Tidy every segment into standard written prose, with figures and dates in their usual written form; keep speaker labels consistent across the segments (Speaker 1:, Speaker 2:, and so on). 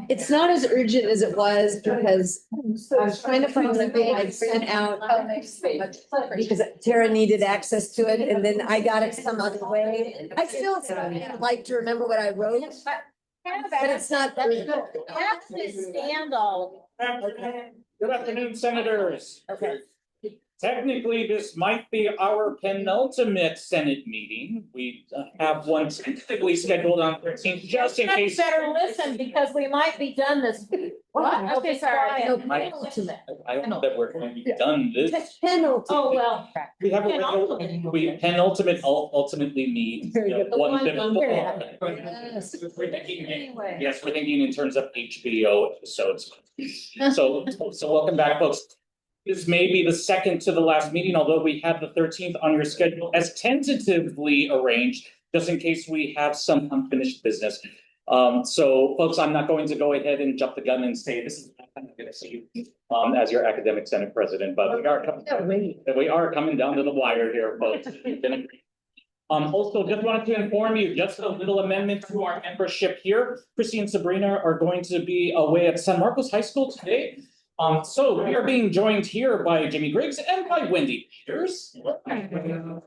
Speaker 1: It's not as urgent as it was because I was trying to find something I'd sent out because Tara needed access to it and then I got it some other way. I still like to remember what I wrote, but it's not.
Speaker 2: Stand all.
Speaker 3: Good afternoon, senators.
Speaker 2: Okay.
Speaker 3: Technically, this might be our penultimate Senate meeting. We have one tentatively scheduled on 13th, just in case.
Speaker 2: Better listen because we might be done this. What? Okay, sorry.
Speaker 1: No,
Speaker 3: I don't know that we're going to be done this.
Speaker 1: Penalty.
Speaker 2: Oh, well.
Speaker 3: We have we penultimate ultimately need one.
Speaker 1: Yes.
Speaker 2: Anyway.
Speaker 3: Yes, we're thinking in terms of HBO episodes. So welcome back, folks. This may be the second to the last meeting, although we have the 13th on your schedule as tentatively arranged, just in case we have some unfinished business. So folks, I'm not going to go ahead and jump the gun and say this is I'm going to see you as your academic senate president, but we are coming down to the wire here, folks. Also, just wanted to inform you, just a little amendment to our membership here. Christy and Sabrina are going to be away at San Marcos High School today. So we are being joined here by Jimmy Griggs and by Wendy Peters. And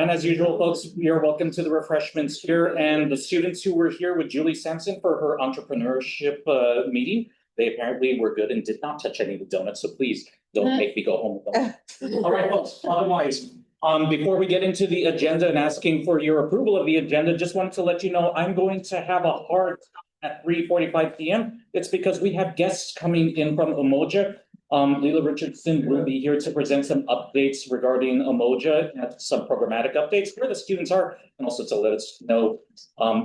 Speaker 3: as usual, folks, you're welcome to the refreshments here. And the students who were here with Julie Sampson for her entrepreneurship meeting, they apparently were good and did not touch any of the donuts. So please don't make me go home with them. All right, folks, otherwise, before we get into the agenda and asking for your approval of the agenda, just wanted to let you know I'm going to have a hard at 3:45 p.m. It's because we have guests coming in from Umoja. Leela Richardson will be here to present some updates regarding Umoja and some programmatic updates where the students are, and also to let us know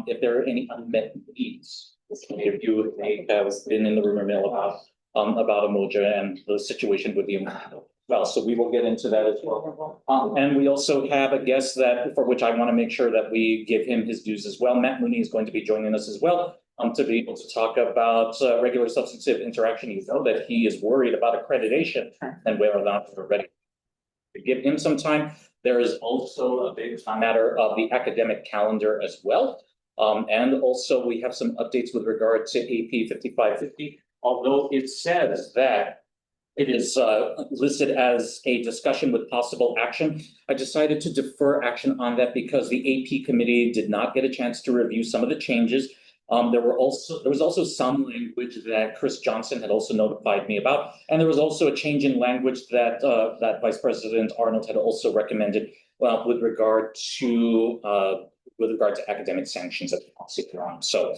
Speaker 3: if there are any unmet needs. If you may have been in the rumor mill about Umoja and the situation with the Umoja. Well, so we will get into that as well. And we also have a guest for which I want to make sure that we give him his dues as well. Matt Mooney is going to be joining us as well. To be able to talk about regular substantive interaction. You know that he is worried about accreditation and whether or not we're ready to give him some time. There is also a big matter of the academic calendar as well. And also we have some updates with regard to AP 5550, although it says that it is listed as a discussion with possible action. I decided to defer action on that because the AP committee did not get a chance to review some of the changes. There was also some language that Chris Johnson had also notified me about, and there was also a change in language that that Vice President Arnold had also recommended with regard to academic sanctions at the policy forum. So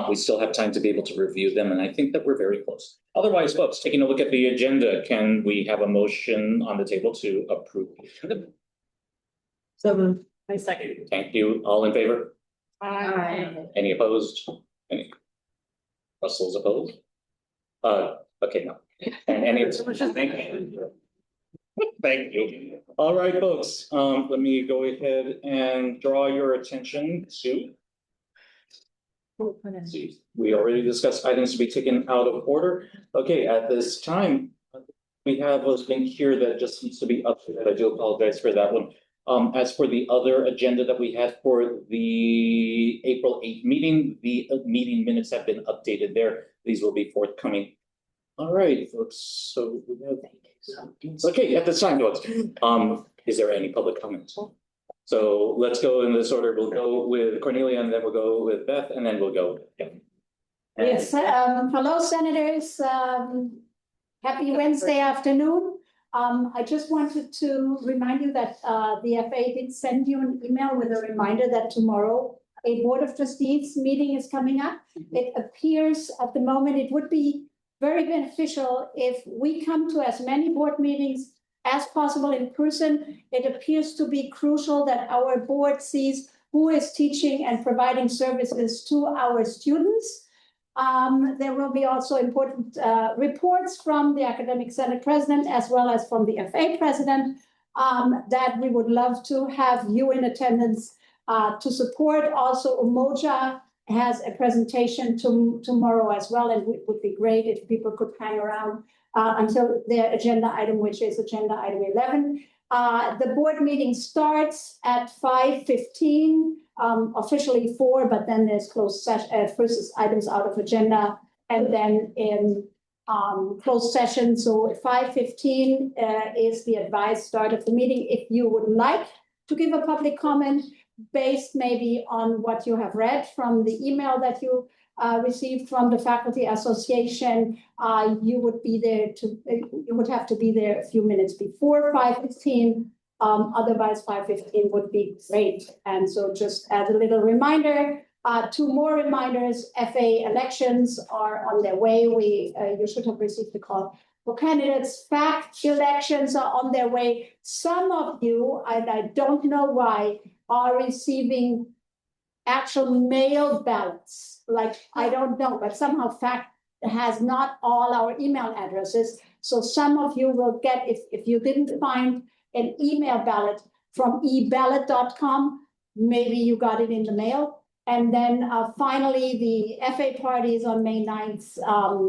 Speaker 3: we still have time to be able to review them, and I think that we're very close. Otherwise, folks, taking a look at the agenda, can we have a motion on the table to approve the agenda?
Speaker 1: So
Speaker 2: I second.
Speaker 3: Thank you. All in favor?
Speaker 2: Aye.
Speaker 3: Any opposed? Any? Russell's opposed? Okay, no. And any? Thank you. Thank you. All right, folks. Let me go ahead and draw your attention to. We already discussed items to be taken out of order. Okay, at this time, we have a thing here that just needs to be updated. I do apologize for that one. As for the other agenda that we had for the April 8th meeting, the meeting minutes have been updated there. These will be forthcoming. All right, folks. So we have. Okay, at this time, folks. Is there any public comments? So let's go in this order. We'll go with Cornelia, and then we'll go with Beth, and then we'll go with Kevin.
Speaker 4: Yes. Hello, senators. Happy Wednesday afternoon. I just wanted to remind you that the FA did send you an email with a reminder that tomorrow a Board of Trustees meeting is coming up. It appears at the moment it would be very beneficial if we come to as many board meetings as possible in person. It appears to be crucial that our board sees who is teaching and providing services to our students. There will be also important reports from the Academic Senate President as well as from the FA President that we would love to have you in attendance to support. Also, Umoja has a presentation tomorrow as well, and it would be great if people could hang around until their agenda item, which is agenda item 11. The board meeting starts at 5:15, officially 4, but then there's closed session, first is items out of agenda, and then in closed session. So at 5:15 is the advised start of the meeting. If you would like to give a public comment based maybe on what you have read from the email that you received from the Faculty Association, you would have to be there a few minutes before 5:15. Otherwise, 5:15 would be great. And so just as a little reminder, 2 more reminders, FA elections are on their way. You should have received the call for candidates. FACT elections are on their way. Some of you, and I don't know why, are receiving actual mail ballots. Like, I don't know, but somehow FACT has not all our email addresses. So some of you will get, if you didn't find an email ballot from eballot.com, maybe you got it in the mail. And then finally, the FA party is on May 9th,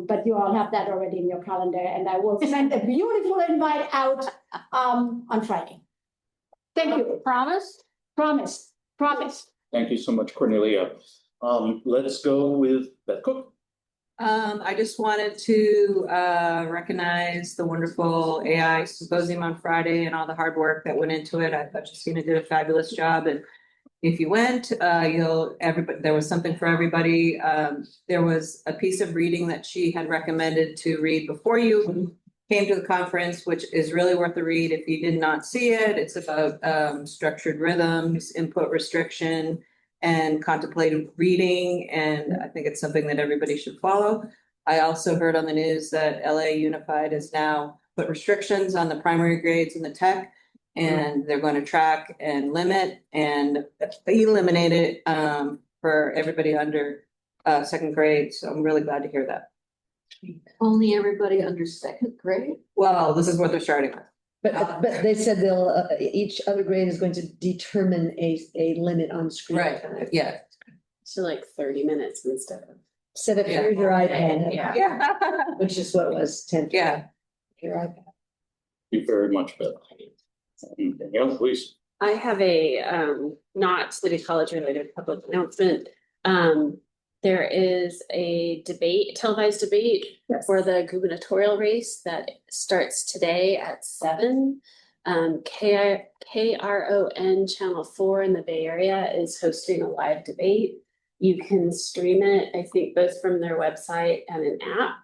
Speaker 4: but you all have that already in your calendar. And I will send a beautiful invite out on Friday. Thank you.
Speaker 2: Promise?
Speaker 4: Promise.
Speaker 3: Thank you so much, Cornelia. Let's go with Beth Cook.
Speaker 5: I just wanted to recognize the wonderful AI symposium on Friday and all the hard work that went into it. I thought Justina did a fabulous job, and if you went, there was something for everybody. There was a piece of reading that she had recommended to read before you came to the conference, which is really worth the read if you did not see it. It's about structured rhythms, input restriction, and contemplative reading, and I think it's something that everybody should follow. I also heard on the news that LA Unified has now put restrictions on the primary grades in the tech, and they're going to track and limit and eliminate it for everybody under second grade. So I'm really glad to hear that.
Speaker 2: Only everybody under second grade?
Speaker 5: Well, this is what they're starting with.
Speaker 1: But they said they'll, each other grade is going to determine a limit on screen time.
Speaker 5: Yeah.
Speaker 6: So like 30 minutes instead of.
Speaker 1: Instead of here's your iPad.
Speaker 5: Yeah.
Speaker 1: Which is what it was, 10.
Speaker 5: Yeah.
Speaker 1: Your iPad.
Speaker 3: Thank you very much, Beth. Danielle, please.
Speaker 6: I have a not City College related public announcement. There is a televised debate for the gubernatorial race that starts today at 7. KRON Channel 4 in the Bay Area is hosting a live debate. You can stream it, I think, both from their website and an app.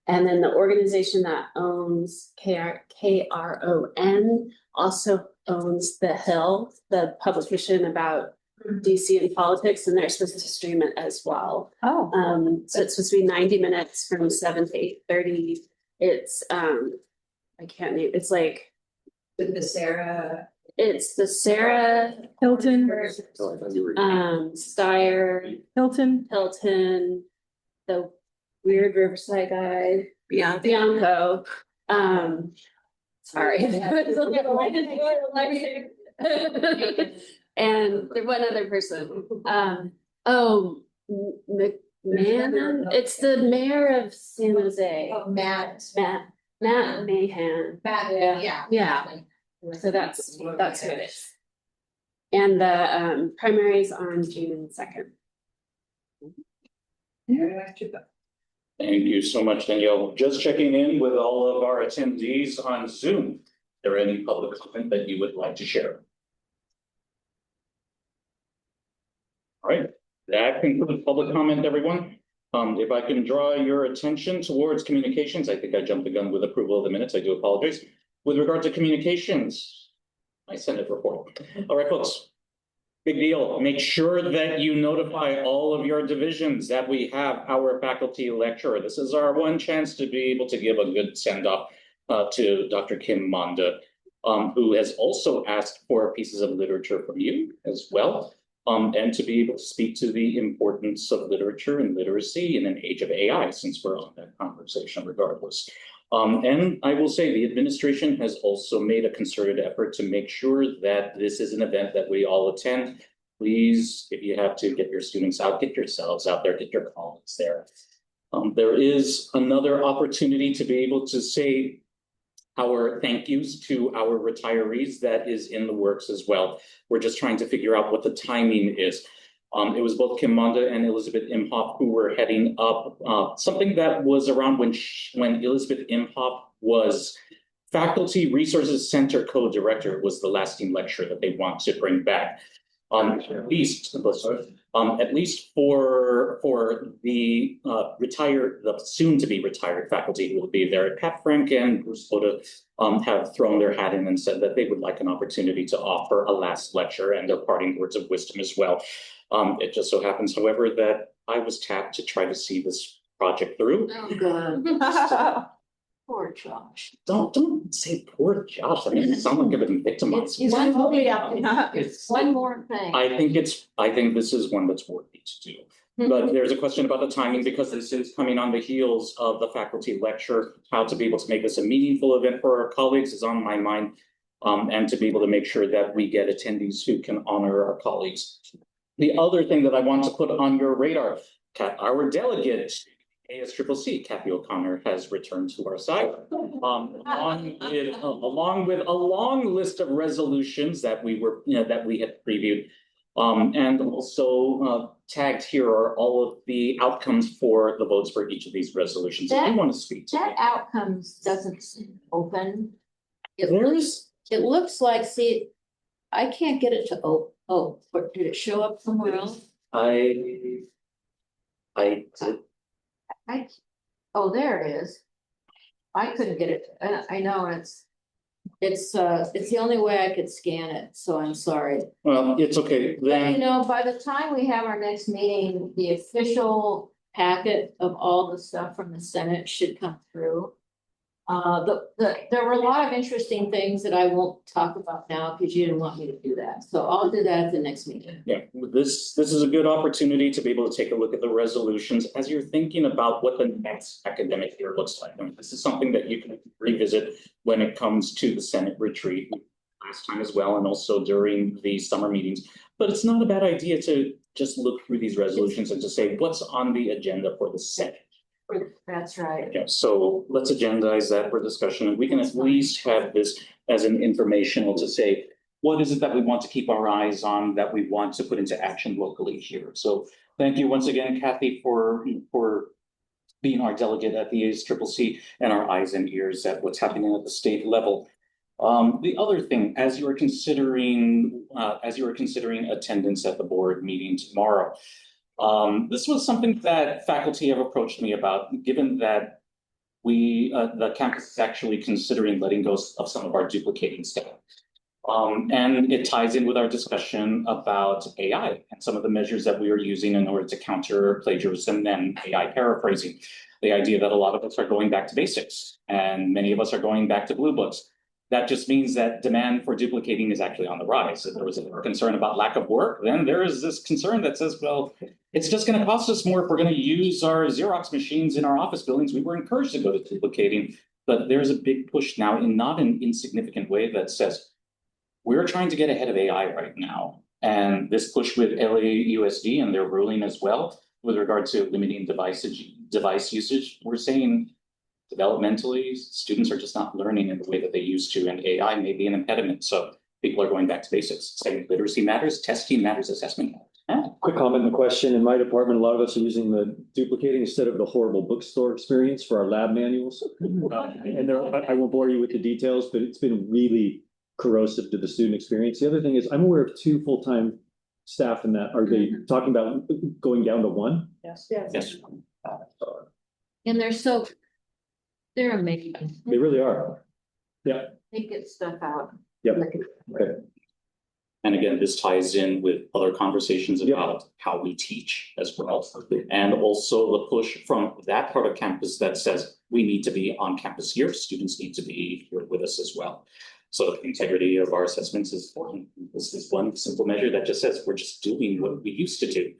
Speaker 6: And then the organization that owns KRON also owns The Hill, the publication about DC and politics, and they're supposed to stream it as well.
Speaker 2: Oh.
Speaker 6: So it's supposed to be 90 minutes from 7 to 8:30. It's I can't name, it's like
Speaker 5: The Sarah.
Speaker 6: it's the Sarah
Speaker 2: Hilton.
Speaker 6: Steyer,
Speaker 2: Hilton.
Speaker 6: the weird Riverside guy,
Speaker 5: Bianca.
Speaker 6: Bianco. Sorry. And there's one other person. McMahon. It's the mayor of San Jose.
Speaker 1: Oh, Matt.
Speaker 6: Matt Mahan.
Speaker 1: Yeah.
Speaker 6: Yeah. So that's who it is. And the primaries on June 2nd.
Speaker 3: Thank you so much, Danielle. Just checking in with all of our attendees on Zoom. Is there any public comment that you would like to share? All right, that concludes public comment, everyone. If I can draw your attention towards communications, I think I jumped the gun with approval of the minutes. I do apologize. With regard to communications, my Senate report. All right, folks. Big deal. Make sure that you notify all of your divisions that we have our faculty lecturer. This is our one chance to be able to give a good send-off to Dr. Kim Monda, who has also asked for pieces of literature from you as well, and to be able to speak to the importance of literature and literacy in an age of AI, since we're on that conversation regardless. And I will say the administration has also made a concerted effort to make sure that this is an event that we all attend. Please, if you have to, get your students out, get yourselves out there, get your colleagues there. There is another opportunity to be able to say our thank yous to our retirees that is in the works as well. We're just trying to figure out what the timing is. It was both Kim Monda and Elizabeth Imhoff who were heading up something that was around when Elizabeth Imhoff was Faculty Resources Center co-director. Was the lasting lecture that they want to bring back. At least for the the soon to be retired faculty who will be there. Pat Frank and Bruce Lota have thrown their hat in and said that they would like an opportunity to offer a last lecture and their parting words of wisdom as well. It just so happens, however, that I was tapped to try to see this project through.
Speaker 2: Oh, God. Poor Josh.
Speaker 3: Don't say poor Josh. I mean, it sounds like I've been victimized.
Speaker 2: It's one more thing.
Speaker 3: I think this is one that's worthy to do. But there's a question about the timing because this is coming on the heels of the faculty lecture. How to be able to make this a meaningful event for our colleagues is on my mind. And to be able to make sure that we get attendees who can honor our colleagues. The other thing that I want to put on your radar, our delegate, ASCCC, Kathy O'Connor, has returned to our side, along with a long list of resolutions that we had previewed, and also tagged here are all of the outcomes for the votes for each of these resolutions. If you want to speak to
Speaker 2: That outcomes doesn't seem open. It
Speaker 3: There's-
Speaker 2: looks like, see, I can't get it to did it show up somewhere else?
Speaker 3: I
Speaker 2: There it is. I couldn't get it. I know it's the only way I could scan it, so I'm sorry.
Speaker 3: well, it's okay
Speaker 2: But
Speaker 3: then.
Speaker 2: by the time we have our next meeting, the official packet of all the stuff from the Senate should come through. There were a lot of interesting things that I won't talk about now because you didn't want me to do that. So I'll do that at the next meeting.
Speaker 3: Yeah, this is a good opportunity to be able to take a look at the resolutions as you're thinking about what the next academic year looks like. I mean, this is something that you can revisit when it comes to the Senate retreat last time as well, and also during the summer meetings. But it's not a bad idea to just look through these resolutions and to say what's on the agenda for the Senate.
Speaker 2: That's right.
Speaker 3: Yeah, so let's agendize that for discussion, and we can at least have this as an informational to say, what is it that we want to keep our eyes on, that we want to put into action locally here? So thank you once again, Kathy, for being our delegate at the ASCCC and our eyes and ears at what's happening at the state level. The other thing, as you are considering attendance at the board meeting tomorrow, this was something that faculty have approached me about, given that the campus is actually considering letting go of some of our duplicating staff. And it ties in with our discussion about AI and some of the measures that we are using in order to counter plagiarism and AI paraphrasing. The idea that a lot of us are going back to basics and many of us are going back to blue books. That just means that demand for duplicating is actually on the rise. If there was a concern about lack of work, then there is this concern that says, well, it's just going to cost us more if we're going to use our Xerox machines in our office buildings. We were encouraged to go to duplicating, but there's a big push now in not an insignificant way that says, we're trying to get ahead of AI right now. And this push with LAUSD and their ruling as well, with regard to limiting device usage, we're saying, developmentally, students are just not learning in the way that they used to, and AI may be an impediment. So people are going back to basics. Saying literacy matters, testing matters, assessment matters.
Speaker 7: Quick comment and question. In my department, a lot of us are using the duplicating instead of the horrible bookstore experience for our lab manuals. And I won't bore you with the details, but it's been really corrosive to the student experience. The other thing is I'm aware of 2 full-time staff in that. Are they talking about going down to 1?
Speaker 3: Yes.
Speaker 2: And they're amazing.
Speaker 7: They really are.
Speaker 2: They get stuff out.
Speaker 7: Yep. Okay.
Speaker 3: And again, this ties in with other conversations
Speaker 7: Yep.
Speaker 3: about how we teach as well. And also the push from that part of campus that says we need to be on campus here. Students need to be here with us as well. So the integrity of our assessments is important. This is one simple measure that just says we're just doing what we used to do.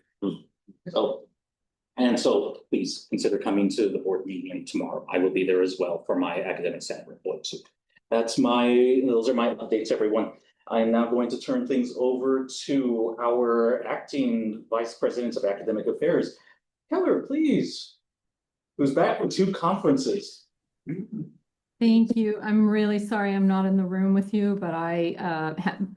Speaker 3: So please consider coming to the board meeting tomorrow. I will be there as well for my academic senate report too. Those are my updates, everyone. I am now going to turn things over to our acting vice president of academic affairs. Keller, please. Who's back with 2 conferences.
Speaker 8: Thank you. I'm really sorry I'm not in the room with you, but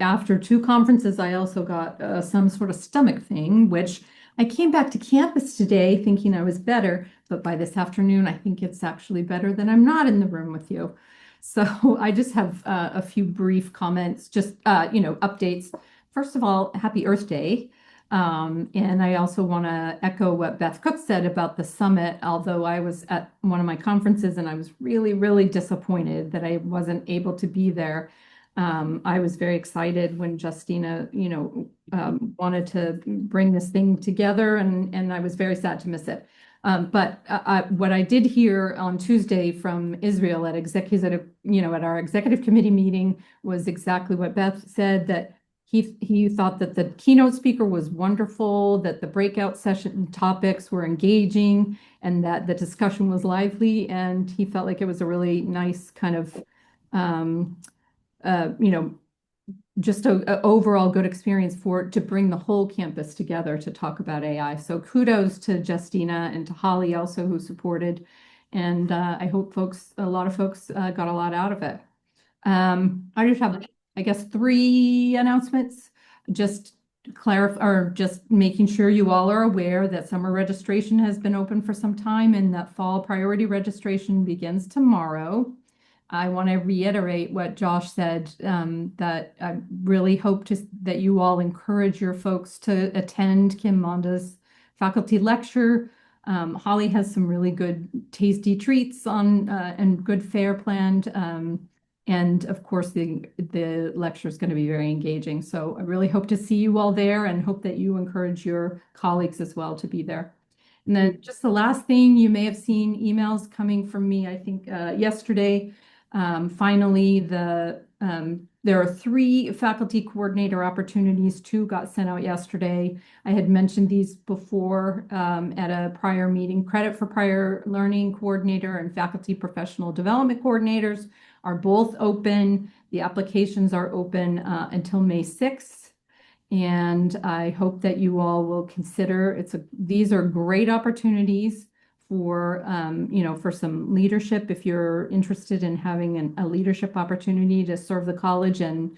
Speaker 8: after 2 conferences, I also got some sort of stomach thing, which I came back to campus today thinking I was better, but by this afternoon, I think it's actually better that I'm not in the room with you. So I just have a few brief comments, just, updates. First of all, happy Earth Day. And I also want to echo what Beth Cook said about the summit, although I was at one of my conferences and I was really, really disappointed that I wasn't able to be there. I was very excited when Justina, wanted to bring this thing together, and I was very sad to miss it. But what I did hear on Tuesday from Israel at at our executive committee meeting was exactly what Beth said, that he thought that the keynote speaker was wonderful, that the breakout session topics were engaging, and that the discussion was lively. And he felt like it was a really nice kind of, just a overall good experience to bring the whole campus together to talk about AI. So kudos to Justina and to Holly also, who supported. And I hope a lot of folks got a lot out of it. I just have, I guess, 3 announcements. Just making sure you all are aware that summer registration has been open for some time and that fall priority registration begins tomorrow. I want to reiterate what Josh said, that I really hope that you all encourage your folks to attend Kim Monda's faculty lecture. Holly has some really good tasty treats on and good fare planned. And of course, the lecture is going to be very engaging. So I really hope to see you all there and hope that you encourage your colleagues as well to be there. And then just the last thing, you may have seen emails coming from me, I think, yesterday. Finally, there are 3 faculty coordinator opportunities. 2 got sent out yesterday. I had mentioned these before at a prior meeting. Credit for Prior Learning Coordinator and Faculty Professional Development Coordinators are both open. The applications are open until May 6th. And I hope that you all will consider these are great opportunities for for some leadership, if you're interested in having a leadership opportunity to serve the college and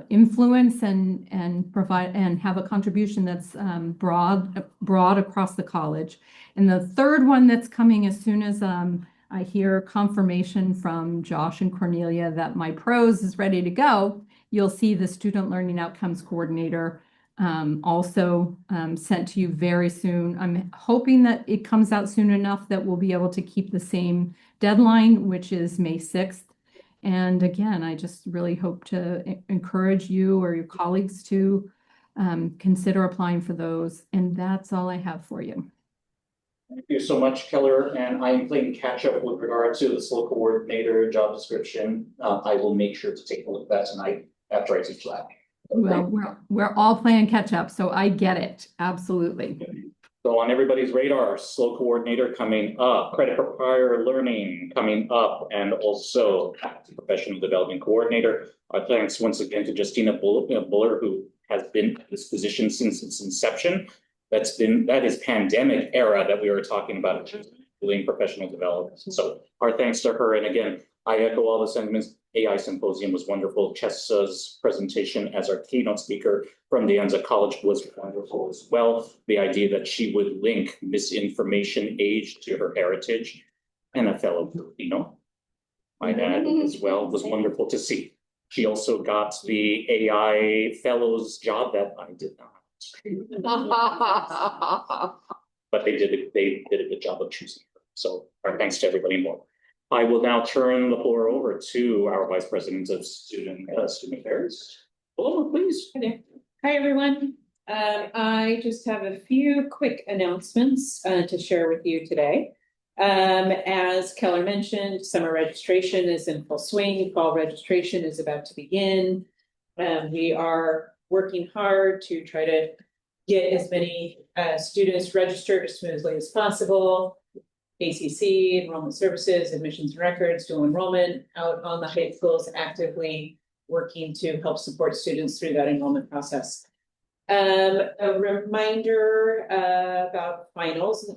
Speaker 8: influence and provide and have a contribution that's broad across the college. And the third one that's coming as soon as I hear confirmation from Josh and Cornelia that my pros is ready to go, you'll see the Student Learning Outcomes Coordinator also sent to you very soon. I'm hoping that it comes out soon enough that we'll be able to keep the same deadline, which is May 6th. And again, I just really hope to encourage you or your colleagues to consider applying for those. And that's all I have for you.
Speaker 3: Thank you so much, Keller. And I am playing catch up with regard to the SLO coordinator job description. I will make sure to take a look at that tonight after I teach lab.
Speaker 8: Well, we're all playing catch up, so I get it. Absolutely.
Speaker 3: So on everybody's radar, SLO coordinator coming up, credit for prior learning coming up, and also professional development coordinator. Our thanks once again to Justina Buller, who has been in this position since its inception. That is pandemic era that we were talking about, doing professional development. So our thanks to her. And again, I echo all the sentiments. AI Symposium was wonderful. Chessa's presentation as our keynote speaker from De Anza College was wonderful as well. The idea that she would link misinformation age to her heritage, and a fellow Filipino, might add, as well, was wonderful to see. She also got the AI fellows job that I did not. But they did a good job of choosing her. So our thanks to everybody involved. I will now turn the floor over to our Vice President of Student Affairs. Paloma, please.
Speaker 9: Hi, everyone. I just have a few quick announcements to share with you today. As Keller mentioned, summer registration is in full swing. Fall registration is about to begin. We are working hard to try to get as many students registered as smoothly as possible. ACC, Enrollment Services, Admissions and Records, dual enrollment out on the high schools, actively working to help support students through that enrollment process. A reminder about finals.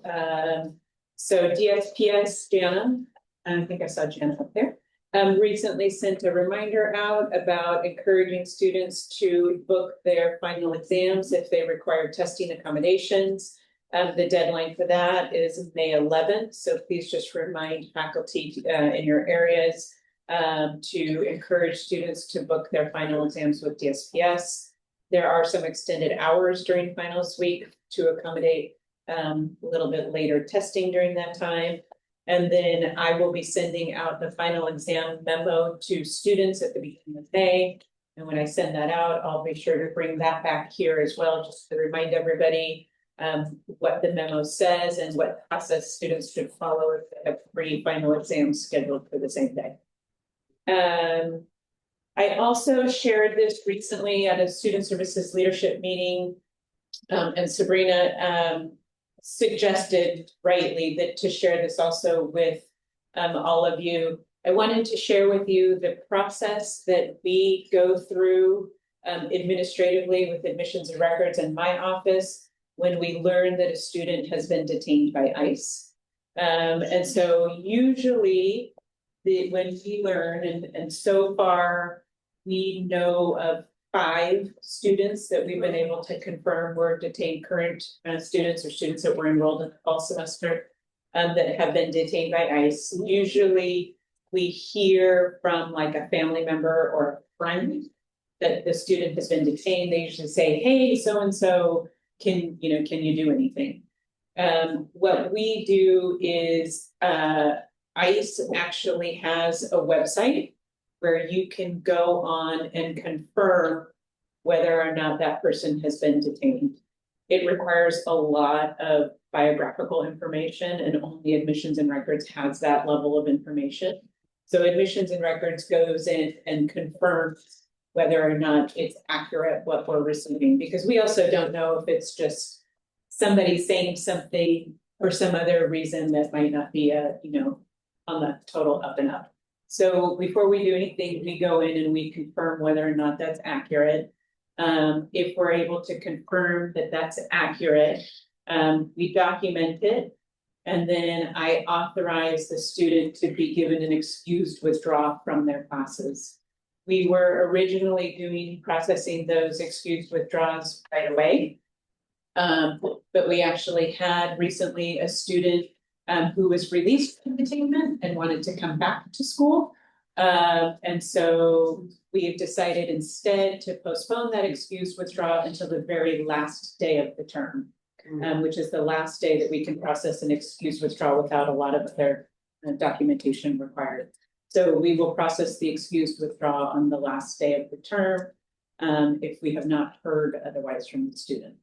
Speaker 9: So DSPS, Jana, I think I saw Janet up there. Recently sent a reminder out about encouraging students to book their final exams if they require testing accommodations. The deadline for that is May 11th, so please just remind faculty in your areas to encourage students to book their final exams with DSPS. There are some extended hours during finals week to accommodate a little bit later testing during that time. And then I will be sending out the final exam memo to students at the beginning of May. And when I send that out, I'll be sure to bring that back here as well, just to remind everybody what the memo says and what process students should follow if they have 3 final exams scheduled for the same day. I also shared this recently at a student services leadership meeting, and Sabrina suggested rightly that to share this also with all of you. I wanted to share with you the process that we go through administratively with admissions and records in my office when we learn that a student has been detained by ICE. And so usually when we learn, and so far we know of 5 students that we've been able to confirm were detained, current students or students that were enrolled in the fall semester that have been detained by ICE. Usually we hear from like a family member or a friend that the student has been detained. They usually say, hey, so-and-so, can you do anything? What we do is ICE actually has a website where you can go on and confirm whether or not that person has been detained. It requires a lot of biographical information, and only admissions and records has that level of information. So admissions and records goes in and confirms whether or not it's accurate what we're receiving, because we also don't know if it's just somebody saying something for some other reason that might not be on the total up and up. So before we do anything, we go in and we confirm whether or not that's accurate. If we're able to confirm that that's accurate, we document it, and then I authorize the student to be given an excused withdrawal from their classes. We were originally processing those excused withdrawals right away. But we actually had recently a student who was released from detainment and wanted to come back to school. And so we have decided instead to postpone that excused withdrawal until the very last day of the term, which is the last day that we can process an excused withdrawal without a lot of other documentation required. So we will process the excused withdrawal on the last day of the term if we have not heard otherwise from the student.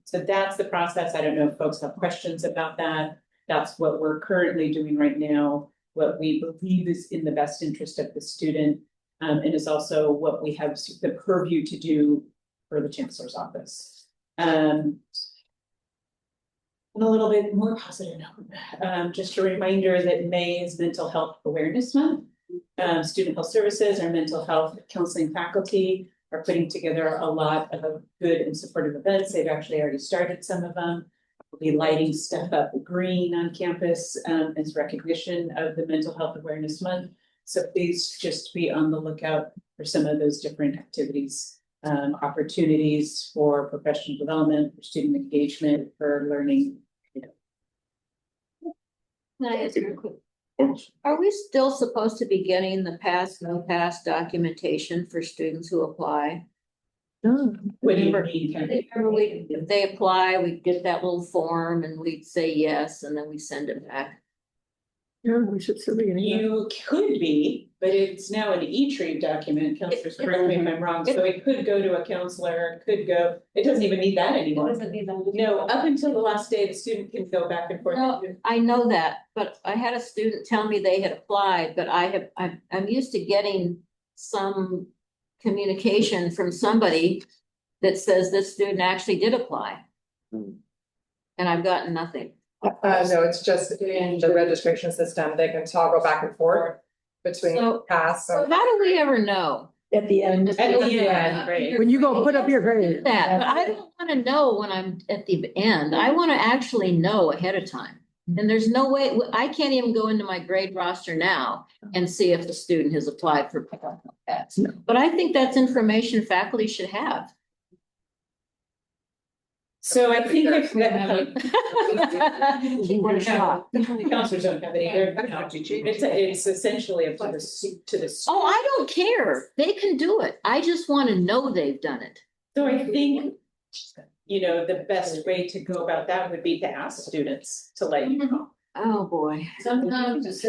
Speaker 9: So that's the process. I don't know if folks have questions about that. That's what we're currently doing right now, what we believe is in the best interest of the student, and is also what we have the purview to do for the Chancellor's office. And a little bit more positive note, just a reminder that May is Mental Health Awareness Month. Student Health Services, our mental health counseling faculty, are putting together a lot of good and supportive events. They've actually already started some of them. We'll be lighting stuff up green on campus as recognition of the Mental Health Awareness Month. So please just be on the lookout for some of those different activities, opportunities for professional development, for student engagement, for learning.
Speaker 2: Can I ask you a quick? Are we still supposed to be getting the pass, no pass documentation for students who apply?
Speaker 3: What do you mean?
Speaker 2: Remember if they apply, we get that little form and we'd say yes, and then we send it back.
Speaker 1: Yeah, we should still be getting that.
Speaker 9: You could be, but it's now an E-Tree document, counselors, correct me if I'm wrong, so it could go to a counselor, it doesn't even need that anymore. No, up until the last day, the student can go back and forth.
Speaker 2: No, I know that, but I had a student tell me they had applied, but I'm used to getting some communication from somebody that says this student actually did apply. And I've gotten nothing.
Speaker 10: No, it's just in the registration system, they can toggle back and forth between pass.
Speaker 2: So how do we ever know?
Speaker 1: At the end.
Speaker 9: At the end, right.
Speaker 1: When you go put up your grade.
Speaker 2: That, but I don't want to know when I'm at the end. I want to actually know ahead of time. And there's no way, I can't even go into my grade roster now and see if the student has applied for Pass No Pass. But I think that's information faculty should have.
Speaker 9: So I think if.
Speaker 2: What a shock.
Speaker 9: Counselors don't have any, it's essentially up to the.
Speaker 2: Oh, I don't care. They can do it. I just want to know they've done it.
Speaker 9: So I think, the best way to go about that would be to ask students to let you know.
Speaker 2: Oh, boy.
Speaker 9: Sometimes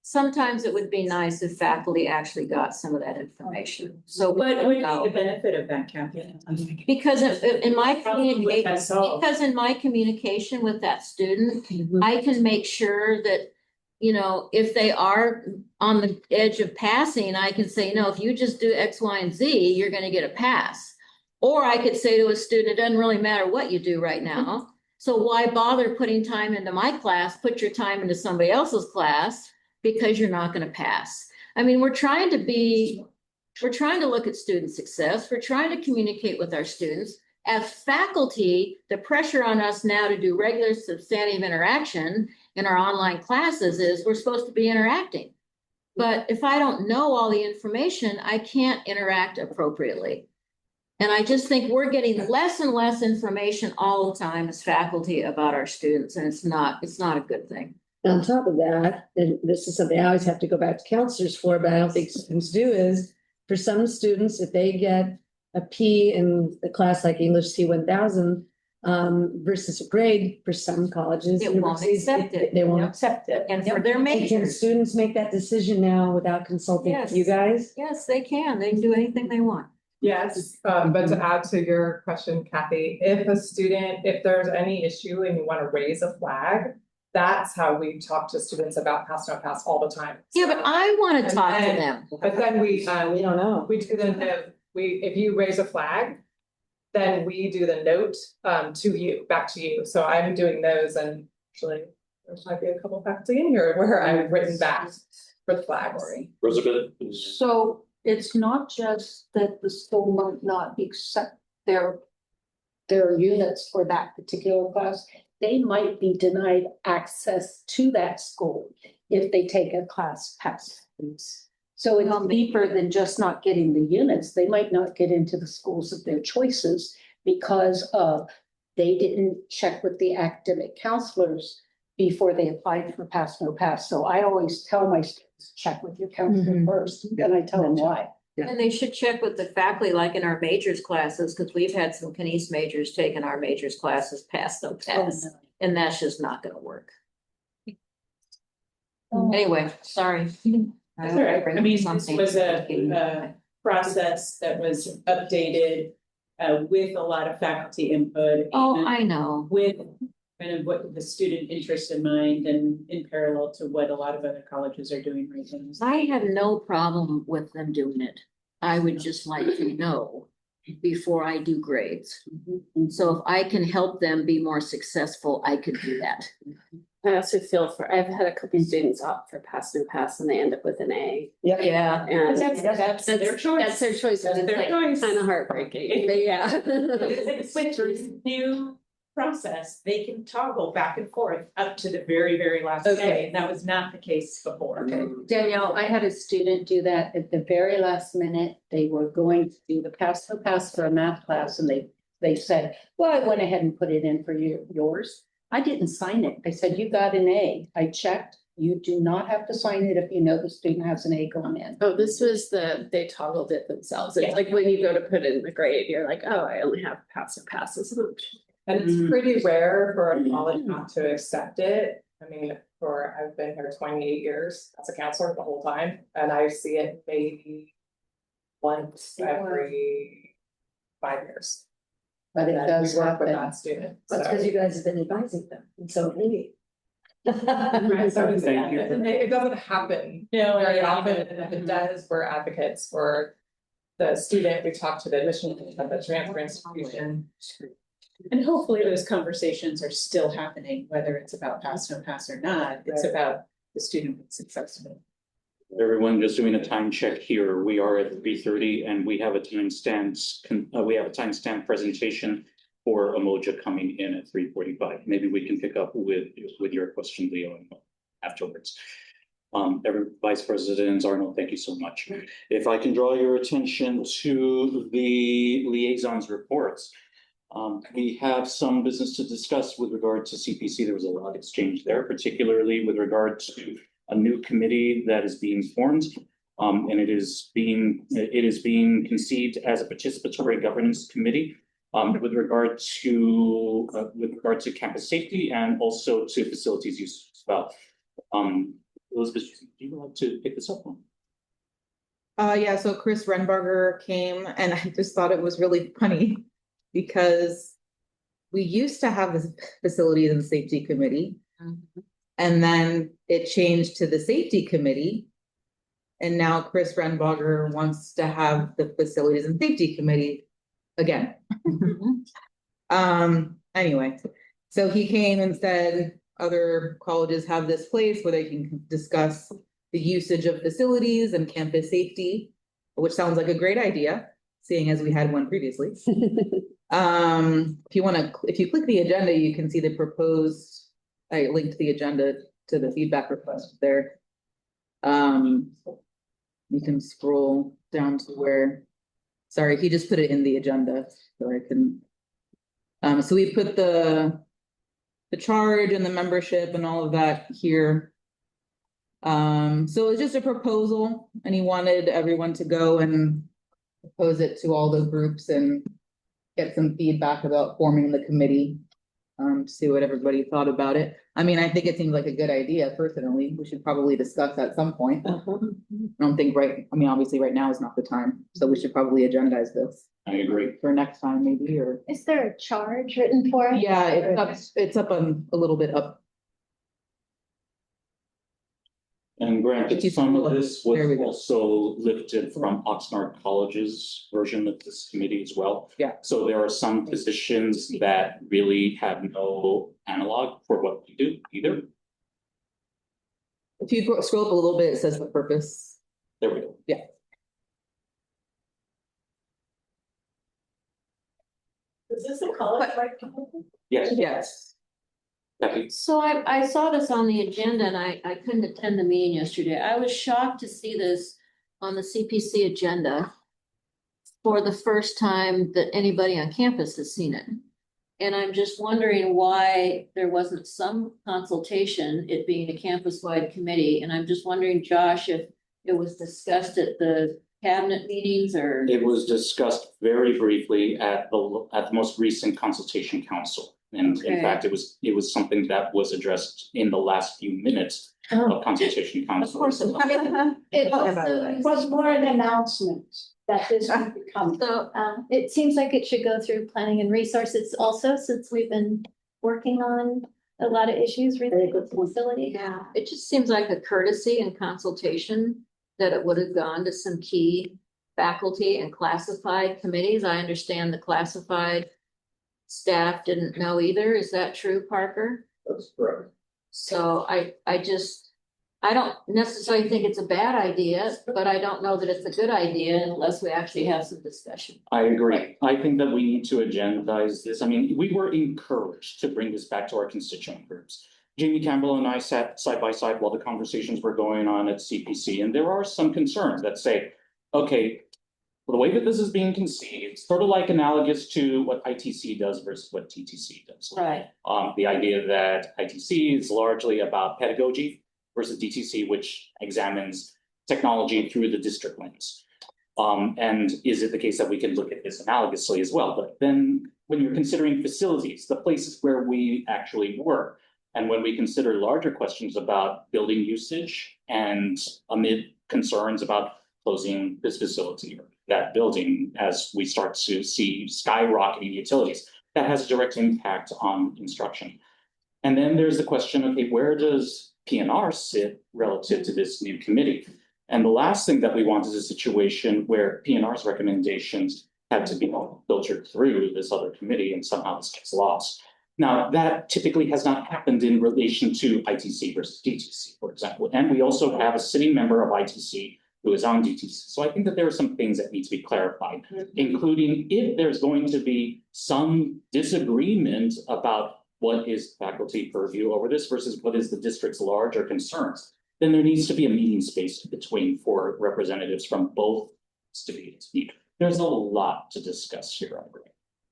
Speaker 2: Sometimes it would be nice if faculty actually got some of that information. So.
Speaker 9: What would be the benefit of that, Kathy?
Speaker 2: Because in my
Speaker 9: Probably
Speaker 2: communication,
Speaker 9: that's all.
Speaker 2: because in my communication with that student, I can make sure that, if they are on the edge of passing, I can say, no, if you just do X, Y, and Z, you're gonna get a pass. Or I could say to a student, it doesn't really matter what you do right now. So why bother putting time into my class? Put your time into somebody else's class because you're not gonna pass. I mean, we're trying to look at student success. We're trying to communicate with our students. As faculty, the pressure on us now to do regular substantive interaction in our online classes is we're supposed to be interacting. But if I don't know all the information, I can't interact appropriately. And I just think we're getting less and less information all the time as faculty about our students, and it's not a good thing.
Speaker 1: On top of that, and this is something I always have to go back to counselors for, but I don't think students do, is for some students, if they get a P in the class like English C1000 versus a grade, for some colleges.
Speaker 2: It won't accept it.
Speaker 1: They won't accept it.
Speaker 2: And for their
Speaker 1: Can
Speaker 2: majors,
Speaker 1: students make that decision now without consulting
Speaker 2: Yes.
Speaker 1: you guys?
Speaker 2: yes, they can. They can do anything they want.
Speaker 10: Yes, but to add to your question, Kathy, if there's any issue and you want to raise a flag, that's how we talk to students about Pass No Pass all the time.
Speaker 2: Yeah, but I want to talk to
Speaker 10: And-
Speaker 2: them.
Speaker 10: But then we
Speaker 1: don't know.
Speaker 10: We do the note, if you raise a flag, then we do the note to you, back to you. So I'm doing those, and actually, there might be a couple faculty in here where I've written back for the flags.
Speaker 7: Elizabeth?
Speaker 4: So it's not just that the school might not accept their units for that particular class. They might be denied access to that school if they take a class pass. So it's deeper than just not getting the units. They might not get into the schools of their choices because they didn't check with the academic counselors before they applied for Pass No Pass. So I always tell my students, check with your counselor first, and I tell them why.
Speaker 2: And they should check with the faculty, like in our majors classes, because we've had some Kines majors taking our majors classes, Pass No Pass. And that's just not gonna work. Anyway, sorry.
Speaker 9: That's all right. I mean, this was a process that was updated with a lot of faculty input.
Speaker 2: Oh,
Speaker 9: and
Speaker 2: I know.
Speaker 9: with kind of what the student interest in mind and in parallel to what a lot of other colleges are doing right now.
Speaker 2: I have no problem with them doing it. I would just like to know before I do grades. So if I can help them be more successful, I could do that.
Speaker 6: I also feel I've had a couple students opt for Pass No Pass and they end up with an A.
Speaker 2: Yeah.
Speaker 6: And
Speaker 9: That's their choice.
Speaker 6: That's their choice.
Speaker 9: That's their choice.
Speaker 6: Kind of heartbreaking, but yeah.
Speaker 9: With this new process, they can toggle back and forth up to the very, very last day. And that was not the case before.
Speaker 4: Danielle, I had a student do that at the very last minute. They were going to do the Pass No Pass for a math class and they said, well, I went ahead and put it in for yours. I didn't sign it. I said, you got an A. I checked. You do not have to sign it if you know the student has an A going in.
Speaker 6: Oh, this was they toggled it themselves. It's
Speaker 9: Yeah.
Speaker 6: like when you go to put in the grade, you're like, oh, I only have Pass or Passes.
Speaker 10: And it's pretty rare for a college not to accept it. I mean, I've been here 28 years as a counselor the whole time, and I see it maybe once every 5 years.
Speaker 4: But it
Speaker 10: And
Speaker 4: does
Speaker 10: we work with
Speaker 4: happen.
Speaker 10: that student.
Speaker 1: That's
Speaker 10: so.
Speaker 1: because you guys have been advising them, and so maybe.
Speaker 10: Right, so it's-
Speaker 3: Thank you.
Speaker 10: It doesn't happen
Speaker 9: No,
Speaker 10: very
Speaker 9: yeah,
Speaker 10: often, and if it does, we're advocates for the student. We talk to the admission at the transfer institution.
Speaker 9: And hopefully those conversations are still happening, whether it's about Pass No Pass or not. It's
Speaker 10: Right.
Speaker 9: about the student being successful.
Speaker 3: Everyone, just doing a time check here. We are at 3:30 and we have a timestamp presentation for Umoja coming in at 3:45. Maybe we can pick up with your question, Leo, afterwards. Vice President Arnold, thank you so much. If I can draw your attention to the liaisons reports. We have some business to discuss with regard to CPC. There was a lot of exchange there, particularly with regard to a new committee that is being formed. And it is being conceived as a participatory governance committee with regard to campus safety and also to facilities use as well. Elizabeth, do you like to pick this up one?
Speaker 11: Yeah, so Chris Renbarger came and I just thought it was really funny because we used to have this facilities and safety committee. And then it changed to the safety committee. And now Chris Renbarger wants to have the facilities and safety committee again. Anyway, so he came and said other colleges have this place where they can discuss the usage of facilities and campus safety, which sounds like a great idea, seeing as we had one previously. If you click the agenda, you can see the proposed, I linked the agenda to the feedback request there. You can scroll down to where, sorry, he just put it in the agenda, so I can. So we put the charge and the membership and all of that here. So it's just a proposal, and he wanted everyone to go and propose it to all the groups and get some feedback about forming the committee. See what everybody thought about it. I mean, I think it seems like a good idea personally. We should probably discuss at some point. I don't think obviously right now is not the time, so we should probably agendize this.
Speaker 3: I agree.
Speaker 11: For next time maybe, or.
Speaker 1: Is there a charge written for it?
Speaker 11: Yeah, it's up on a little bit up.
Speaker 3: And granted, some of this
Speaker 11: There we
Speaker 3: was
Speaker 11: go.
Speaker 3: also lifted from Oxnard College's version of this committee as well.
Speaker 11: Yeah.
Speaker 3: So there are some positions that really have no analog for what we do either.
Speaker 11: If you scroll up a little bit, it says the purpose.
Speaker 3: There we go.
Speaker 11: Yeah.
Speaker 2: Is this a college?
Speaker 3: Yes.
Speaker 11: Yes.
Speaker 3: Becky?
Speaker 2: So I saw this on the agenda and I couldn't attend the meeting yesterday. I was shocked to see this on the CPC agenda for the first time that anybody on campus has seen it. And I'm just wondering why there wasn't some consultation, it being a campus-wide committee. And I'm just wondering, Josh, if it was discussed at the cabinet meetings or?
Speaker 3: It was discussed very briefly at the most recent consultation council. And in
Speaker 2: Okay.
Speaker 3: fact, it was something that was addressed in the last few minutes of consultation council.
Speaker 2: Of course it was.
Speaker 1: It
Speaker 4: It was more an announcement that this would become.
Speaker 2: So,
Speaker 1: it seems like it should go through planning and resources also, since we've been working on a lot of issues related with facility.
Speaker 2: yeah, it just seems like a courtesy and consultation that it would have gone to some key faculty and classified committees. I understand the classified staff didn't know either. Is that true, Parker?
Speaker 7: That's correct.
Speaker 2: So I don't necessarily think it's a bad idea, but I don't know that it's a good idea unless we actually have some discussion.
Speaker 3: I agree. I think that we need to agendize this. I mean, we were encouraged to bring this back to our constituent groups. Jamie Campbell and I sat side by side while the conversations were going on at CPC, and there are some concerns that say, okay, well, the way that this is being conceived, sort of like analogous to what ITC does versus what TTC does.
Speaker 2: Right.
Speaker 3: The idea that ITC is largely about pedagogy versus DTC, which examines technology through the district lens. And is it the case that we can look at this analogously as well? But then when you're considering facilities, the places where we actually work, and when we consider larger questions about building usage and amid concerns about closing this facility or that building as we start to see skyrocketing utilities, that has a direct impact on instruction. And then there's the question, okay, where does PNR sit relative to this new committee? And the last thing that we want is a situation where PNR's recommendations had to be filtered through this other committee and somehow this gets lost. Now, that typically has not happened in relation to ITC versus DTC, for example. And we also have a sitting member of ITC who is on DTC. So I think that there are some things that need to be clarified, including if there's going to be some disagreement about what is faculty purview over this versus what is the district's larger concerns, then there needs to be a meeting space between for representatives from both to be. There's a lot to discuss here, I agree.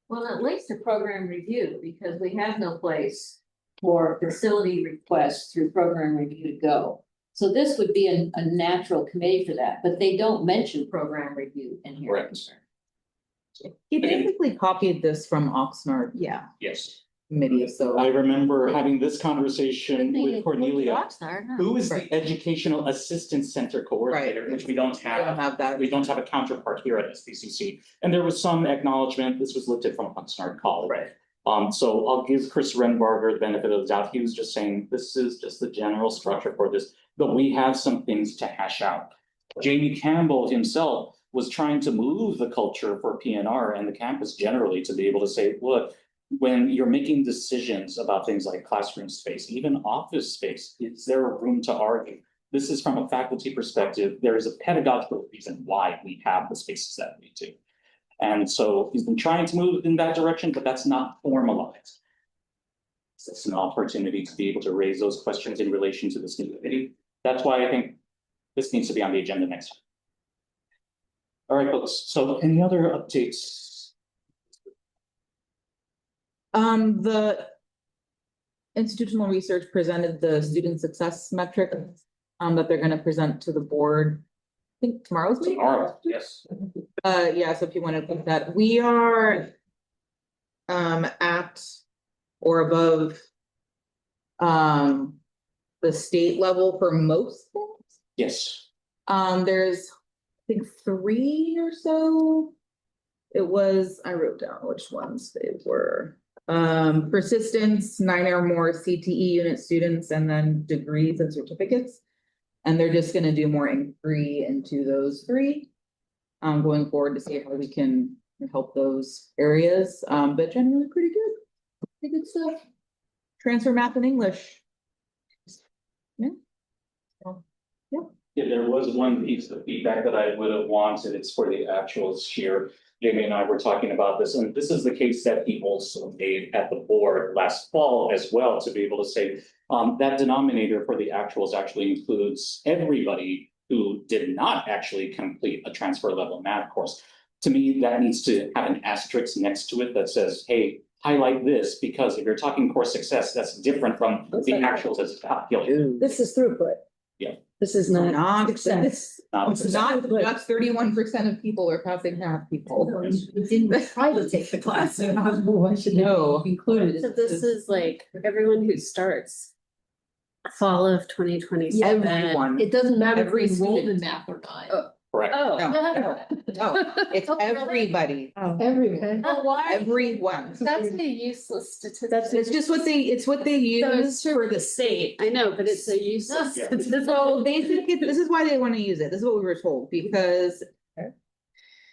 Speaker 2: Well, at least a program review, because we have no place for facility requests through program review to go. So this would be a natural committee for that, but they don't mention program review in here.
Speaker 3: Correct.
Speaker 11: He basically copied this from Oxnard.
Speaker 4: Yeah.
Speaker 3: Yes.
Speaker 11: Committee, so.
Speaker 3: I remember having this conversation with Cornelia,
Speaker 2: Oxnard, huh?
Speaker 3: who is
Speaker 11: Right.
Speaker 3: the Educational Assistance Center Coordinator,
Speaker 11: Right.
Speaker 3: which we don't
Speaker 11: I don't
Speaker 3: have.
Speaker 11: have that.
Speaker 3: We don't have a counterpart here at SBCC, and there was some acknowledgement, this was lifted from Oxnard College.
Speaker 11: Right.
Speaker 3: So I'll give Chris Renbarger the benefit of the doubt, he was just saying, this is just the general structure for this, but we have some things to hash out. Jamie Campbell himself was trying to move the culture for PNR and the campus generally to be able to say, look, when you're making decisions about things like classroom space, even office space, is there a room to argue? This is from a faculty perspective, there is a pedagogical reason why we have the spaces that we do. And so he's been trying to move in that direction, but that's not formalized. So it's an opportunity to be able to raise those questions in relation to this new committee. That's why I think this needs to be on the agenda next time. All right, folks, so any other updates?
Speaker 11: The institutional research presented the student success metric, that they're gonna present to the board. I think tomorrow's meeting?
Speaker 3: Tomorrow, yes.
Speaker 11: Yeah, so if you wanna put that, we are at or above the state level for most things.
Speaker 3: Yes.
Speaker 11: There's, I think, 3 or so. It was, I wrote down which ones they were. Persistence, 9 or more CTE unit students, and then degrees and certificates. And they're just gonna do more inquiry into those 3. Going forward to see how we can help those areas, but generally pretty good stuff. Transfer math and English. Yeah. So, yeah.
Speaker 3: Yeah, there was one piece of feedback that I would have wanted, it's for the actuals here. Jamie and I were talking about this, and this is the case that he also made at the board last fall as well, to be able to say, that denominator for the actuals actually includes everybody who did not actually complete a transfer level math course. To me, that needs to have an asterisk next to it that says, hey, highlight this, because if you're talking course success, that's different from the actuals as calculated.
Speaker 1: This is throughput.
Speaker 3: Yeah.
Speaker 1: This is not.
Speaker 11: Not
Speaker 1: success.
Speaker 11: It's not just 31% of people are passing half people.
Speaker 1: Didn't try to take the class, and I was, oh, I should
Speaker 11: No.
Speaker 1: included.
Speaker 6: So this is like everyone who starts fall of 2027.
Speaker 11: Everyone.
Speaker 1: It doesn't matter if
Speaker 11: Every
Speaker 1: we enrolled in
Speaker 11: student.
Speaker 1: math or not.
Speaker 3: Correct.
Speaker 6: Oh.
Speaker 11: No, it's everybody,
Speaker 1: Everyone.
Speaker 11: everyone.
Speaker 6: That's a useless statistic.
Speaker 11: It's just what they, it's what they use for the state.
Speaker 6: I know, but it's a useless
Speaker 3: Yeah.
Speaker 6: statistic.
Speaker 11: So they think this is why they want to use it. This is what we were told, because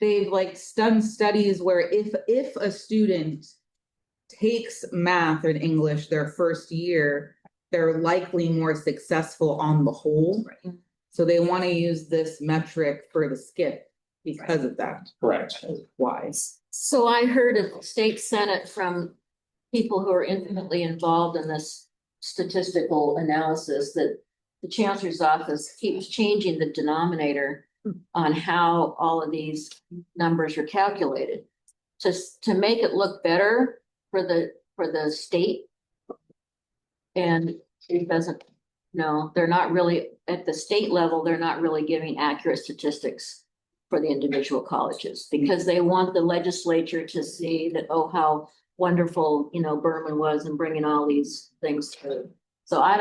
Speaker 11: they've like done studies where if a student takes math and English their first year, they're likely more successful on the whole. So they want to use this metric for the skip because of that.
Speaker 3: Correct.
Speaker 11: Why?
Speaker 2: So I heard at the state senate from people who are intimately involved in this statistical analysis that the chancellor's office keeps changing the denominator on how all of these numbers are calculated to make it look better for the state. And it doesn't, no, they're not really, at the state level, they're not really giving accurate statistics for the individual colleges, because they want the legislature to see that, oh, how wonderful, Berman was in bringing all these things through. So I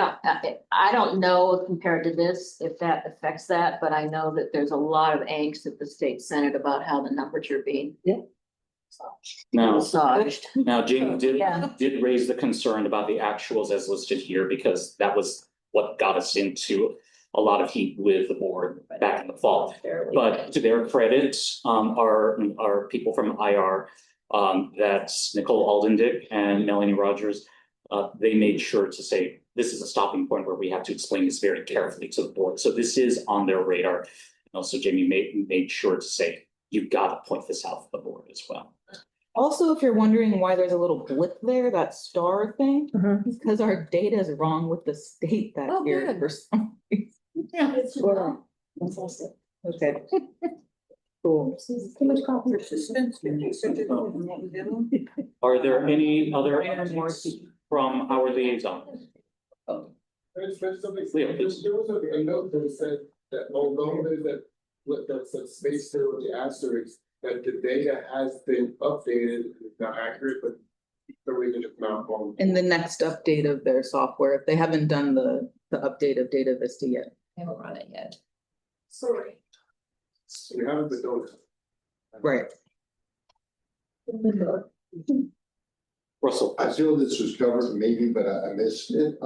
Speaker 2: don't know compared to this, if that affects that, but I know that there's a lot of angst at the state senate about how the numbers are being.
Speaker 3: Now,
Speaker 2: massaged.
Speaker 3: now Jamie
Speaker 2: Yeah.
Speaker 3: did raise the concern about the actuals as listed here, because that was what got us into a lot of heat with the board back in the fall. But to their credit, our people from IR, that's Nicole Aldendick and Melanie Rogers, they made sure to say, this is a stopping point where we have to explain this very carefully to the board. So this is on their radar. Also, Jamie made sure to say, you gotta point this out to the board as well.
Speaker 11: Also, if you're wondering why there's a little blip there, that star thing, it's because our data is wrong with the state that
Speaker 1: Oh,
Speaker 11: year
Speaker 1: good.
Speaker 11: for some reason.
Speaker 4: Yeah, it's.
Speaker 11: Okay. Cool.
Speaker 4: Too much coffee.
Speaker 3: Are there any other items from our liaison? Leo, please.
Speaker 12: There was a note that said that although that's a space there with the asterisk, that the data has been updated, it's not accurate, but the reason it's not wrong.
Speaker 11: In the next update of their software, if they haven't done the update of Data Vista yet.
Speaker 1: Haven't run it yet.
Speaker 4: Sorry.
Speaker 12: We haven't been doing it.
Speaker 11: Right.
Speaker 3: Russell.
Speaker 13: I feel this was covered maybe, but I missed it.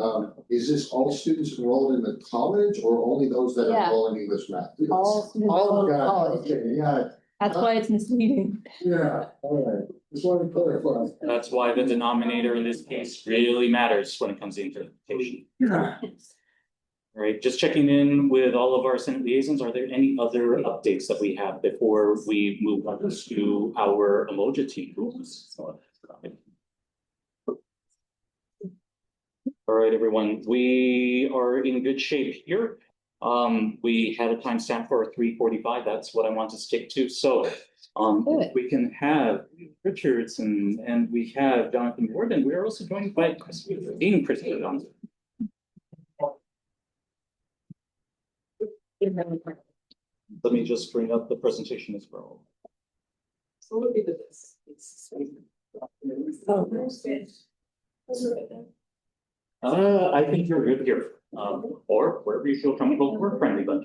Speaker 13: Is this all students enrolled in the college or only those that
Speaker 1: Yeah.
Speaker 13: enroll in English math?
Speaker 1: All students
Speaker 13: All
Speaker 1: enrolled in
Speaker 13: got it.
Speaker 1: college.
Speaker 13: Okay, yeah,
Speaker 1: That's why it's misleading.
Speaker 13: yeah, all right. Just wanted to clarify.
Speaker 3: That's why the denominator in this case really matters when it comes to interpretation.
Speaker 13: Yeah.
Speaker 3: All right, just checking in with all of our Senate liaisons. Are there any other updates that we have before we move on to our Umoja team? All right, everyone, we are in good shape here. We had a timestamp for 3:45. That's what I want to stick to. So, if we can have Richards and we have Jonathan Gordon. We are also joined by Chris Johnson. Let me just bring up the presentation as well.
Speaker 10: So look at this.
Speaker 3: I think you're good here, or wherever you feel comfortable, we're friendly, but.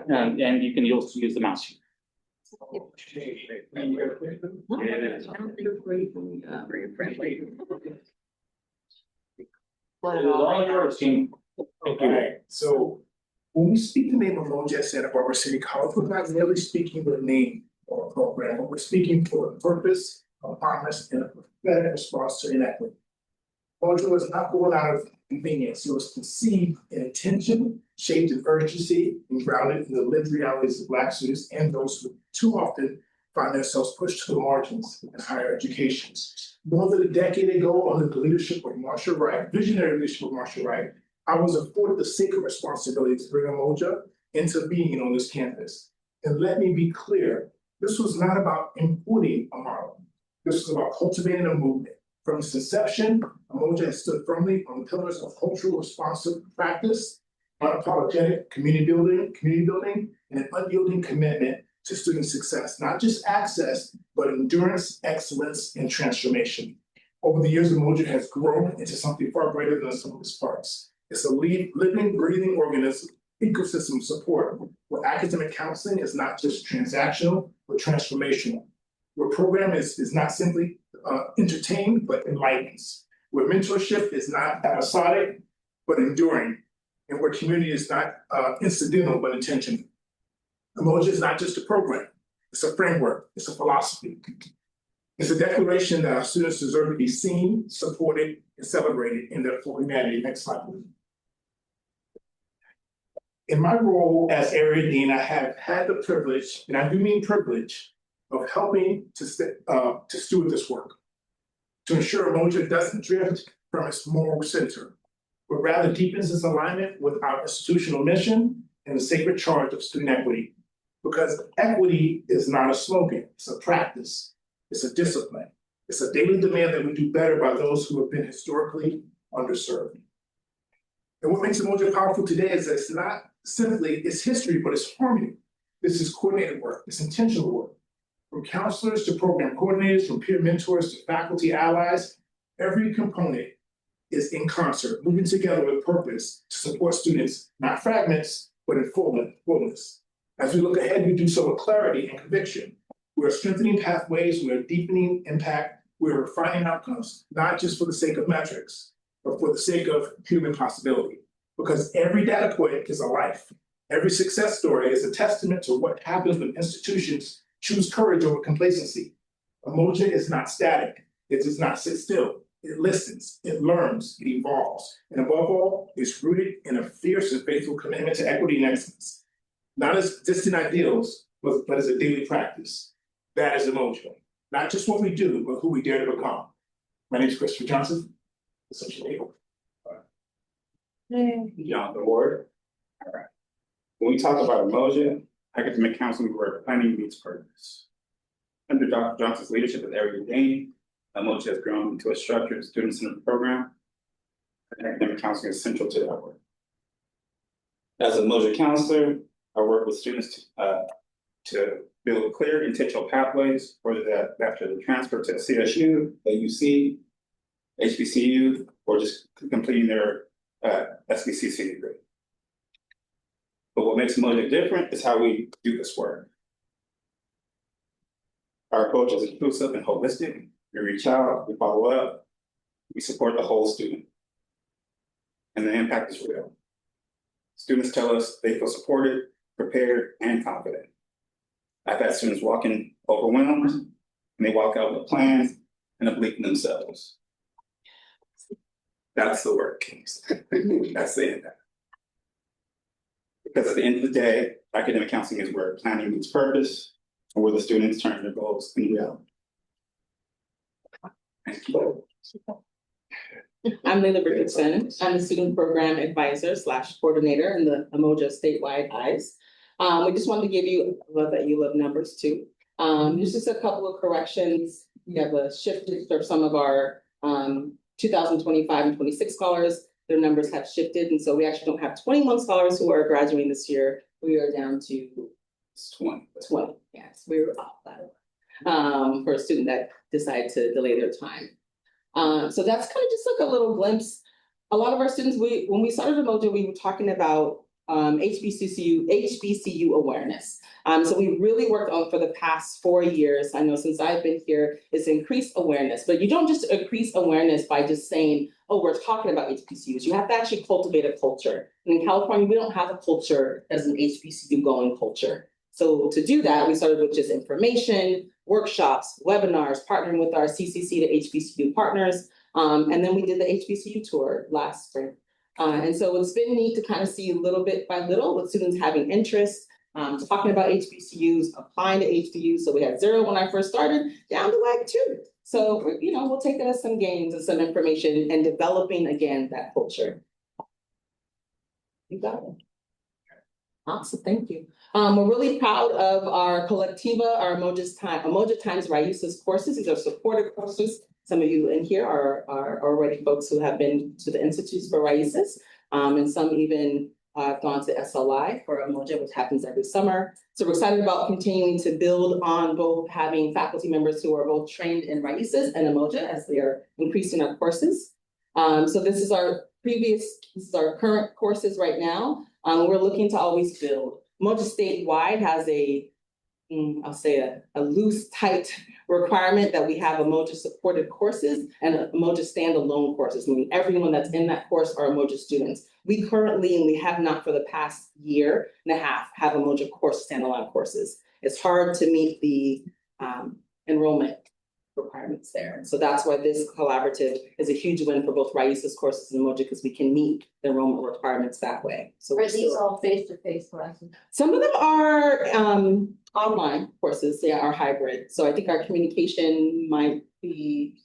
Speaker 3: Yeah, and you can also use the mouse. All yours, team. Thank you.
Speaker 14: Alright, so when we speak the name of Umoja at Santa Barbara City College, we're not really speaking the name or program, but we're speaking for a purpose, a promise, and a better response to inequity. Umoja was not born out of convenience, it was conceived in intention, shaped in urgency, and grounded in the lived realities of Black students and those who too often find themselves pushed to the margins in higher education. More than a decade ago, under the leadership of Marshall Wright, visionary leadership of Marshall Wright, I was afforded the sacred responsibility to bring Umoja into being on this campus. And let me be clear, this was not about importing a model. This was about cultivating a movement. From its inception, Umoja has stood firmly on the pillars of cultural responsive practice, unapologetic community building, and an unyielding commitment to student success, not just access, but endurance, excellence, and transformation. Over the years, Umoja has grown into something far greater than the sum of its parts. It's a living, breathing organism, ecosystem support, where academic counseling is not just transactional, but transformational. Where program is not simply entertained, but enlightens. Where mentorship is not episodic, but enduring. And where community is not incidental, but intentional. Umoja is not just a program, it's a framework, it's a philosophy. It's a declaration that our students deserve to be seen, supported, and celebrated in their full humanity. Next slide, please. In my role as area dean, I have had the privilege, and I do mean privilege, of helping to steward this work, to ensure Umoja doesn't drift from its moral center, but rather deepens its alignment with our institutional mission and the sacred charge of student equity. Because equity is not a slogan, it's a practice, it's a discipline, it's a daily demand that we do better by those who have been historically underserved. And what makes Umoja powerful today is that it's not simply its history, but its harmony. This is coordinated work, it's intentional work. From counselors to program coordinators, from peer mentors to faculty allies, every component is in concert, moving together with purpose to support students, not fragments, but in fullness. As we look ahead, we do so with clarity and conviction. We're strengthening pathways, we're deepening impact, we're refining outcomes, not just for the sake of metrics, but for the sake of human possibility. Because every data point is a life. Every success story is a testament to what happens when institutions choose courage over complacency. Umoja is not static, it does not sit still. it listens, it learns, it evolves, and above all, it's rooted in a fierce and faithful commitment to equity and excellence. Not as distant ideals, but as a daily practice. That is Umoja. Not just what we do, but who we dare to become. My name is Christopher Johnson, Associate Dean.
Speaker 15: John, the word. All right. When we talk about Umoja, academic counseling, where planning meets purpose. Under Dr. Johnson's leadership as area dean, Umoja has grown into a structured student-centered program. And academic counseling is central to that work. As a Umoja counselor, I work with students to build clear intentional pathways, whether that after the transfer to CSU, AUC, HBCU, or just completing their SBCC degree. But what makes Umoja different is how we do this work. Our approach is inclusive and holistic. We reach out, we follow up, we support the whole student. And the impact is real. Students tell us they feel supported, prepared, and confident. I've had students walk in overwhelmed, and they walk out with plans and a belief in themselves. That's the work. That's the impact. Because at the end of the day, academic counseling is where planning meets purpose, and where the students turn their goals into reality. Thank you.
Speaker 11: I'm Leila Ricketson. I'm the student program advisor / coordinator in the Umoja statewide eyes. We just wanted to give you, I love that you love numbers too. There's just a couple of corrections. We have a shifted for some of our 2025 and 26 scholars. Their numbers have shifted, and so we actually don't have 21 scholars who are graduating this year. We are down to 20. Yes, we were off that for a student that decided to delay their time. So that's kind of just like a little glimpse. A lot of our students, when we started Umoja, we were talking about HBCU awareness. So we really worked on for the past 4 years. I know since I've been here, is increase awareness. But you don't just increase awareness by just saying, oh, we're talking about HBCUs. You have to actually cultivate a culture. And in California, we don't have a culture that is an HBCU going culture. So to do that, we started with just information, workshops, webinars, partnering with our CCC to HBCU partners. And then we did the HBCU tour last spring. And so it's been neat to kind of see little bit by little with students having interest, talking about HBCUs, applying to HBCUs. So we had 0 when I first started, down to like 2. So, we'll take it as some gains and some information and developing again that culture. You got it. Awesome, thank you. We're really proud of our Collectiva, our Umoja Times Raíces courses. These are supported courses. Some of you in here are already folks who have been to the Institutes for Raíces, and some even gone to SLI for Umoja, which happens every summer. So we're excited about continuing to build on both having faculty members who are both trained in Raíces and Umoja as they are increasing our courses. So this is our current courses right now. We're looking to always build. Umoja statewide has I'll say a loose, tight requirement that we have Umoja supported courses and Umoja standalone courses, meaning everyone that's in that course are Umoja students. We currently, and we have not for the past year and a half, have Umoja course standalone courses. It's hard to meet the enrollment requirements there. So that's why this collaborative is a huge win for both Raíces courses and Umoja, because we can meet the enrollment requirements that way. So
Speaker 2: Are these all face-to-face classes?
Speaker 11: some of them are online courses, they are hybrid. So I think our communication might be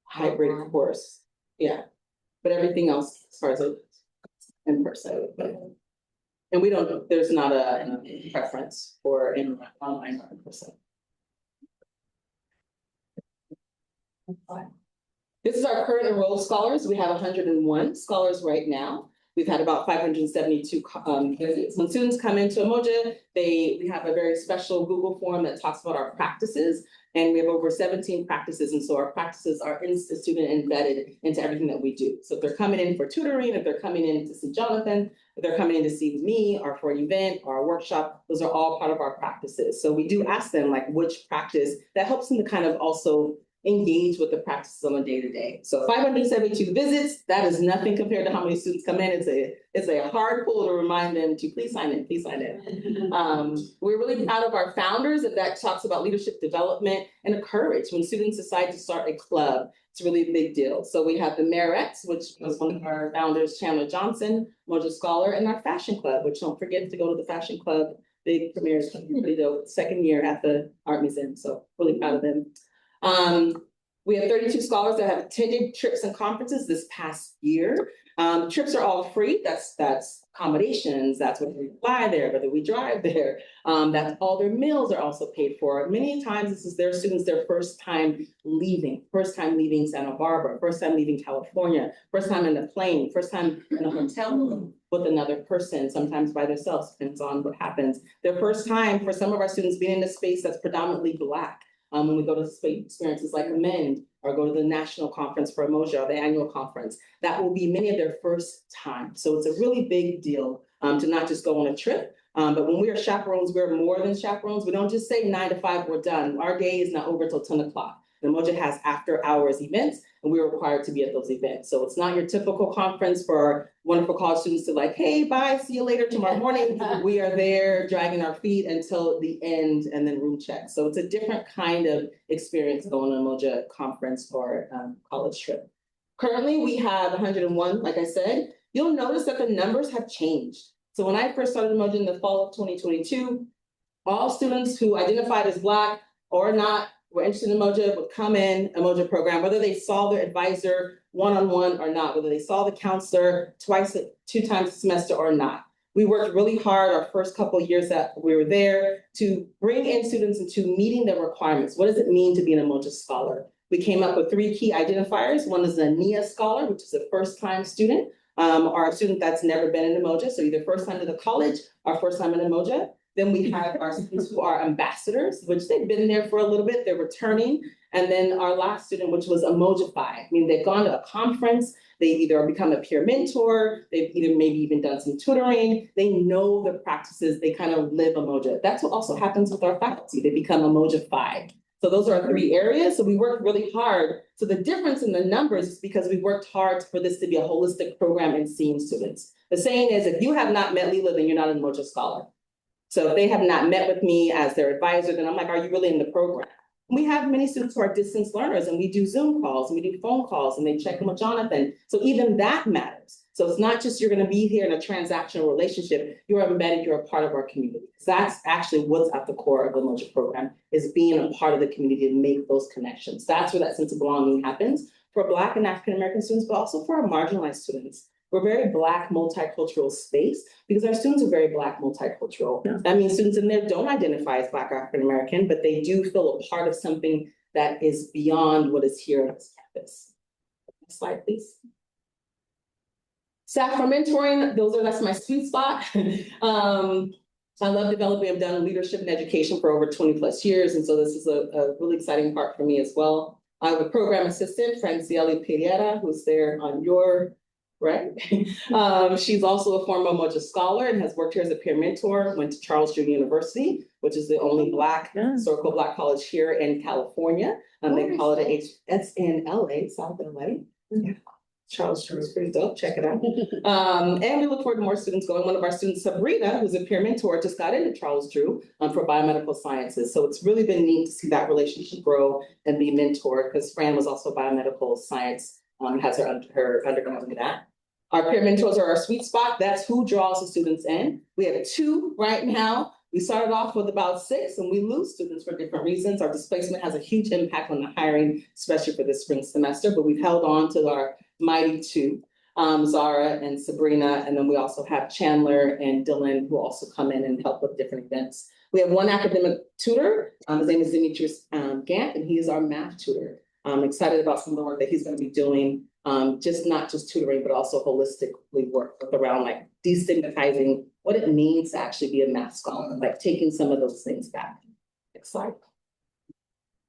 Speaker 11: hybrid course. Yeah. But everything else, as far as in person. And we don't, there's not a preference for in online or in person. This is our current enrolled scholars. We have 101 scholars right now. We've had about 572 visits. When students come into Umoja, we have a very special Google form that talks about our practices, and we have over 17 practices, and so our practices are student embedded into everything that we do. So if they're coming in for tutoring, if they're coming in to see Jonathan, if they're coming in to see me, or for an event or a workshop, those are all part of our practices. So we do ask them like which practice that helps them to kind of also
Speaker 16: engage with the practices on a day-to-day. So 572 visits, that is nothing compared to how many students come in. It's a hard pull to remind them to please sign in, please sign in. We're really proud of our founders, that talks about leadership development and courage. When students decide to start a club, it's really a big deal. So we have the Marettes, which was one of our founders, Chandler Johnson, Moja Scholar, and our Fashion Club, which don't forget to go to the Fashion Club. Big premieres, pretty dope, second year at the Art Museum, so really proud of them. We have 32 scholars that have attended trips and conferences this past year. Trips are all free. That's accommodations. That's whether we fly there, whether we drive there. That's all their meals are also paid for. Many times this is their students, their first time leaving Santa Barbara, first time leaving California, first time in a plane, first time in a hotel room with another person, sometimes by themselves, depends on what happens. Their first time for some of our students being in a space that's predominantly Black. When we go to space experiences like Amend or go to the national conference for Umoja or the annual conference, that will be many of their first time. So it's a really big deal to not just go on a trip, but when we are chaperones, we're more than chaperones. We don't just say 9 to 5, we're done. Our day is not over till 10 o'clock. Umoja has after hours events and we're required to be at those events. So it's not your typical conference for wonderful college students to like, hey, bye, see you later tomorrow morning. We are there dragging our feet until the end and then room check. So it's a different kind of experience going to an Umoja conference or college trip. Currently, we have 101, like I said. You'll notice that the numbers have changed. So when I first started Umoja in the fall of 2022, all students who identified as Black or not were interested in Umoja would come in Umoja program, whether they saw their advisor one-on-one or not, whether they saw the counselor 2 times a semester or not. We worked really hard our first couple of years that we were there to bring in students into meeting the requirements. What does it mean to be an Umoja scholar? We came up with 3 key identifiers. One is a NIA scholar, which is a first-time student, or a student that's never been in Umoja, so either first time to the college or first time in Umoja. Then we have our students who are ambassadors, which they've been there for a little bit, they're returning. And then our last student, which was Umojified, I mean, they've gone to a conference, they either become a peer mentor, they've either maybe even done some tutoring, they know the practices, they kind of live Umoja. That's what also happens with our faculty, they become Umojified. So those are our 3 areas, so we worked really hard. So the difference in the numbers is because we worked hard for this to be a holistic program and seeing students. The saying is, if you have not met Leela, then you're not an Umoja scholar. So if they have not met with me as their advisor, then I'm like, are you really in the program? We have many students who are distance learners and we do Zoom calls and we do phone calls and they check in with Jonathan. So even that matters. So it's not just you're going to be here in a transactional relationship, you're embedded, you're a part of our community. That's actually what's at the core of the Umoja program, is being a part of the community and make those connections. That's where that sense of belonging happens for Black and African-American students, but also for our marginalized students. We're a very Black multicultural space because our students are very Black multicultural. Yeah. That means students in there don't identify as Black or African-American, but they do feel a part of something that is beyond what is here on this campus. Next slide, please. Staff for mentoring, that's my sweet spot. I love developing, I've done leadership and education for over 20+ years. And so this is a really exciting part for me as well. I have a program assistant, Franciele Pereira, who's there on your right. She's also a former Umoja scholar and has worked here as a peer mentor, went to Charles Drew University, which is the only historical Black college here in California. They call it it's in LA, South LA. Yeah. Charles Drew is pretty dope, check it out. And we look forward to more students going. One of our students, Sabrina, who's a peer mentor, just got into Charles Drew for biomedical sciences. So it's really been neat to see that relationship grow and be mentored, because Fran was also biomedical science, has her undergrad in that. Our peer mentors are our sweet spot. That's who draws the students in. We have 2 right now. We started off with about 6 and we lose students for different reasons. Our displacement has a huge impact on the hiring, especially for this spring semester, but we've held on to our mighty 2, Zara and Sabrina. And then we also have Chandler and Dylan, who also come in and help with different events. We have 1 academic tutor. His name is Demetrius Gant, and he is our math tutor. I'm excited about some of the work that he's going to be doing. Not just tutoring, but also holistically work around like destigmatizing what it means to actually be a math scholar, like taking some of those things back. Next slide.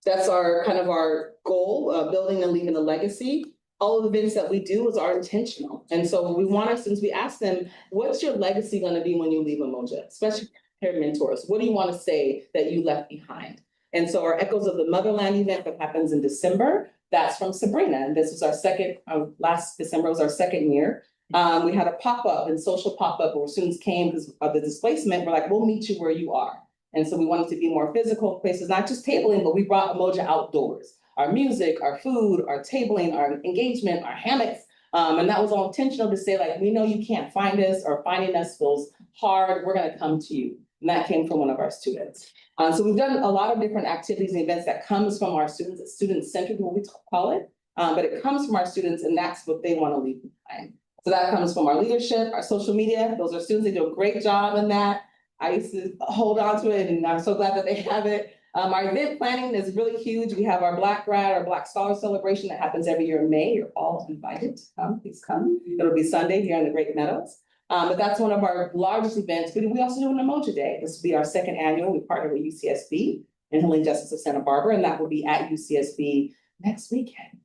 Speaker 16: That's our kind of our goal, building and leaving a legacy. All of the events that we do are intentional. And so we want our students, we ask them, what's your legacy going to be when you leave Umoja, especially peer mentors? What do you want to say that you left behind? And so our Echoes of the Motherland event that happens in December, that's from Sabrina. And this was our second, last December was our second year. We had a pop-up and social pop-up where students came because of the displacement. We're like, we'll meet you where you are. And so we wanted to be more physical places, not just tabling, but we brought Umoja outdoors. Our music, our food, our tabling, our engagement, our hammocks. And that was all intentional to say, like, we know you can't find us or finding us feels hard. We're gonna come to you. And that came from one of our students. So we've done a lot of different activities and events that comes from our students. It's student-centered, what we call it. But it comes from our students and that's what they wanna leave behind. So that comes from our leadership, our social media. Those are students that do a great job in that. I used to hold on to it and I'm so glad that they have it. Our event planning is really huge. We have our Black Grad, our Black Scholar celebration that happens every year in May. You're all invited to come, please come. It'll be Sunday here in the Great Meadows. But that's one of our largest events. But we also do an Umoja Day. This will be our second annual. We partner with UCSB and Healing Justice of Santa Barbara, and that will be at UCSB next weekend.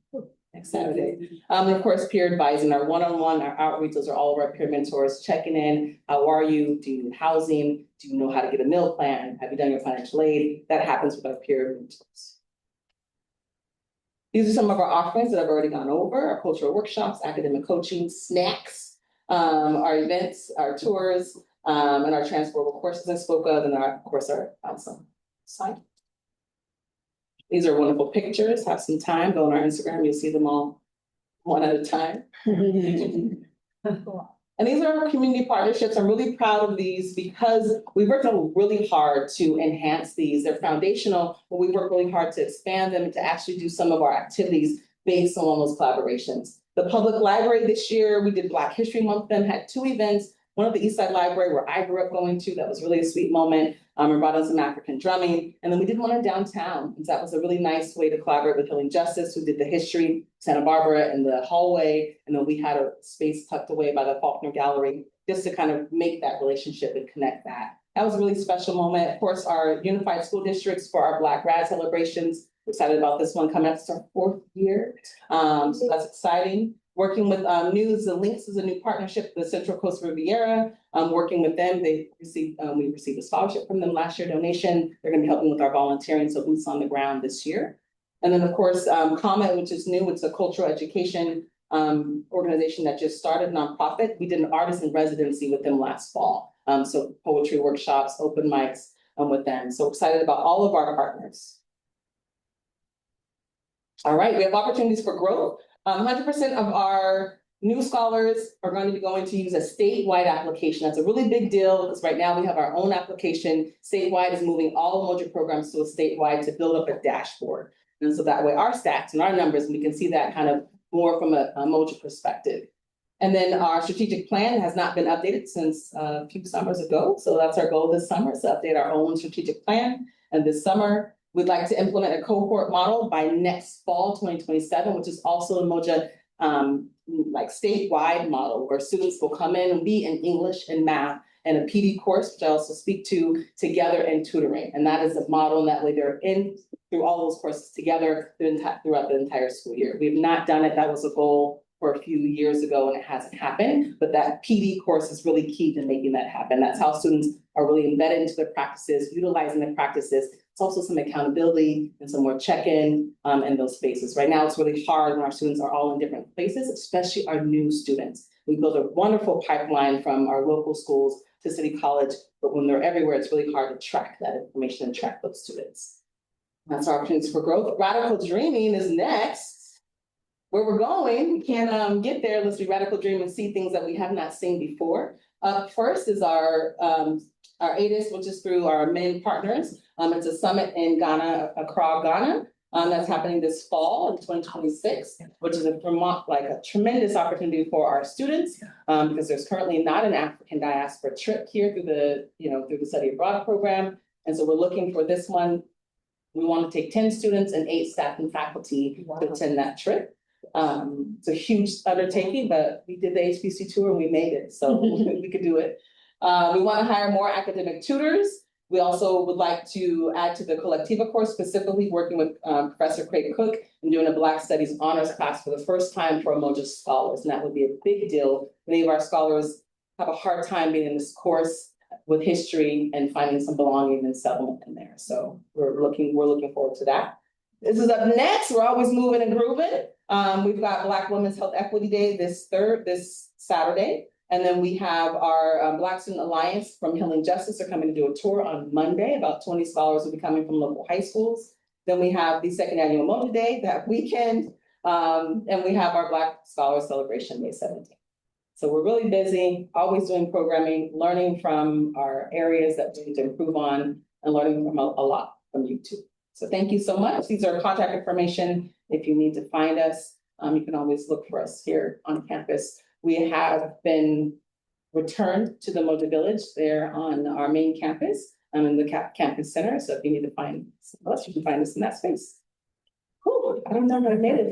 Speaker 16: Next Saturday. And of course, peer advising, our one-on-one, our outreach, those are all of our peer mentors checking in. How are you? Do you need housing? Do you know how to get a meal plan? Have you done your financial aid? That happens with our peer mentors. These are some of our offerings that I've already gone over, our cultural workshops, academic coaching, snacks, our events, our tours, and our transferable courses I spoke of, and of course, our awesome site. These are wonderful pictures. Have some time, go on our Instagram, you'll see them all one at a time. And these are our community partnerships. I'm really proud of these because we worked really hard to enhance these. They're foundational, but we worked really hard to expand them and to actually do some of our activities based on those collaborations. The public library this year, we did Black History Month, then had 2 events. One at the Eastside Library where I grew up going to, that was really a sweet moment. We brought in some African drumming. And then we did one in downtown. And that was a really nice way to collaborate with Healing Justice, who did the history, Santa Barbara in the hallway. And then we had a space tucked away by the Faulkner Gallery, just to kind of make that relationship and connect that. That was a really special moment. Of course, our unified school districts for our Black Grad celebrations. We're excited about this one coming up. It's our 4th year. So that's exciting. Working with News and Links is a new partnership with the Central Coast Riviera. Working with them, we received a scholarship from them last year, donation. They're going to be helping with our volunteering, so boots on the ground this year. And then of course, Comet, which is new, it's a cultural education organization that just started, nonprofit. We did an artist in residency with them last fall. So poetry workshops, open mics with them. So excited about all of our partners. All right, we have opportunities for growth. 100% of our new scholars are going to be going to use a statewide application. That's a really big deal because right now we have our own application. Statewide is moving all Umoja programs to a statewide to build up a dashboard. And so that way our stats and our numbers, we can see that kind of more from a Umoja perspective. And then our strategic plan has not been updated since a few summers ago. So that's our goal this summer, is to update our own strategic plan. And this summer, we'd like to implement a cohort model by next fall, 2027, which is also Umoja like statewide model where students will come in and be in English and math and a PD course, which I also speak to, together in tutoring. And that is a model, and that way they're in through all those courses together throughout the entire school year. We have not done it. That was a goal for a few years ago and it hasn't happened, but that PD course is really key to making that happen. That's how students are really embedded into their practices, utilizing their practices. It's also some accountability and some more check-in in those spaces. Right now, it's really hard when our students are all in different places, especially our new students. We build a wonderful pipeline from our local schools to City College, but when they're everywhere, it's really hard to track that information and track those students. That's our opportunities for growth. Radical dreaming is next. Where we're going, we can't get there unless we radical dream and see things that we have not seen before. First is our ADIS, which is through our men partners. It's a summit in Ghana, Accra, Ghana. That's happening this fall in 2026, which is a tremendous opportunity for our students because there's currently not an African diaspora trip here through the study abroad program. And so we're looking for this one. We want to take 10 students and 8 staff and faculty to attend that trip. It's a huge undertaking, but we did the HBC tour and we made it, so we could do it. We want to hire more academic tutors. We also would like to add to the Collectiva course, specifically working with Professor Craig Cook and doing a Black Studies honors class for the first time for Umoja scholars, and that would be a big deal. Many of our scholars have a hard time being in this course with history and finding some belonging and settlement in there. So we're looking forward to that. This is up next. We're always moving and grooving. We've got Black Women's Health Equity Day this Saturday. And then we have our Black Student Alliance from Healing Justice are coming to do a tour on Monday. About 20 scholars will be coming from local high schools. Then we have the second annual Moja Day that weekend. And we have our Black Scholars Celebration May 17th. So we're really busy, always doing programming, learning from our areas that we need to improve on, and learning from a lot from you too. So thank you so much. These are contact information. If you need to find us, you can always look for us here on campus. We have been returned to the Moja Village there on our main campus, in the campus center. So if you need to find us, you can find us in that space. Cool. I don't know if I made it.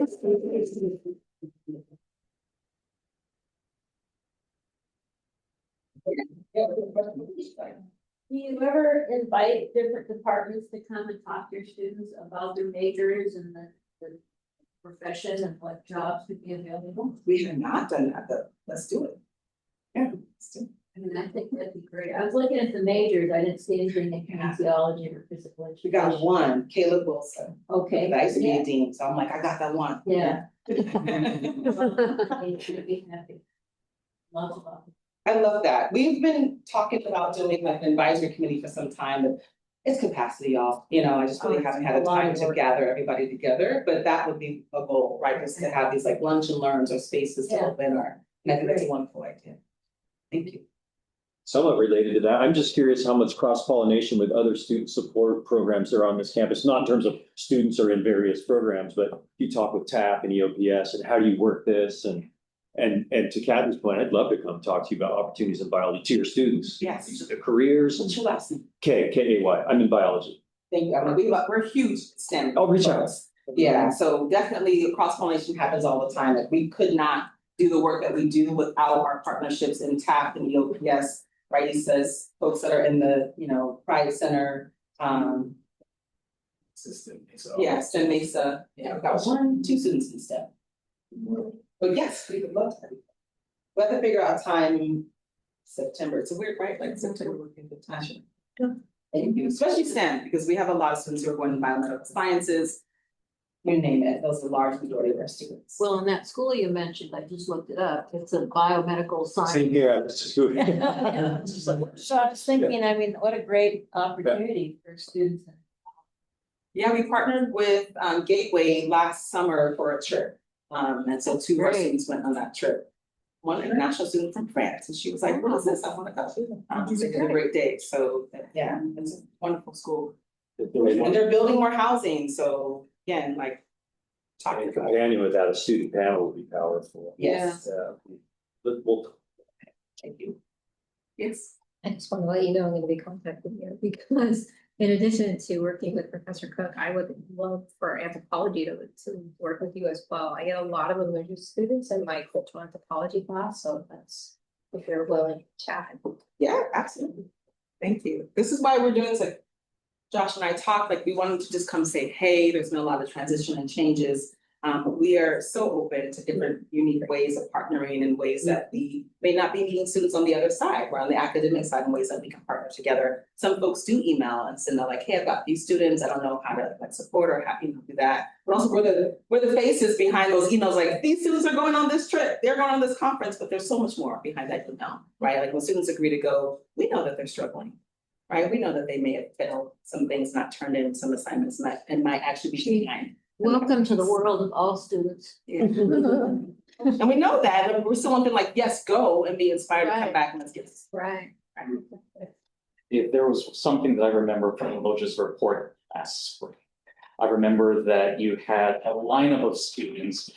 Speaker 2: Do you ever invite different departments to come and talk to your students about their majors and the profession and what jobs could be available?
Speaker 16: We have not done that, but let's do it. Yeah, let's do it.
Speaker 2: I mean, I think that'd be great. I was looking at the majors. I didn't see anything in kinesiology or physical education.
Speaker 16: We got one, Caleb Wilson.
Speaker 2: Okay.
Speaker 16: I used to be a dean, so I'm like, I got that one.
Speaker 2: Yeah. They should be happy. Love.
Speaker 16: I love that. We've been talking about doing like an advisory committee for some time, but it's capacity, y'all. You know, I just really haven't had the time to gather everybody together, but that would be a goal, right? Just to have these like lunch and learns or spaces to open or, and I think that's a wonderful idea. Thank you.
Speaker 7: Somewhat related to that, I'm just curious how much cross-pollination with other student support programs there are on this campus, not in terms of students are in various programs, but you talk with TAP and EOPS and how do you work this and to Kathy's point, I'd love to come talk to you about opportunities in biology to your students.
Speaker 16: Yes.
Speaker 7: Their careers.
Speaker 16: What's your last name?
Speaker 7: K-A-Y, I'm in biology.
Speaker 16: Thank you. I mean, we're huge STEM.
Speaker 7: I'll reach out.
Speaker 16: Yeah, so definitely cross-pollination happens all the time. Like we could not do the work that we do without our partnerships in TAP and EOPS, right? He says folks that are in the, private center,
Speaker 14: System.
Speaker 16: yeah, STEM Mesa. Yeah, we've got 2 students in STEM. But yes, we would love to. We have to figure out time in September. It's a weird, right? Like September would be a good time. Thank you, especially STEM, because we have a lot of students who are going to biomedical sciences. You name it, those are the large majority of our students.
Speaker 2: Well, in that school you mentioned, I just looked it up. It's a biomedical science.
Speaker 7: Same here, it's just good.
Speaker 2: So I was thinking, I mean, what a great opportunity for students.
Speaker 16: Yeah, we partnered with Gateway last summer for a trip. And so 2 of our students went on that trip. One international student from France, and she was like, what is this? I want to go. These are great days. So yeah, it's a wonderful school. And they're building more housing. So again, like talking about.
Speaker 7: Companion without a student panel would be powerful.
Speaker 16: Yes.
Speaker 7: We'll
Speaker 16: Thank you. Yes.
Speaker 17: I just want to let you know I'm going to be contacting you because in addition to working with Professor Cook, I would love for anthropology to work with you as well. I get a lot of religious students in my cultural anthropology class, so that's if you're willing to chat.
Speaker 16: Yeah, absolutely. Thank you. This is why we're doing this. Like Josh and I talked, like we wanted to just come say, hey, there's been a lot of transition and changes. We are so open to different unique ways of partnering in ways that we may not be meeting students on the other side. We're on the academic side in ways that we can partner together. Some folks do email us and they're like, hey, I've got these students. I don't know how to like support or how to do that. But also we're the faces behind those emails. Like these students are going on this trip. They're going on this conference, but there's so much more behind that email, right? Like when students agree to go, we know that they're struggling, right? We know that they may have failed some things, not turned in some assignments and might actually be behind.
Speaker 2: Welcome to the world of all students.
Speaker 16: Yeah. And we know that, and we're still wanting like, yes, go and be inspired to come back and let's get this.
Speaker 2: Right.
Speaker 3: If there was something that I remember from Moja's report last spring, I remember that you had a lineup of students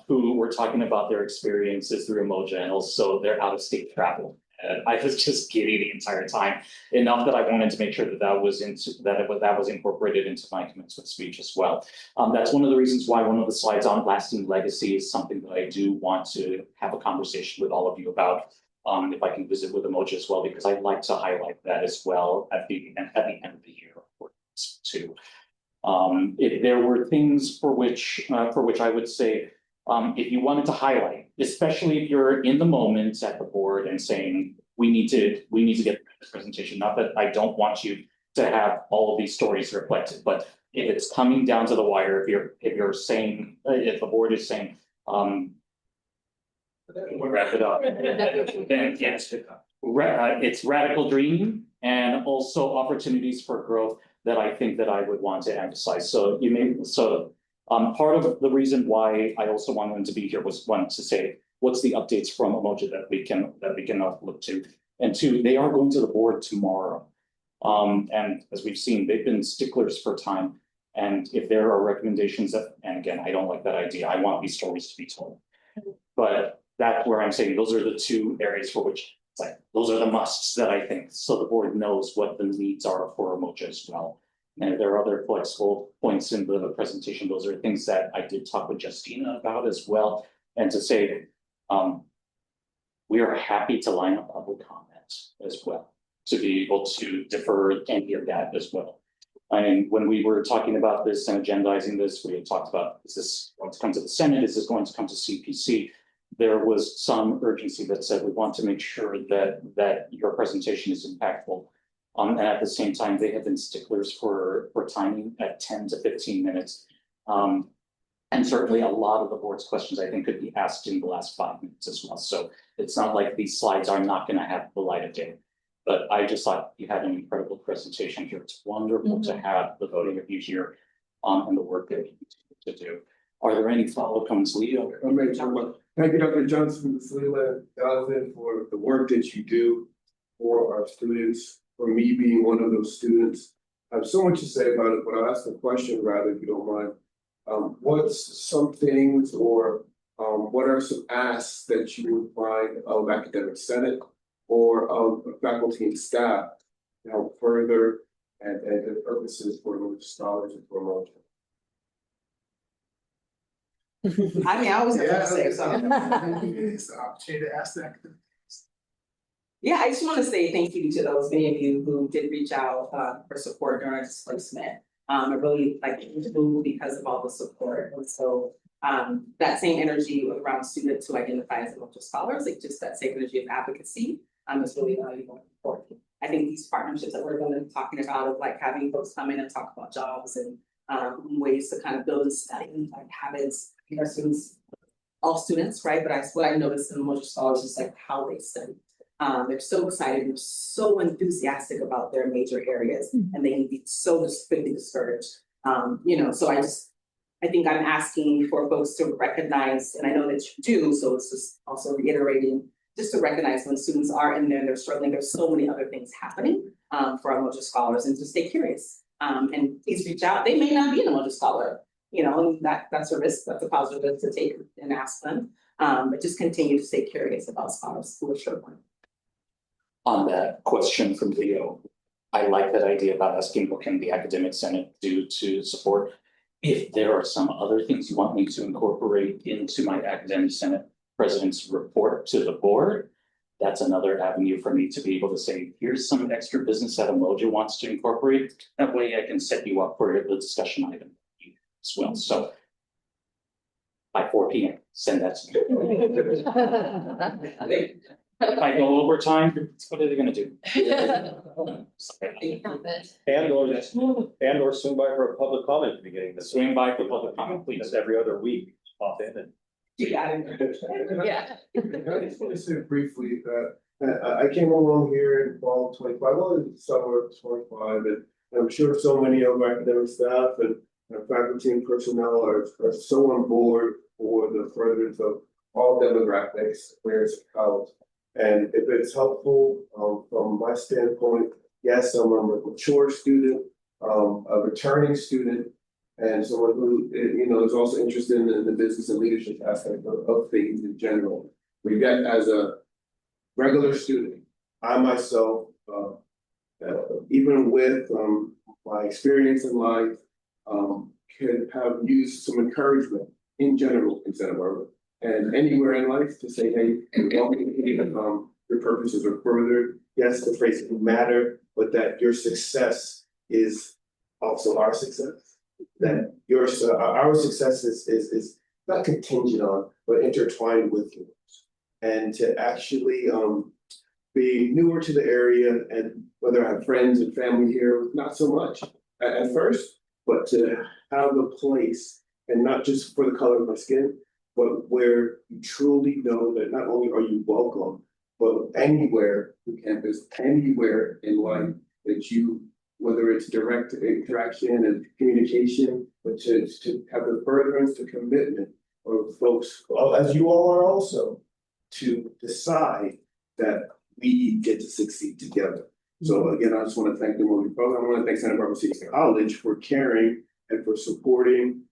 Speaker 3: who were talking about their experiences through Moja and also their out-of-state travel. And I was just giddy the entire time, enough that I wanted to make sure that that was incorporated into my commencement speech as well. That's one of the reasons why one of the slides on lasting legacy is something that I do want to have a conversation with all of you about. If I can visit with Moja as well, because I'd like to highlight that as well at the end of the year too. If there were things for which I would say, if you wanted to highlight, especially if you're in the moment at the board and saying, we need to get this presentation, not that I don't want you to have all of these stories reflected, but if it's coming down to the wire, if you're saying, if the board is saying, we'll wrap it up, then yes, it's radical dreaming and also opportunities for growth that I think that I would want to emphasize. So part of the reason why I also wanted them to be here was one, to say, what's the updates from Umoja that we can look to? And two, they are going to the board tomorrow. And as we've seen, they've been sticklers for time. And if there are recommendations that, and again, I don't like that idea, I want these stories to be told. But that's where I'm saying those are the two areas for which it's like, those are the musts that I think, so the board knows what the needs are for Umoja as well. And if there are other flexible points in the presentation, those are things that I did talk with Justina about as well. And to say, we are happy to line up public comments as well, to be able to defer any of that as well. I mean, when we were talking about this and agendizing this, we had talked about, is this going to come to the Senate? Is this going to come to CPC? There was some urgency that said, we want to make sure that your presentation is impactful. And at the same time, they have been sticklers for timing at 10 to 15 minutes. And certainly a lot of the board's questions, I think, could be asked in the last 5 minutes as well. So it's not like these slides are not going to have the light of day. But I just thought you had an incredible presentation here. It's wonderful to have the voting of you here and the work that you continue to do. Are there any follow-up comments, Leo?
Speaker 12: Thank you, Dr. Johnson, Ms. Leland, Jonathan, for the work that you do for our students, for me being one of those students. I have so much to say about it, but I'll ask a question rather, if you don't mind. What's some things or what are some asks that you would find of Academic Senate or of faculty and staff to help further and the purposes for Umoja scholars and for Umoja?
Speaker 16: I mean, I always have to say something.
Speaker 14: It's the opportunity to ask that.
Speaker 16: Yeah, I just want to say thank you to those many of you who did reach out for support during our displacement. I really like to move because of all the support. And so that same energy around students who identify as Umoja scholars, like just that same energy of advocacy is really important. I think these partnerships that we're going to be talking about of like having folks come in and talk about jobs and ways to kind of build and study like habits, our students, all students, right? But what I noticed in Umoja scholars is like how they study. They're so excited, they're so enthusiastic about their major areas, and they can be so just quickly discouraged. So I think I'm asking for folks to recognize, and I know that you do, so it's just also reiterating, just to recognize when students are in there, they're struggling, there's so many other things happening for Umoja scholars, and to stay curious. And please reach out. They may not be an Umoja scholar, and that's a risk, that's a positive risk to take and ask them. But just continue to stay curious about scholars who are struggling.
Speaker 3: On that question from Leo, I like that idea about asking what can the Academic Senate do to support. If there are some other things you want me to incorporate into my Academic Senate President's report to the board, that's another avenue for me to be able to say, here's some extra business that Umoja wants to incorporate. That way I can set you up for the discussion item as well. So by 4 p.m., send that to me. If I go over time, what are they gonna do?
Speaker 7: And or swing by for a public comment at the beginning.
Speaker 3: Swing by for public comment, please.
Speaker 7: That's every other week, pop in and.
Speaker 16: Yeah.
Speaker 12: I just want to say briefly that I came along here in fall of 25, well, in the summer of 25, and I'm sure so many of our academic staff and faculty and personnel are so on board for the furtherance of all demographics, whereas college. And if it's helpful from my standpoint, yes, I'm a mature student, a returning student, and someone who is also interested in the business and leadership aspect of things in general. We've got, as a regular student, I myself, even with my experience in life, can have used some encouragement in general in Santa Barbara and anywhere in life to say, hey, your purposes are furthered. Yes, the phrase doesn't matter, but that your success is also our success. That our success is not contingent on, but intertwined with yours. And to actually being newer to the area and whether I have friends and family here, not so much at first, but to have a place, and not just for the color of my skin, but where you truly know that not only are you welcome, but anywhere on campus, anywhere in life that you, whether it's direct interaction and communication, but to have the furtherance, the commitment of folks, well, as you all are also, to decide that we get to succeed together. So again, I just want to thank the Moody program. I want to thank Santa Barbara City College for caring and for supporting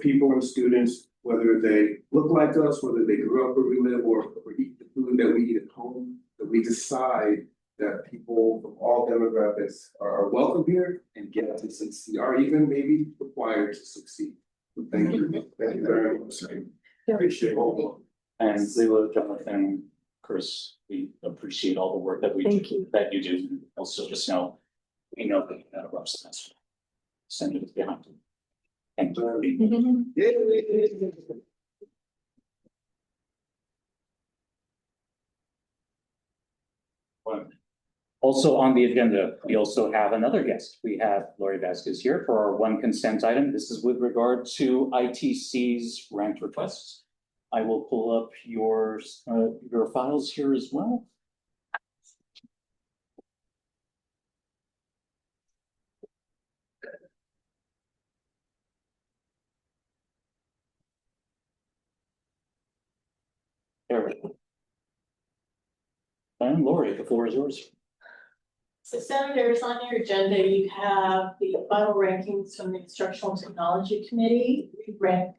Speaker 12: people and students, whether they look like us, whether they grew up where we live, or eat the food that we eat at home, that we decide that people from all demographics are welcome here and get to succeed, or even maybe required to succeed. So thank you very much. I appreciate all of it.
Speaker 3: And Leila, Jonathan, Chris, we appreciate all the work that that you do. Also, just know, we know that you had a rough semester. Send it behind you. Thank you. Also on the agenda, we also have another guest. We have Lori Vasquez here for our one consent item. This is with regard to ITC's rent requests. I will pull up your files here as well. There we go. And Lori, the floor is yours.
Speaker 2: So senators, on your agenda, you have the final rankings from the Instructional Technology Committee. We rank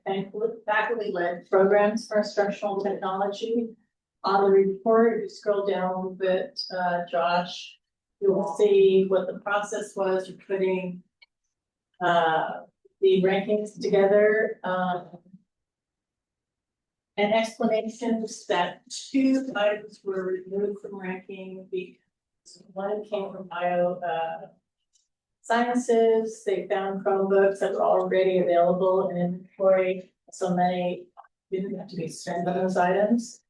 Speaker 2: faculty-led programs for instructional technology. On the report, you scroll down a little bit, Josh, you will see what the process was for putting the rankings together. And explanations that 2 items were removed from ranking because one came from bio sciences. They found Chromebooks that were already available in inventory. So many didn't have to be spent on those items.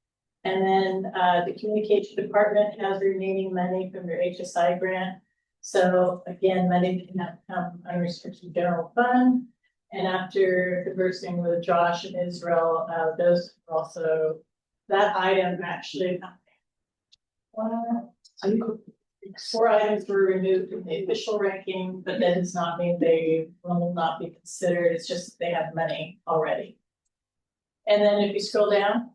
Speaker 2: And then the communication department has remaining money from their HSI grant. So again, money didn't have to come unrestricted general fund. And after conversing with Josh and Israel, those were also, that item actually, 4 items were removed from the official ranking, but that does not mean they will not be considered. It's just they have money already. And then if you scroll down,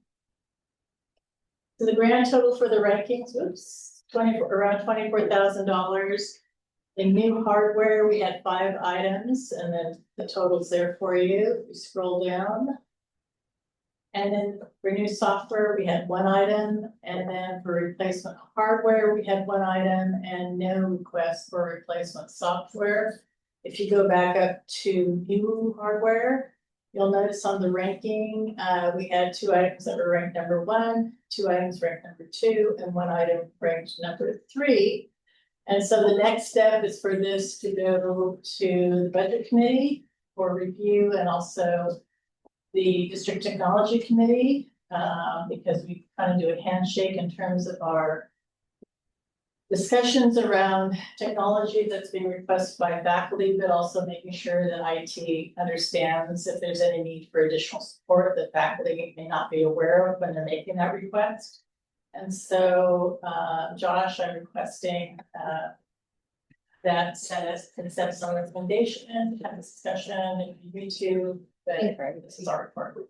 Speaker 2: so the grand total for the rankings was around $24,000. In new hardware, we had 5 items, and then the total's there for you. If you scroll down. And then for new software, we had 1 item, and then for replacement hardware, we had 1 item, and no request for replacement software. If you go back up to new hardware, you'll notice on the ranking, we had 2 items that were ranked number 1, 2 items ranked number 2, and 1 item ranked number 3. And so the next step is for this to go to the budget committee for review, and also the district technology committee, because we kind of do a handshake in terms of our discussions around technology that's being requested by faculty, but also making sure that IT understands if there's any need for additional support that faculty may not be aware of when they're making that request. And so, Josh, I'm requesting that consensus on recommendation, have a discussion, if you need to, but this is our report.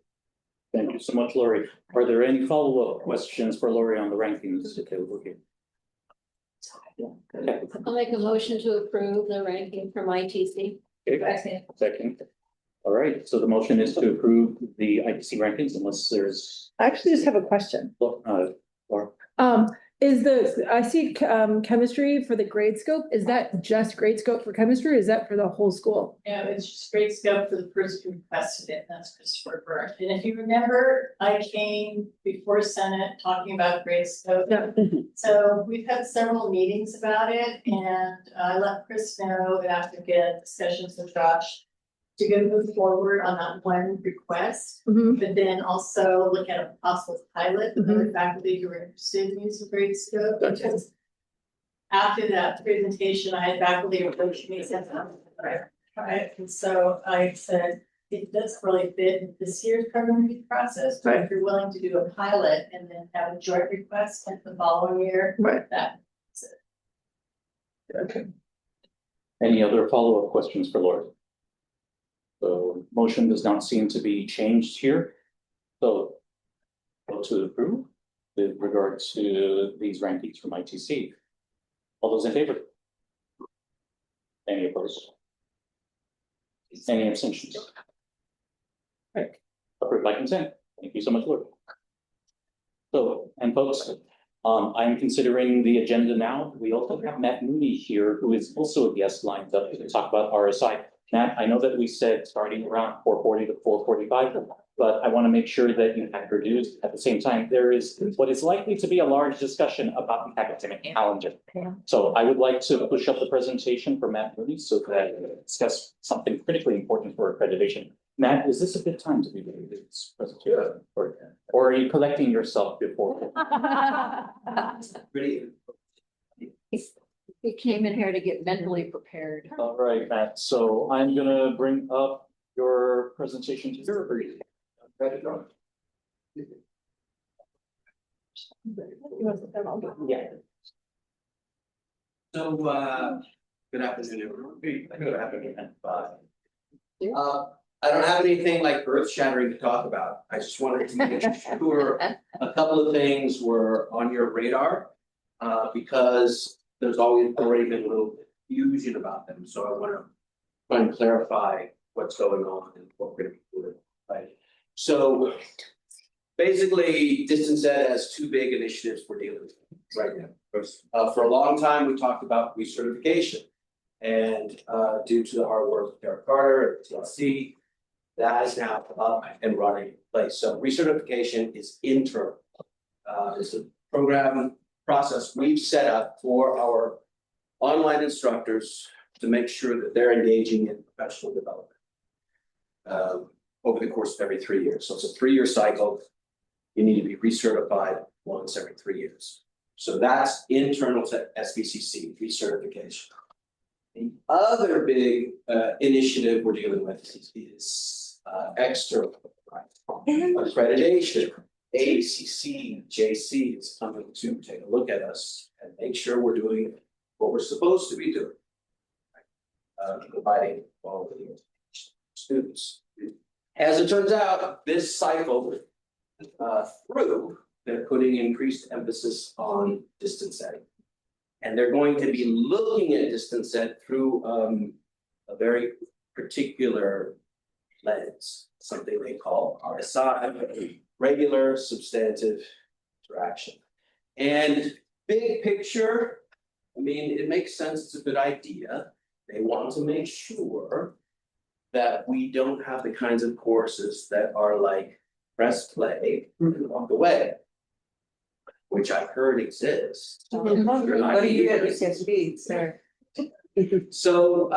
Speaker 3: Thank you so much, Lori. Are there any follow-up questions for Lori on the rankings? Okay, we're here.
Speaker 2: I'll make a motion to approve the ranking from ITC.
Speaker 3: Okay. Second. All right, so the motion is to approve the ITC rankings unless there's.
Speaker 1: I actually just have a question.
Speaker 3: Laura.
Speaker 18: Is I see chemistry for the grade scope, is that just grade scope for chemistry, or is that for the whole school?
Speaker 2: Yeah, it's just grade scope for the person who requested it, that's Christopher Burke. And if you remember, I came before Senate talking about grade scope.
Speaker 18: Yeah.
Speaker 2: So we've had several meetings about it, and I let Chris know that after get discussions with Josh
Speaker 19: to go move forward on that one request,
Speaker 1: Mhm.
Speaker 19: but then also look at a possible pilot with other faculty who are interested in using Gradescope. Because after that presentation, I had faculty approach me and said, right, and so I said, it doesn't really fit in this year's program review process, but if you're willing to do a pilot and then have a joint request in the following year, that.
Speaker 3: Okay. Any other follow-up questions for Laura? The motion does not seem to be changed here. So vote to approve with regard to these rankings from ITC. All those in favor? Any opposed? Any abstentions? Right, approved by consent. Thank you so much, Laura. So, and folks, I'm considering the agenda now. We also have Matt Mooney here, who is also a guest lined up to talk about RSI. Matt, I know that we said starting around 4:40 to 4:45, but I want to make sure that you have produced at the same time. There is what is likely to be a large discussion about the academic calendar. So I would like to push up the presentation for Matt Mooney so that we discuss something critically important for accreditation. Matt, is this a good time to be doing this presentation? Or are you collecting yourself before?
Speaker 2: He came in here to get mentally prepared.
Speaker 3: All right, Matt, so I'm gonna bring up your presentation to your brief. Yeah.
Speaker 20: So, good afternoon, everyone. Good afternoon. I don't have anything like earth shattering to talk about. I just wanted to make sure a couple of things were on your radar. Because there's already been a little confusion about them, so I want to try and clarify what's going on and what we're going to be doing, right? So basically, Distance Ed has two big initiatives we're dealing with right now. For a long time, we talked about recertification, and due to the hard work of Derek Carter at TLC, that is now up and running in place. So recertification is internal. It's a program process we've set up for our online instructors to make sure that they're engaging in professional development over the course of every 3 years. So it's a 3-year cycle. You need to be recertified once every 3 years. So that's internal to SBCC, recertification. The other big initiative we're dealing with is external accreditation. ACC, JC is coming to take a look at us and make sure we're doing what we're supposed to be doing. Providing quality students. As it turns out, this cycle through, they're putting increased emphasis on distance ed. And they're going to be looking at distance ed through a very particular lens, something they call RSI. Regular substantive interaction. And big picture, I mean, it makes sense, it's a good idea. They want to make sure that we don't have the kinds of courses that are like press play and walk away, which I've heard exists.
Speaker 5: What do you get with CSB, sir?
Speaker 20: So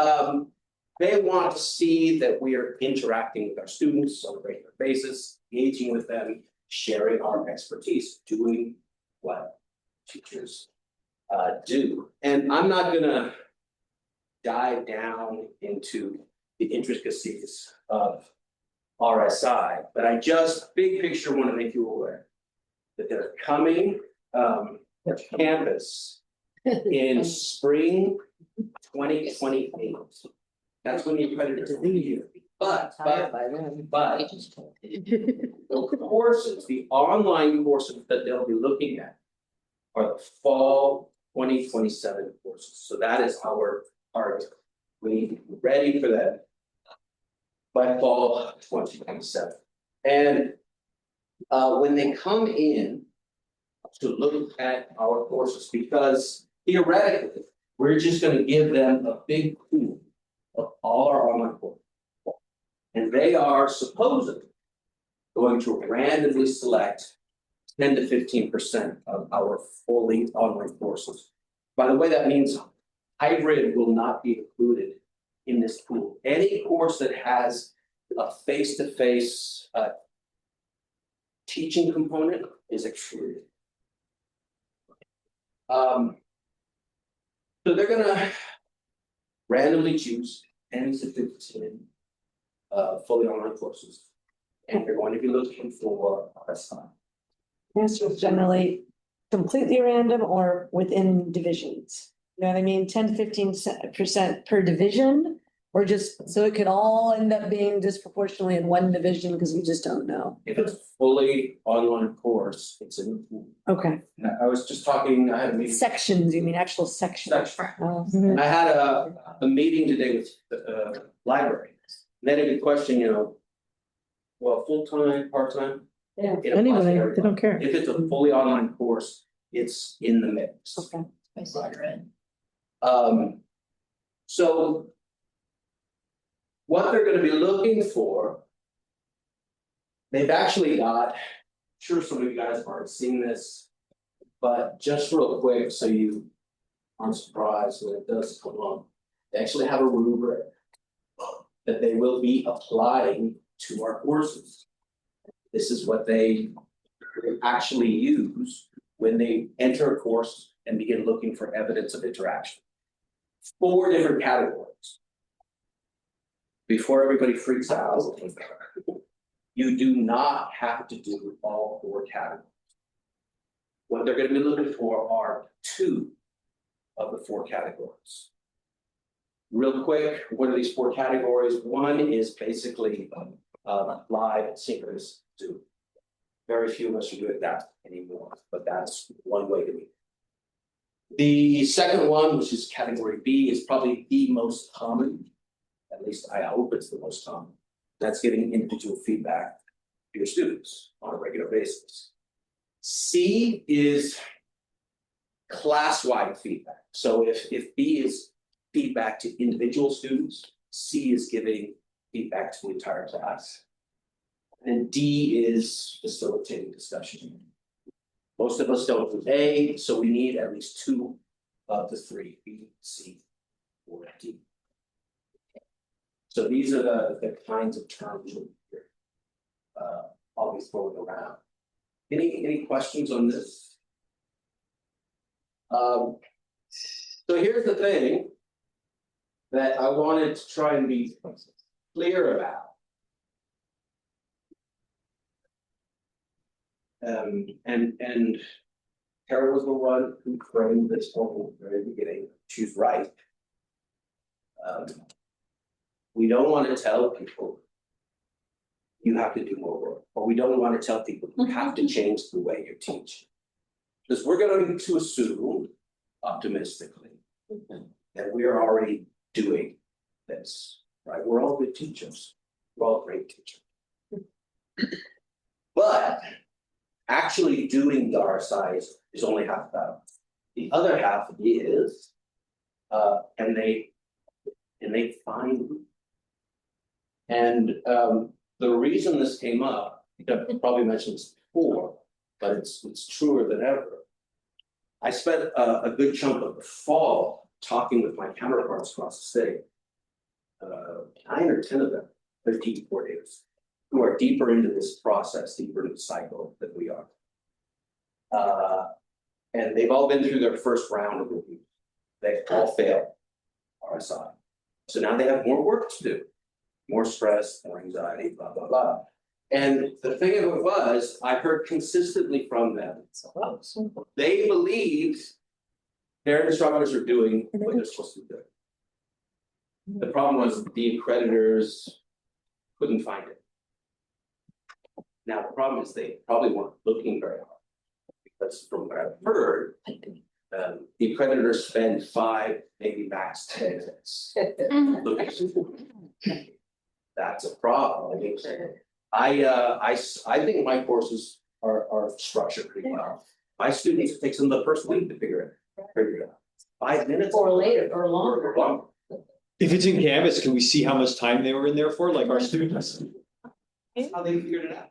Speaker 20: they want to see that we are interacting with our students on a regular basis, engaging with them, sharing our expertise, doing what teachers do. And I'm not gonna dive down into the intricacies of RSI, but I just big picture want to make you aware that they're coming to campus in spring 2028. That's when the accreditors will be here. But the courses, the online courses that they'll be looking at are the fall 2027 courses. So that is our target. We need to be ready for that by fall 2027. And when they come in to look at our courses, because theoretically, we're just going to give them a big pool of all our online courses. And they are supposedly going to randomly select 10 to 15% of our fully online courses. By the way, that means hybrid will not be included in this pool. Any course that has a face-to-face teaching component is excluded. So they're gonna randomly choose 10 to 15 fully online courses. And they're going to be looking for RSI.
Speaker 1: Answers generally completely random or within divisions. You know what I mean? 10 to 15% per division, or just, so it could all end up being disproportionately in one division because we just don't know.
Speaker 20: If it's fully online course, it's in the pool.
Speaker 1: Okay.
Speaker 20: And I was just talking, I had a meeting.
Speaker 1: Sections, you mean actual sections? Oh.
Speaker 20: And I had a meeting today with the library. And they had a good question, you know. Well, full-time, part-time.
Speaker 1: Yeah.
Speaker 20: It applies to
Speaker 18: Anyway, they
Speaker 20: everyone.
Speaker 18: don't care.
Speaker 20: If it's a fully online course, it's in the mix.
Speaker 1: Okay.
Speaker 20: So. What they're gonna be looking for. They've actually got, sure some of you guys have already seen this. But just real quick, so you aren't surprised when it does come on, they actually have a rubric. That they will be applying to our courses. This is what they actually use when they enter a course and begin looking for evidence of interaction. 4 different categories. Before everybody freaks out, you do not have to do all 4 categories. What they're going to be looking for are 2 of the 4 categories. Real quick, what are these 4 categories? One is basically live synchronous Zoom. Very few of us are doing that anymore, but that's one way to do it. The second one, which is category B, is probably the most common. At least I hope it's the most common. That's giving individual feedback to your students on a regular basis. C is class-wide feedback. So if B is feedback to individual students, C is giving feedback to the entire class. And D is facilitating discussion. Most of us don't do A, so we need at least 2 of the 3, B, C, or D. So these are the kinds of terms you'll hear always throwing around. Any questions on this? So here's the thing that I wanted to try and be clear about. And Tara was the one who framed this whole very beginning. She's right. We don't want to tell people you have to do more work, or we don't want to tell people you have to change the way you teach. Because we're going to assume optimistically that we are already doing this, right? We're all good teachers. We're all great teachers. But actually doing the RSI is only half battle. The other half is, and they find. And the reason this came up, I've probably mentioned this before, but it's truer than ever. I spent a good chunk of the fall talking with my counterparts across the state. 9 or 10 of them, 13 coordinators, who are deeper into this process, deeper into the cycle than we are. And they've all been through their first round of review. They've all failed RSI. So now they have more work to do, more stress, more anxiety, blah, blah, blah. And the thing of it was, I heard consistently from them, they believed their instructors are doing what they're supposed to be doing. The problem was the accreditors couldn't find it. Now, the problem is they probably weren't looking very hard. Because from what I've heard, the accreditors spend 5, maybe max 10 minutes looking. That's a problem. I think my courses are structured pretty well. My students, it takes them the first week to figure it out. 5 minutes
Speaker 2: or later or longer.
Speaker 7: If it's in Canvas, can we see how much time they were in there for, like our students?
Speaker 20: That's how they figured it out.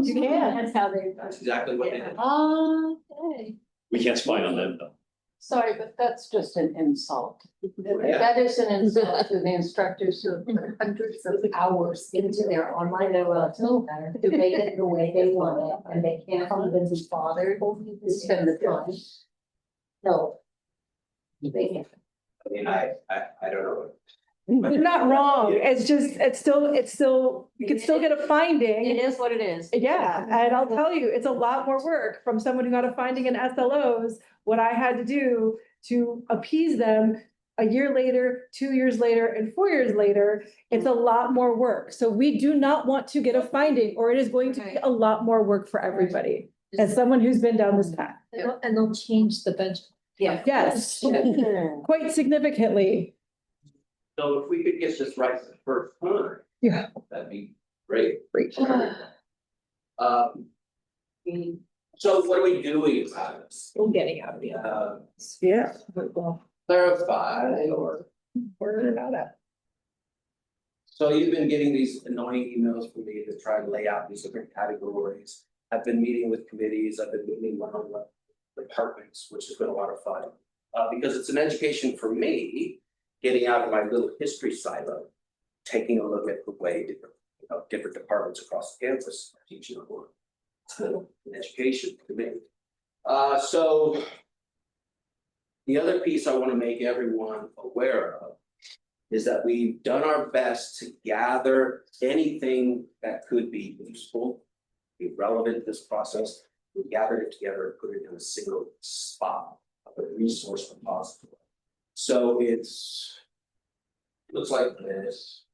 Speaker 2: You can, that's how they.
Speaker 20: That's exactly what they did.
Speaker 2: Okay.
Speaker 7: We can't spy on them though.
Speaker 2: Sorry, but that's just an insult. That is an insult to the instructors who have put hundreds of hours into their online LLM to make it the way they want it, and they can't even be bothered to spend the time. No. They can't.
Speaker 20: I mean, I don't know.
Speaker 18: You're not wrong. It's just, it's still, you can still get a finding.
Speaker 2: It is what it is.
Speaker 18: Yeah, and I'll tell you, it's a lot more work from someone who got a finding in SLOs, what I had to do to appease them a year later, 2 years later, and 4 years later. It's a lot more work. So we do not want to get a finding, or it is going to be a lot more work for everybody. As someone who's been down this path.
Speaker 17: And they'll change the bench.
Speaker 2: Yeah.
Speaker 18: Yes, quite significantly.
Speaker 20: So if we could get this right the first time.
Speaker 18: Yeah.
Speaker 20: That'd be great.
Speaker 18: Great.
Speaker 20: So what are we doing about it?
Speaker 18: We're getting out of it. Yeah. Well,
Speaker 20: Clarify or.
Speaker 18: we're not up.
Speaker 20: So you've been getting these annoying emails from me to try to lay out these different categories. I've been meeting with committees, I've been meeting one-on-one departments, which has been a lot of fun. Because it's an education for me, getting out of my little history silo, taking a look at the way different departments across the campus are teaching online. It's an education to me. So the other piece I want to make everyone aware of is that we've done our best to gather anything that could be useful, be relevant to this process. We gathered it together and put it in a single spot of a resource repository. So looks like this.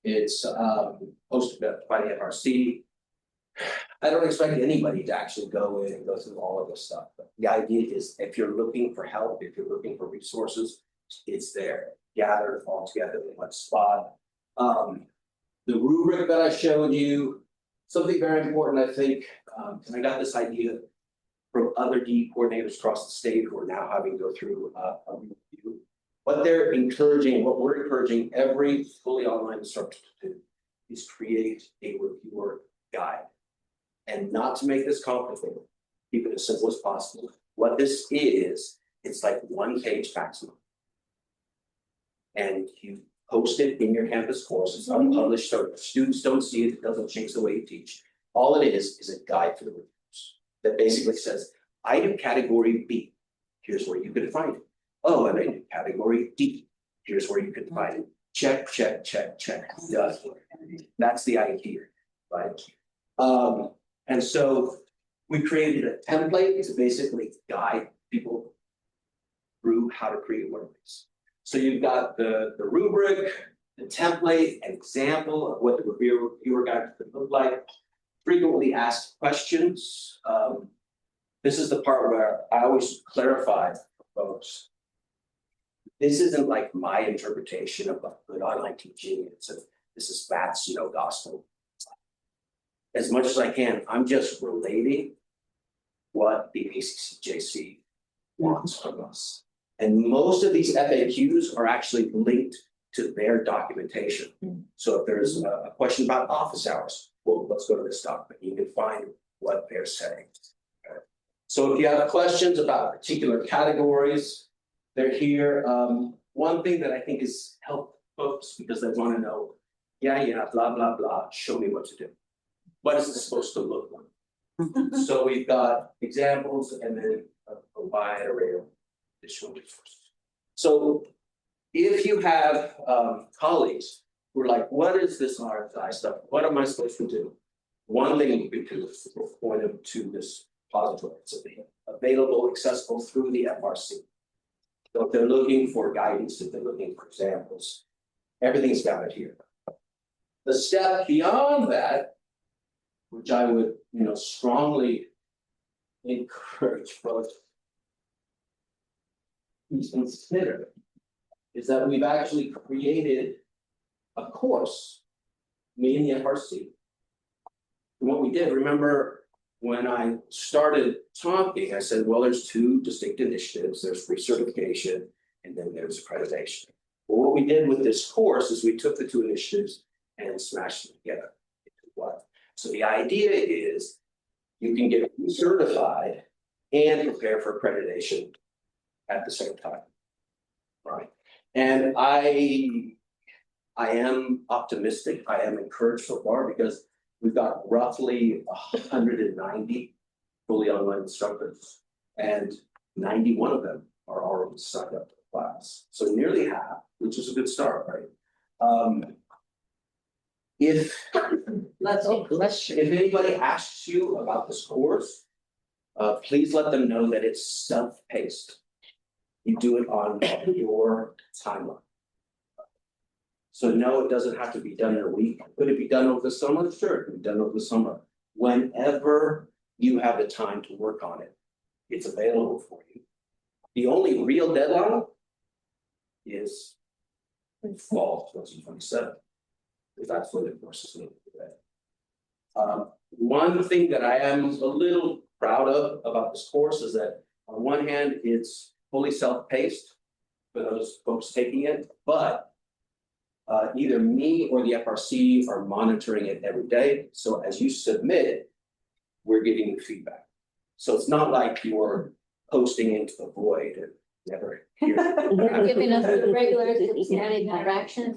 Speaker 20: It's hosted by the FRC. I don't expect anybody to actually go in and go through all of this stuff. But the idea is if you're looking for help, if you're looking for resources, it's there. Gather it all together in one spot. The rubric that I showed you, something very important, I think, and I got this idea from other DE coordinators across the state who are now having to go through a review. What we're encouraging every fully online instructor to do is create a reviewer guide. And not to make this complicated, keep it as simple as possible. What this is, it's like 1 page maximum. And you post it in your campus course, it's unpublished, so students don't see it, it doesn't change the way you teach. All it is a guide for the reviewers that basically says, I do category B, here's where you can find it. Oh, and I do category D, here's where you can find it. Check, check, check, check, done. That's the idea, right? And so we created a template to basically guide people through how to create one of these. So you've got the rubric, the template, an example of what the reviewer guide could look like, frequently asked questions. This is the part where I always clarify for folks. This isn't like my interpretation of good online teaching. This is Matt's, gospel. As much as I can, I'm just relating what the ACCJC wants from us. And most of these FAQs are actually linked to their documentation. So if there's a question about office hours, well, let's go to this document. You can find what they're saying. Okay. So if you have questions about particular categories, they're here. One thing that I think is help folks because they want to know, blah, blah, blah, show me what to do. What is this supposed to look like? So we've got examples and then a wide array of additional resources. So if you have colleagues who are like, what is this RFI stuff? What am I supposed to do? One thing you can do is point them to this repository. It's available, accessible through the FRC. So if they're looking for guidance, if they're looking for examples, everything's got it here. The step beyond that, which I would, strongly encourage folks to consider, is that we've actually created a course, me and the FRC. And what we did, remember when I started talking, I said, well, there's 2 distinct initiatives. There's recertification and then there's accreditation. Well, what we did with this course is we took the 2 initiatives and smashed them together into one. So the idea is you can get certified and prepare for accreditation at the same time. Right, and I am optimistic, I am encouraged so far because we've got roughly 190 fully online instructors. And 91 of them are already signed up for the class. So nearly half, which is a good start, right? If anybody asks you about this course, please let them know that it's self-paced. You do it on your timeline. So no, it doesn't have to be done in a week. Could it be done over the summer? Sure, it can be done over the summer. Whenever you have the time to work on it, it's available for you. The only real deadline is fall 2027. Because that's when the course is going to be ready. One thing that I am a little proud of about this course is that on one hand, it's fully self-paced for those folks taking it, but either me or the FRC are monitoring it every day. So as you submit it, we're giving you feedback. So it's not like you're posting into the void and never hear.
Speaker 2: They're giving us the regular standing directions.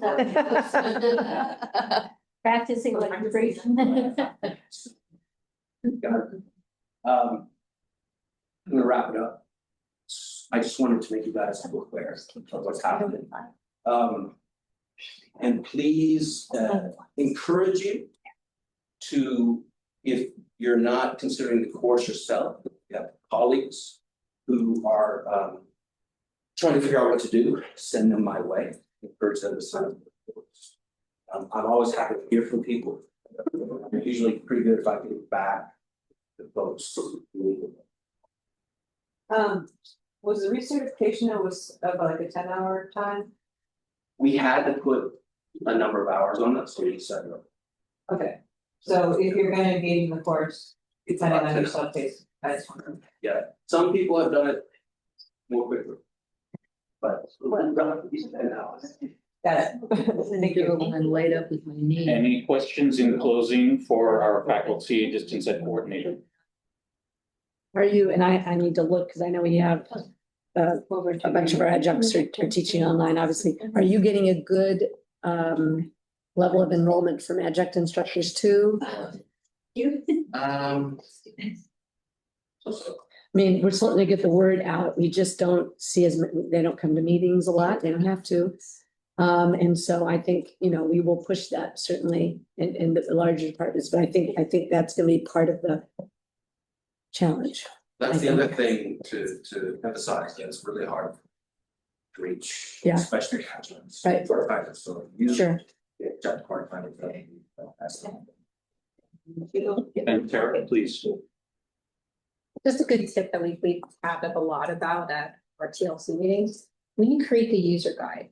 Speaker 2: Practicing like vibration.
Speaker 20: I'm gonna wrap it up. I just wanted to make you guys aware of what's happening. And please encourage you to, if you're not considering the course yourself, you have colleagues who are trying to figure out what to do, send them my way, encourage them to sign up for the course. I'm always happy to hear from people. I'm usually pretty good if I get back to folks.
Speaker 5: Was the recertification that was like a 10-hour time?
Speaker 20: We had to put a number of hours on that, so we set it up.
Speaker 5: Okay, so if you're gonna engage in the course, depending on your self-paced, I just wonder.
Speaker 20: Yeah, some people have done it more quickly. But.
Speaker 5: Got it. Thank you.
Speaker 2: I'm laid up with my knee.
Speaker 3: Any questions in closing for our faculty distance ed coordinator?
Speaker 1: Are you, and I need to look, because I know we have a bunch of our adjuncts are teaching online, obviously. Are you getting a good level of enrollment from adjunct instructors too?
Speaker 20: So.
Speaker 1: I mean, we're starting to get the word out. We just don't see as many, they don't come to meetings a lot. They don't have to. And so I think, you know, we will push that certainly in the larger departments, but I think that's gonna be part of the challenge.
Speaker 20: That's the other thing to emphasize, that it's really hard to reach,
Speaker 1: Yeah.
Speaker 20: especially attachments.
Speaker 1: Right.
Speaker 20: For fact, so you.
Speaker 1: Sure.
Speaker 20: Yeah, judge part time.
Speaker 3: And Tara, please.
Speaker 17: Just a good tip that we have a lot about at our TLC meetings, when you create the user guide,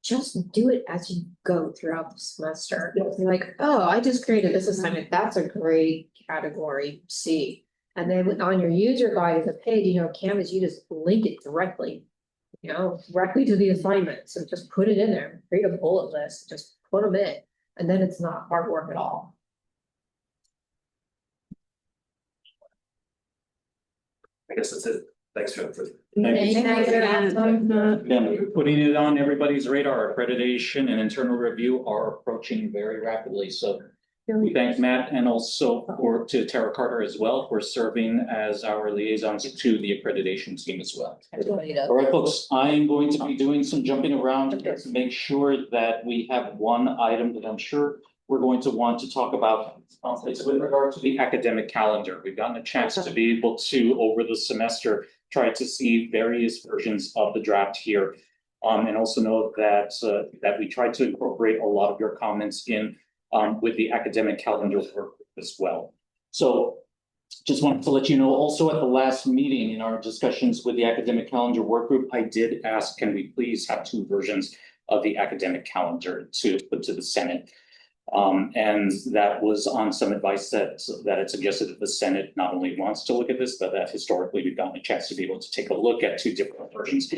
Speaker 17: just do it as you go throughout the semester. You're like, oh, I just created this assignment, that's a great category C. And then on your user guide is a page, you know, Canvas, you just link it directly, you know, directly to the assignment. So just put it in there, create a bullet list, just put them in, and then it's not hard work at all.
Speaker 20: I guess that's it. Thanks for.
Speaker 3: Again, putting it on everybody's radar, accreditation and internal review are approaching very rapidly, so. We thank Matt and also to Tara Carter as well for serving as our liaisons to the accreditation team as well. All right, folks, I am going to be doing some jumping around to make sure that we have one item that I'm sure we're going to want to talk about. It's with regard to the academic calendar. We've gotten a chance to be able to, over the semester, try to see various versions of the draft here. And also know that we tried to incorporate a lot of your comments in with the academic calendar work as well. So just wanted to let you know, also at the last meeting in our discussions with the academic calendar work group, I did ask, can we please have 2 versions of the academic calendar to put to the Senate? And that was on some advice that it suggested that the Senate not only wants to look at this, but that historically we've gotten a chance to be able to take a look at 2 different versions.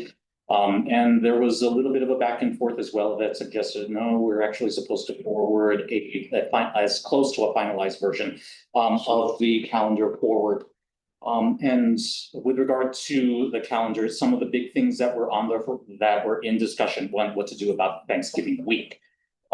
Speaker 3: And there was a little bit of a back and forth as well that suggested, no, we're actually supposed to forward as close to a finalized version of the calendar forward And with regard to the calendar, some of the big things that were on there that were in discussion, one, what to do about Thanksgiving week.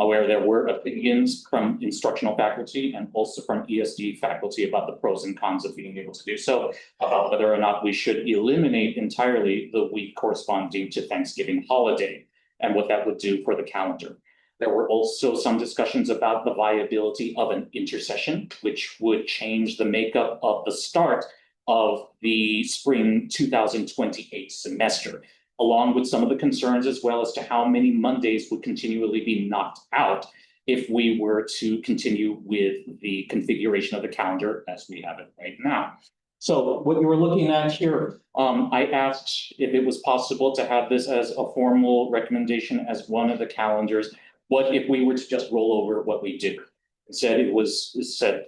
Speaker 3: Where there were opinions from instructional faculty and also from ESD faculty about the pros and cons of being able to do so, about whether or not we should eliminate entirely the week corresponding to Thanksgiving holiday and what that would do for the calendar. There were also some discussions about the viability of an intersession, which would change the makeup of the start of the spring 2028 semester, along with some of the concerns as well as to how many Mondays would continually be knocked out if we were to continue with the configuration of the calendar as we have it right now. So what you were looking at here, I asked if it was possible to have this as a formal recommendation as one of the calendars. What if we were to just roll over what we do? It said,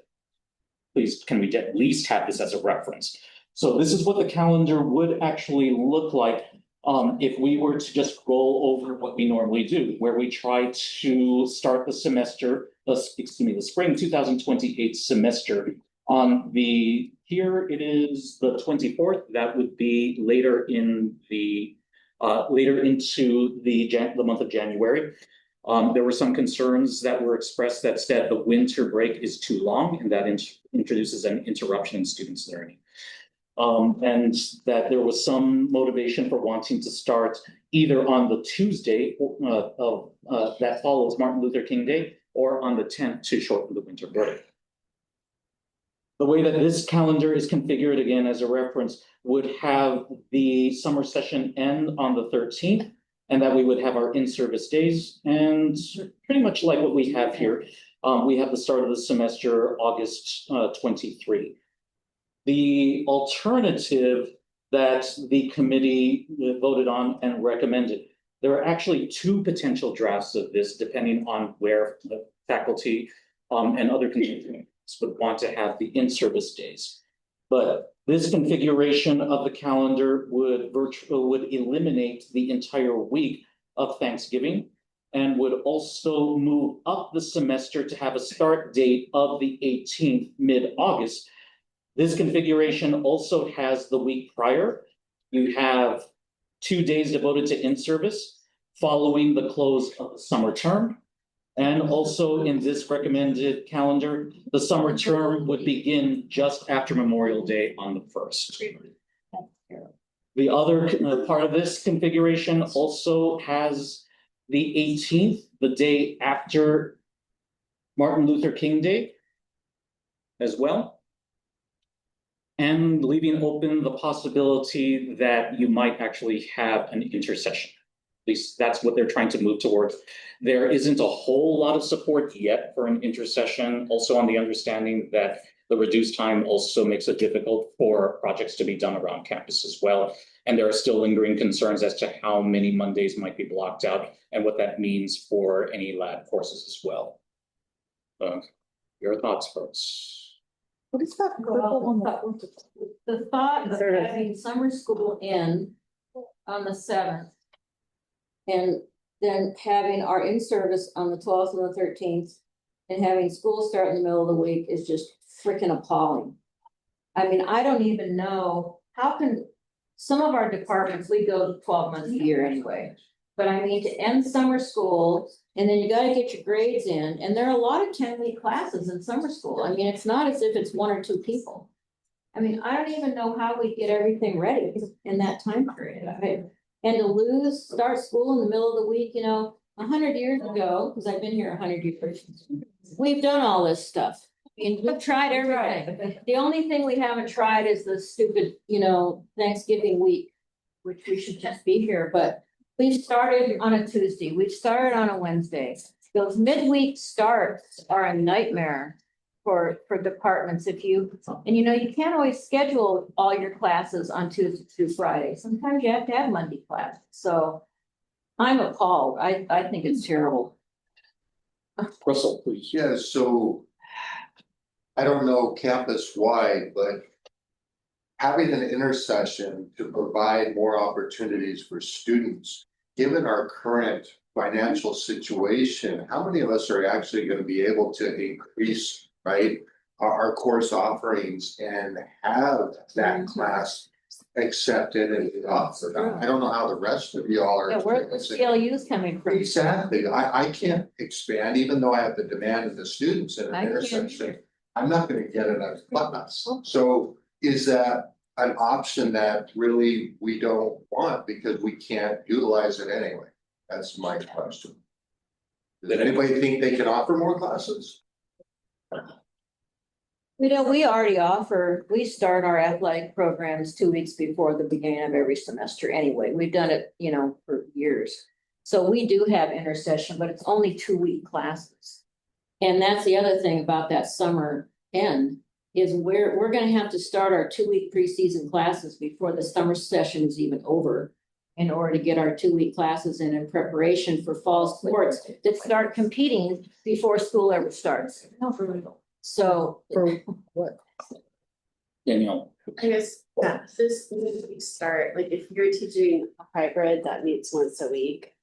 Speaker 3: please, can we at least have this as a reference? So this is what the calendar would actually look like if we were to just roll over what we normally do, where we try to start the semester, the spring 2028 semester on the, here it is the 24th, that would be later in the, later into the month of January. There were some concerns that were expressed that said the winter break is too long and that introduces an interruption in students' learning. And that there was some motivation for wanting to start either on the Tuesday that follows Martin Luther King Day or on the 10th to shorten the winter break. The way that this calendar is configured, again, as a reference, would have the summer session end on the 13th, and that we would have our in-service days, and pretty much like what we have here. We have the start of the semester, August 23. The alternative that the committee voted on and recommended, there are actually two potential drafts of this, depending on where the faculty and other constituents would want to have the in-service days. But this configuration of the calendar would eliminate the entire week of Thanksgiving and would also move up the semester to have a start date of the 18th, mid-August. This configuration also has the week prior. You have 2 days devoted to in-service following the close of the summer term. And also in this recommended calendar, the summer term would begin just after Memorial Day on the 1st. The other part of this configuration also has the 18th, the day after Martin Luther King Day as well. And leaving open the possibility that you might actually have an intercession. At least that's what they're trying to move towards. There isn't a whole lot of support yet for an intercession, also on the understanding that the reduced time also makes it difficult for projects to be done around campus as well. And there are still lingering concerns as to how many Mondays might be blocked out and what that means for any lab courses as well. Your thoughts, folks?
Speaker 2: What is that? The thought of having summer school in on the 7th and then having our in-service on the 12th and the 13th and having school start in the middle of the week is just freaking appalling. I mean, I don't even know, how can some of our departments, we go 12 months a year anyway. But I mean, to end summer school, and then you gotta get your grades in, and there are a lot of 10-week classes in summer school. I mean, it's not as if it's 1 or 2 people. I mean, I don't even know how we get everything ready in that time period. And to start school in the middle of the week, you know, 100 years ago, because I've been here 100 years, we've done all this stuff. I mean, we've tried everything. The only thing we haven't tried is the stupid, you know, Thanksgiving week, which we should just be here, but we've started on a Tuesday, we've started on a Wednesday. Those midweek starts are a nightmare for departments if you, and you know, you can't always schedule all your classes on Tuesday through Friday. Sometimes you have to have Monday class. So I'm appalled. I think it's terrible.
Speaker 3: Russell, please.
Speaker 13: Yeah, so I don't know campus-wide, but having an intercession to provide more opportunities for students, given our current financial situation, how many of us are actually going to be able to increase, right, our course offerings and have that class accepted and offered. I don't know how the rest of y'all are.
Speaker 2: Yeah, where the CLU's coming from.
Speaker 13: Exactly, I can't expand, even though I have the demand of the students in an
Speaker 2: I can't
Speaker 13: intersection, I'm not gonna get enough class. So is that an option that really we don't want because we can't utilize it anyway? That's my question. Does anybody think they can offer more classes?
Speaker 2: You know, we already offer, we start our athletic programs 2 weeks before the beginning of every semester anyway. We've done it, you know, for years. So we do have intercession, but it's only 2-week classes. And that's the other thing about that summer end is we're gonna have to start our 2-week preseason classes before the summer session is even over in order to get our 2-week classes in preparation for fall sports that start competing before school ever starts. So.
Speaker 1: For what?
Speaker 3: Danielle.
Speaker 6: I guess, this needs to start, like, if you're teaching a hybrid that meets once a week.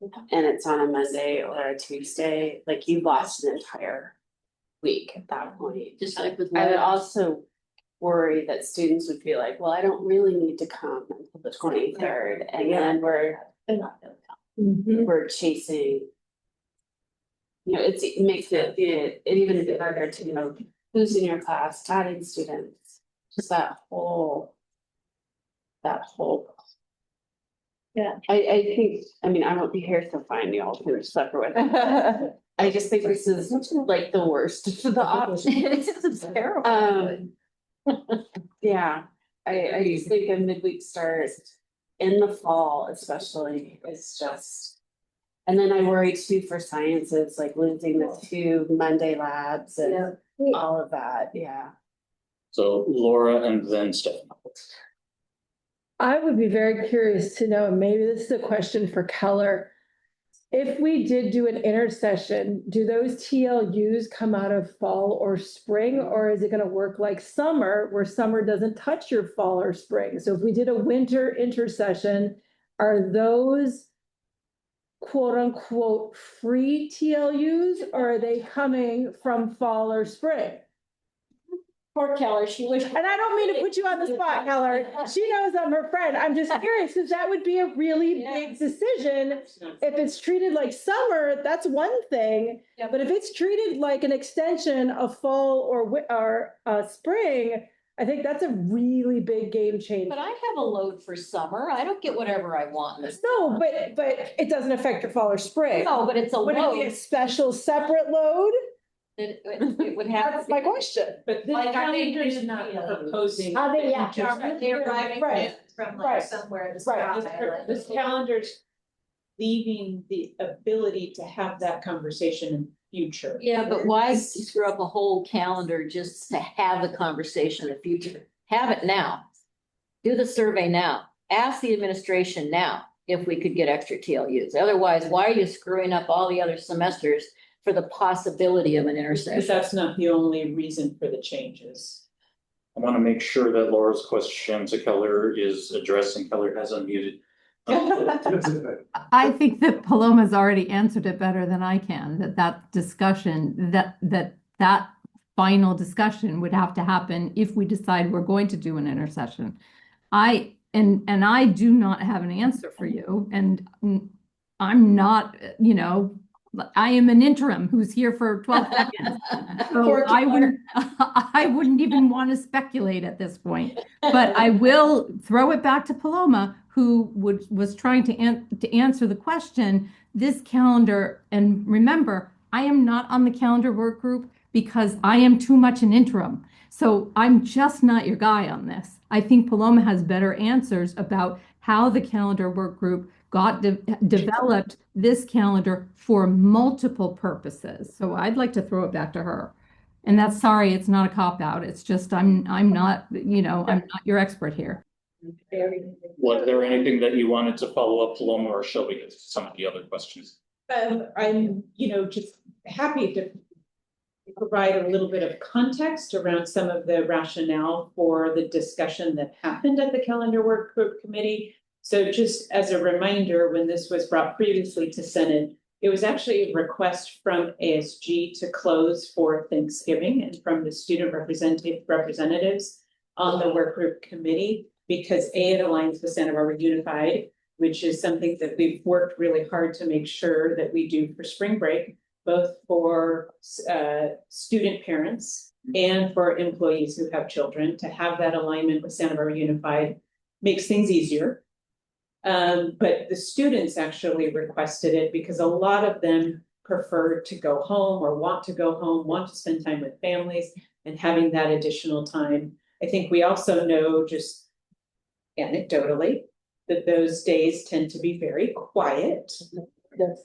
Speaker 6: And it's on a Monday or a Tuesday, like, you've lost an entire week at that point.
Speaker 2: Just like with.
Speaker 6: I would also worry that students would be like, well, I don't really need to come until the 23rd, and then we're chasing. You know, it makes it even harder to know who's in your class, adding students, just that whole. Yeah, I think, I mean, I won't be here to find you all to suffer with. I just think this is like the worst of the options.
Speaker 2: It's terrible.
Speaker 6: Yeah, I just think a midweek start in the fall especially is just. And then I worry too for sciences, like losing the 2 Monday labs and all of that, yeah.
Speaker 3: So Laura and then Stephanie.
Speaker 18: I would be very curious to know, and maybe this is a question for Keller. If we did do an intercession, do those TLUs come out of fall or spring, or is it gonna work like summer, where summer doesn't touch your fall or spring? So if we did a winter intercession, are those quote unquote free TLUs, or are they coming from fall or spring?
Speaker 2: Poor Keller, she wished.
Speaker 18: And I don't mean to put you on the spot, Keller. She knows I'm her friend. I'm just curious, because that would be a really big decision. If it's treated like summer, that's one thing. But if it's treated like an extension of fall or spring, I think that's a really big game changer.
Speaker 2: But I have a load for summer. I don't get whatever I want.
Speaker 18: No, but it doesn't affect your fall or spring.
Speaker 2: No, but it's a
Speaker 18: Would it be a
Speaker 2: load.
Speaker 18: special separate load?
Speaker 2: It would have.
Speaker 18: That's my question.
Speaker 9: But this
Speaker 2: Like, I think
Speaker 9: calendar is not proposing.
Speaker 18: Are they, yeah.
Speaker 17: They're arriving
Speaker 18: Right.
Speaker 17: from
Speaker 18: Right.
Speaker 17: like somewhere in the
Speaker 18: Right.
Speaker 17: sky.
Speaker 9: This calendar's leaving the ability to have that conversation in future.
Speaker 2: Yeah, but why screw up a whole calendar just to have the conversation in the future? Have it now. Do the survey now. Ask the administration now if we could get extra TLUs. Otherwise, why are you screwing up all the other semesters for the possibility of an
Speaker 9: Because
Speaker 2: intersection?
Speaker 9: that's not the only reason for the changes.
Speaker 3: I want to make sure that Laura's question to Keller is addressed and Keller has unmuted.
Speaker 8: I think that Paloma's already answered it better than I can, that discussion, that final discussion would have to happen if we decide we're going to do an intercession. I do not have an answer for you, and I'm not, I am an interim who's here for 12 seconds. So I wouldn't even want to speculate at this point, but I will throw it back to Paloma, who was trying to answer the question. This calendar, and remember, I am not on the calendar work group because I am too much an interim. So I'm just not your guy on this. I think Paloma has better answers about how the calendar work group developed this calendar for multiple purposes. So I'd like to throw it back to her. And that's, sorry, it's not a cop-out. It's just I'm not, I'm not your expert here.
Speaker 3: Was there anything that you wanted to follow up, Paloma, or shall we get to some of the other questions?
Speaker 9: I'm, just happy to provide a little bit of context around some of the rationale for the discussion that happened at the calendar work group committee. So just as a reminder, when this was brought previously to Senate, It was actually a request from ASG to close for Thanksgiving and from the student representatives on the work group committee, because it aligns with Santa Barbara Unified, which is something that we've worked really hard to make sure that we do for spring break, both for student parents and for employees who have children. To have that alignment with Santa Barbara Unified makes things easier. But the students actually requested it because a lot of them prefer to go home or want to go home, want to spend time with families, and having that additional time. I think we also know, just anecdotally, that those days tend to be very quiet.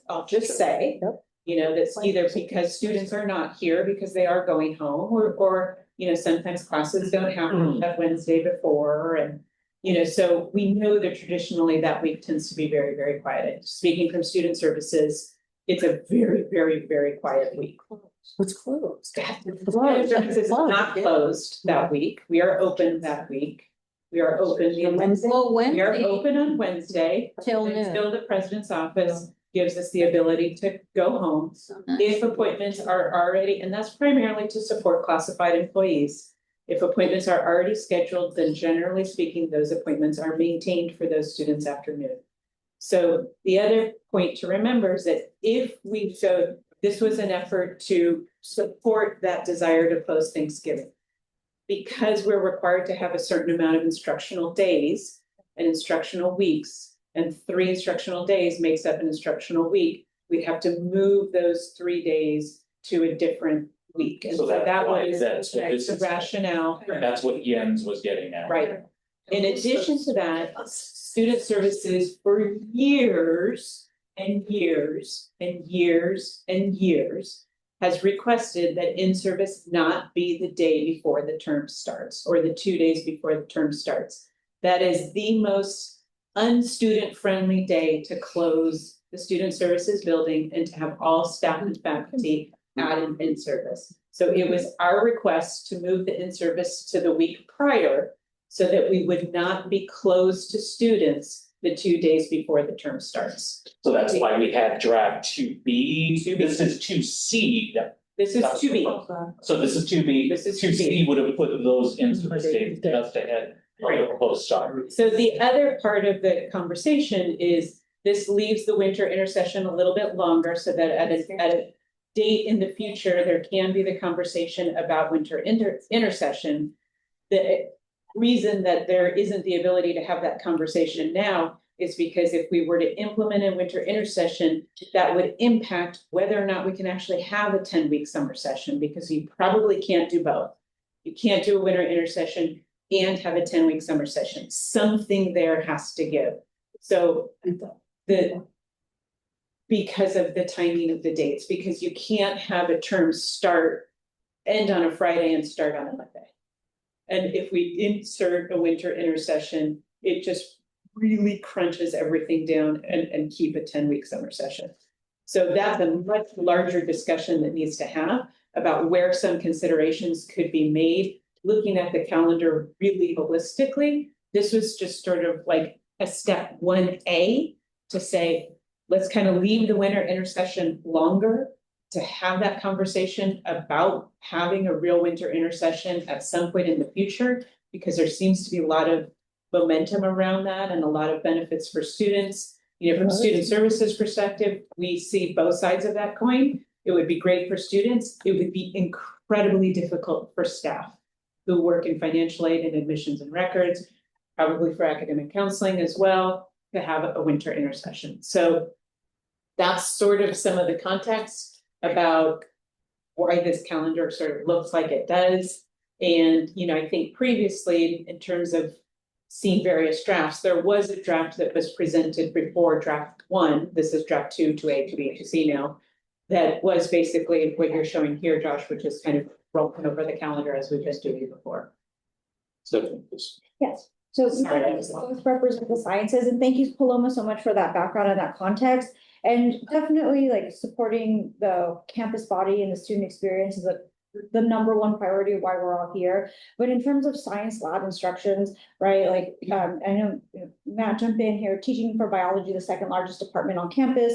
Speaker 9: I'll just say, you know, that's either because students are not here because they are going home, or you know, sometimes classes don't happen that Wednesday before, and you know, so we know that traditionally that week tends to be very, very quiet. Speaking from student services, it's a very, very, very quiet week.
Speaker 1: What's closed?
Speaker 9: Student services is not closed that week. We are open that week. We are open
Speaker 1: Wednesday?
Speaker 9: We are open on Wednesday
Speaker 1: Till noon.
Speaker 9: until the president's office gives us the ability to go home. If appointments are already, and that's primarily to support classified employees. If appointments are already scheduled, then generally speaking, those appointments are maintained for those students after noon. So the other point to remember is that so this was an effort to support that desire to close Thanksgiving. Because we're required to have a certain amount of instructional days and instructional weeks, and 3 instructional days makes up an instructional week, we'd have to move those 3 days to a different week. And
Speaker 3: So
Speaker 9: so that
Speaker 3: why
Speaker 9: was
Speaker 3: that's what this
Speaker 9: the
Speaker 3: is.
Speaker 9: rationale.
Speaker 3: That's what Jens was getting at.
Speaker 9: Right. In addition to that, student services for years and years and years and years has requested that in-service not be the day before the term starts, or the 2 days before the term starts. That is the most unstudent friendly day to close the student services building and to have all staff and faculty at an in-service. So it was our request to move the in-service to the week prior so that we would not be closed to students the 2 days before the term starts.
Speaker 3: So that's why we had draft 2B. This is 2C.
Speaker 9: This is 2B.
Speaker 3: So this is 2B.
Speaker 9: This is
Speaker 3: 2C would have put those in-service dates just ahead of the proposed start.
Speaker 9: So the other part of the conversation is this leaves the winter intercession a little bit longer so that at a date in the future, there can be the conversation about winter intercession. The reason that there isn't the ability to have that conversation now is because if we were to implement a winter intercession, that would impact whether or not we can actually have a 10-week summer session, because you probably can't do both. You can't do a winter intercession and have a 10-week summer session. Something there has to give. So because of the timing of the dates, because you can't have a term end on a Friday and start on a Monday. And if we insert a winter intercession, it just really crunches everything down and keep a 10-week summer session. So that's a much larger discussion that needs to have about where some considerations could be made, looking at the calendar really holistically. This was just sort of like a step 1A to say, let's kind of leave the winter intercession longer to have that conversation about having a real winter intercession at some point in the future, because there seems to be a lot of momentum around that and a lot of benefits for students. You know, from student services perspective, we see both sides of that coin. It would be great for students. It would be incredibly difficult for staff who work in financial aid and admissions and records, probably for academic counseling as well, to have a winter intercession. So that's sort of some of the context about why this calendar sort of looks like it does. And, you know, I think previously, in terms of seeing various drafts, there was a draft that was presented before draft 1. This is draft 2, 2A, 2B, 2C now. That was basically what you're showing here, Josh, which is kind of rolling over the calendar as we've been doing before.
Speaker 3: So
Speaker 21: Yes, so
Speaker 9: Sorry, I
Speaker 21: we both represent the sciences, and thank you, Paloma, so much for that background and that context. And definitely like supporting the campus body and the student experience is the number one priority of why we're all here. But in terms of science lab instructions, right, like I know Matt jumped in here, teaching for biology, the second largest department on campus.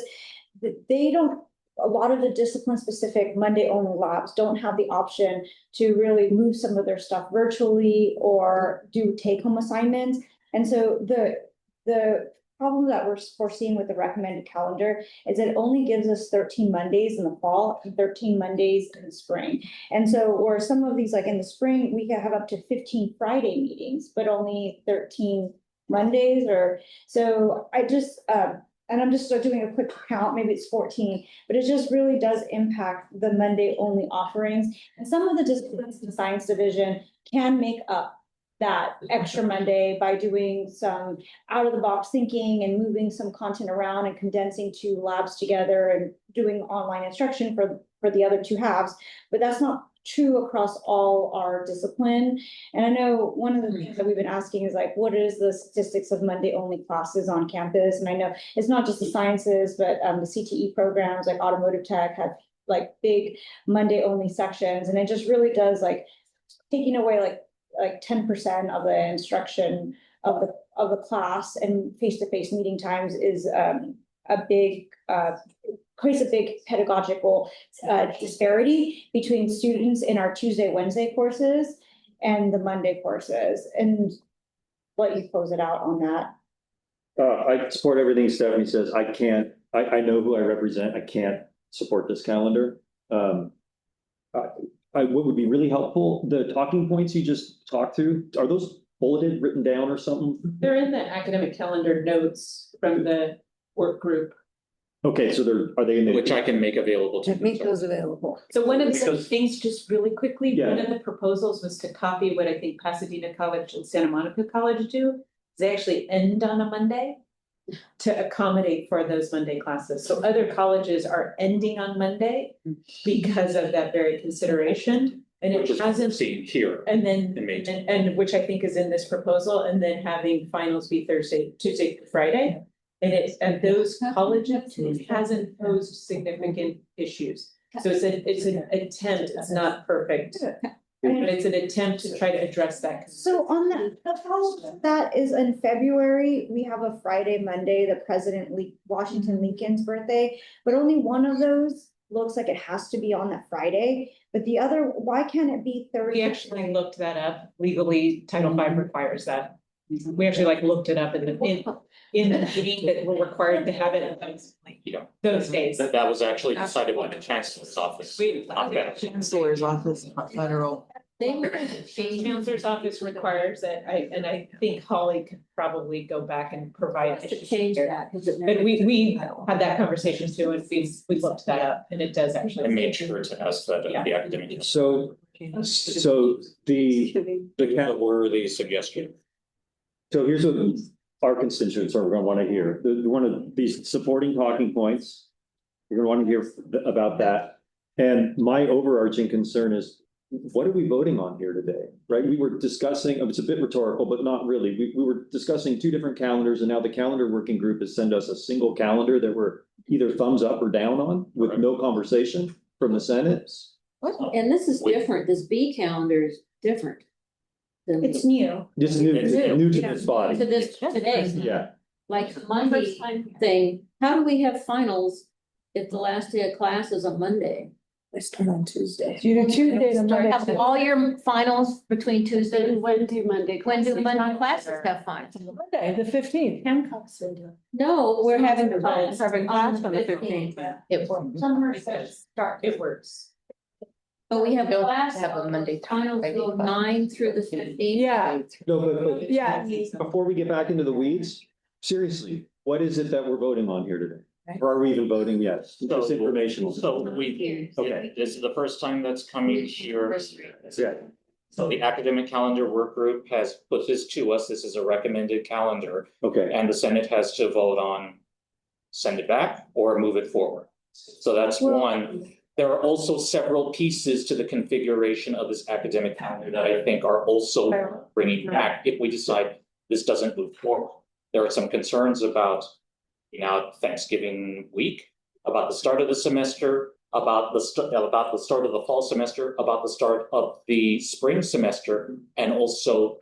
Speaker 21: they don't, a lot of the discipline-specific Monday-only labs don't have the option to really move some of their stuff virtually or do take-home assignments. And so the problem that we're foreseeing with the recommended calendar is it only gives us 13 Mondays in the fall and 13 Mondays in the spring. And so where some of these, like in the spring, we can have up to 15 Friday meetings, but only 13 Mondays or, so I just, and I'm just doing a quick count, maybe it's 14, but it just really does impact the Monday only offerings. And some of the disciplines in the science division can make up that extra Monday by doing some out of the box thinking and moving some content around and condensing two labs together and doing online instruction for the other two halves. But that's not true across all our discipline. And I know one of the things that we've been asking is like, what is the statistics of Monday only classes on campus? And I know it's not just the sciences, but the CTE programs like automotive tech have like big Monday only sections. And it just really does like taking away like 10% of the instruction of the class, and face-to-face meeting times is creates a big pedagogical disparity between students in our Tuesday, Wednesday courses and the Monday courses. And let you close it out on that.
Speaker 7: I support everything Stephanie says. I know who I represent. I can't support this calendar. What would be really helpful, the talking points you just talked through, are those bulleted, written down or something?
Speaker 9: They're in the academic calendar notes from the work group.
Speaker 7: Okay, so are they in the?
Speaker 3: Which I can make available to you.
Speaker 1: Make those available.
Speaker 9: So one of the
Speaker 3: Because-
Speaker 9: things, just really quickly,
Speaker 7: Yeah.
Speaker 9: one of the proposals was to copy what I think Pasadena College and Santa Monica College do. They actually end on a Monday to accommodate for those Monday classes. So other colleges are ending on Monday because of that very consideration. And
Speaker 3: Which
Speaker 9: it
Speaker 3: is
Speaker 9: hasn't,
Speaker 3: seen here
Speaker 9: and then,
Speaker 3: in May.
Speaker 9: and which I think is in this proposal, and then having finals be Tuesday, through Friday. And those colleges hasn't posed significant issues. So it's an attempt, it's not perfect. But it's an attempt to try to address that.
Speaker 21: So on that is in February, we have a Friday, Monday, the President Washington Lincoln's birthday, but only one of those looks like it has to be on that Friday. But the other, why can't it be Thursday?
Speaker 9: We actually looked that up. Legally, Title V requires that. We actually looked it up in the meeting that we're required to have it those days.
Speaker 3: That was actually decided by the chancellor's office. Not better.
Speaker 11: Chancellor's office, not federal.
Speaker 9: The chancellor's office requires that, and I think Holly could probably go back and provide.
Speaker 2: To change that, because it.
Speaker 9: But we had that conversation too, and we looked that up, and it does actually.
Speaker 3: I made sure to ask that at the academic.
Speaker 7: So the
Speaker 3: worthy suggestion.
Speaker 7: So here's what our constituents are gonna wanna hear. One of these supporting talking points. You're gonna wanna hear about that. And my overarching concern is, what are we voting on here today, right? We were discussing, it's a bit rhetorical, but not really. We were discussing two different calendars, and now the calendar working group has sent us a single calendar that we're either thumbs up or down on with no conversation from the Senate.
Speaker 2: And this is different, this B calendar is different.
Speaker 21: It's new.
Speaker 7: This is new to this body.
Speaker 2: To this today.
Speaker 7: Yeah.
Speaker 2: Like the Monday thing, how do we have finals if the last day of class is a Monday?
Speaker 1: They start on Tuesday.
Speaker 18: You do Tuesday to Monday.
Speaker 2: Have all your finals between Tuesday and
Speaker 6: When do Monday?
Speaker 2: when do Monday
Speaker 6: classes
Speaker 2: classes have finals?
Speaker 18: Monday, the 15th.
Speaker 2: No, we're having the finals.
Speaker 6: Having class on the 15th.
Speaker 2: It works. Summer start.
Speaker 9: It works.
Speaker 2: But we have
Speaker 1: Don't
Speaker 2: class.
Speaker 1: have a Monday
Speaker 2: Finals go 9 through the 15th.
Speaker 18: Yeah,
Speaker 7: No, but
Speaker 18: yeah.
Speaker 7: before we get back into the weeds, seriously, what is it that we're voting on here today? Or are we even voting yet? Just informational.
Speaker 3: So okay, this is the first time that's coming here.
Speaker 7: Yeah.
Speaker 3: So the academic calendar work group has put this to us. This is a recommended calendar.
Speaker 7: Okay.
Speaker 3: And the Senate has to vote on send it back or move it forward. So that's one. There are also several pieces to the configuration of this academic calendar that I think are also bringing back if we decide this doesn't move forward. There are some concerns about Thanksgiving week, about the start of the semester, about the start of the fall semester, about the start of the spring semester, and also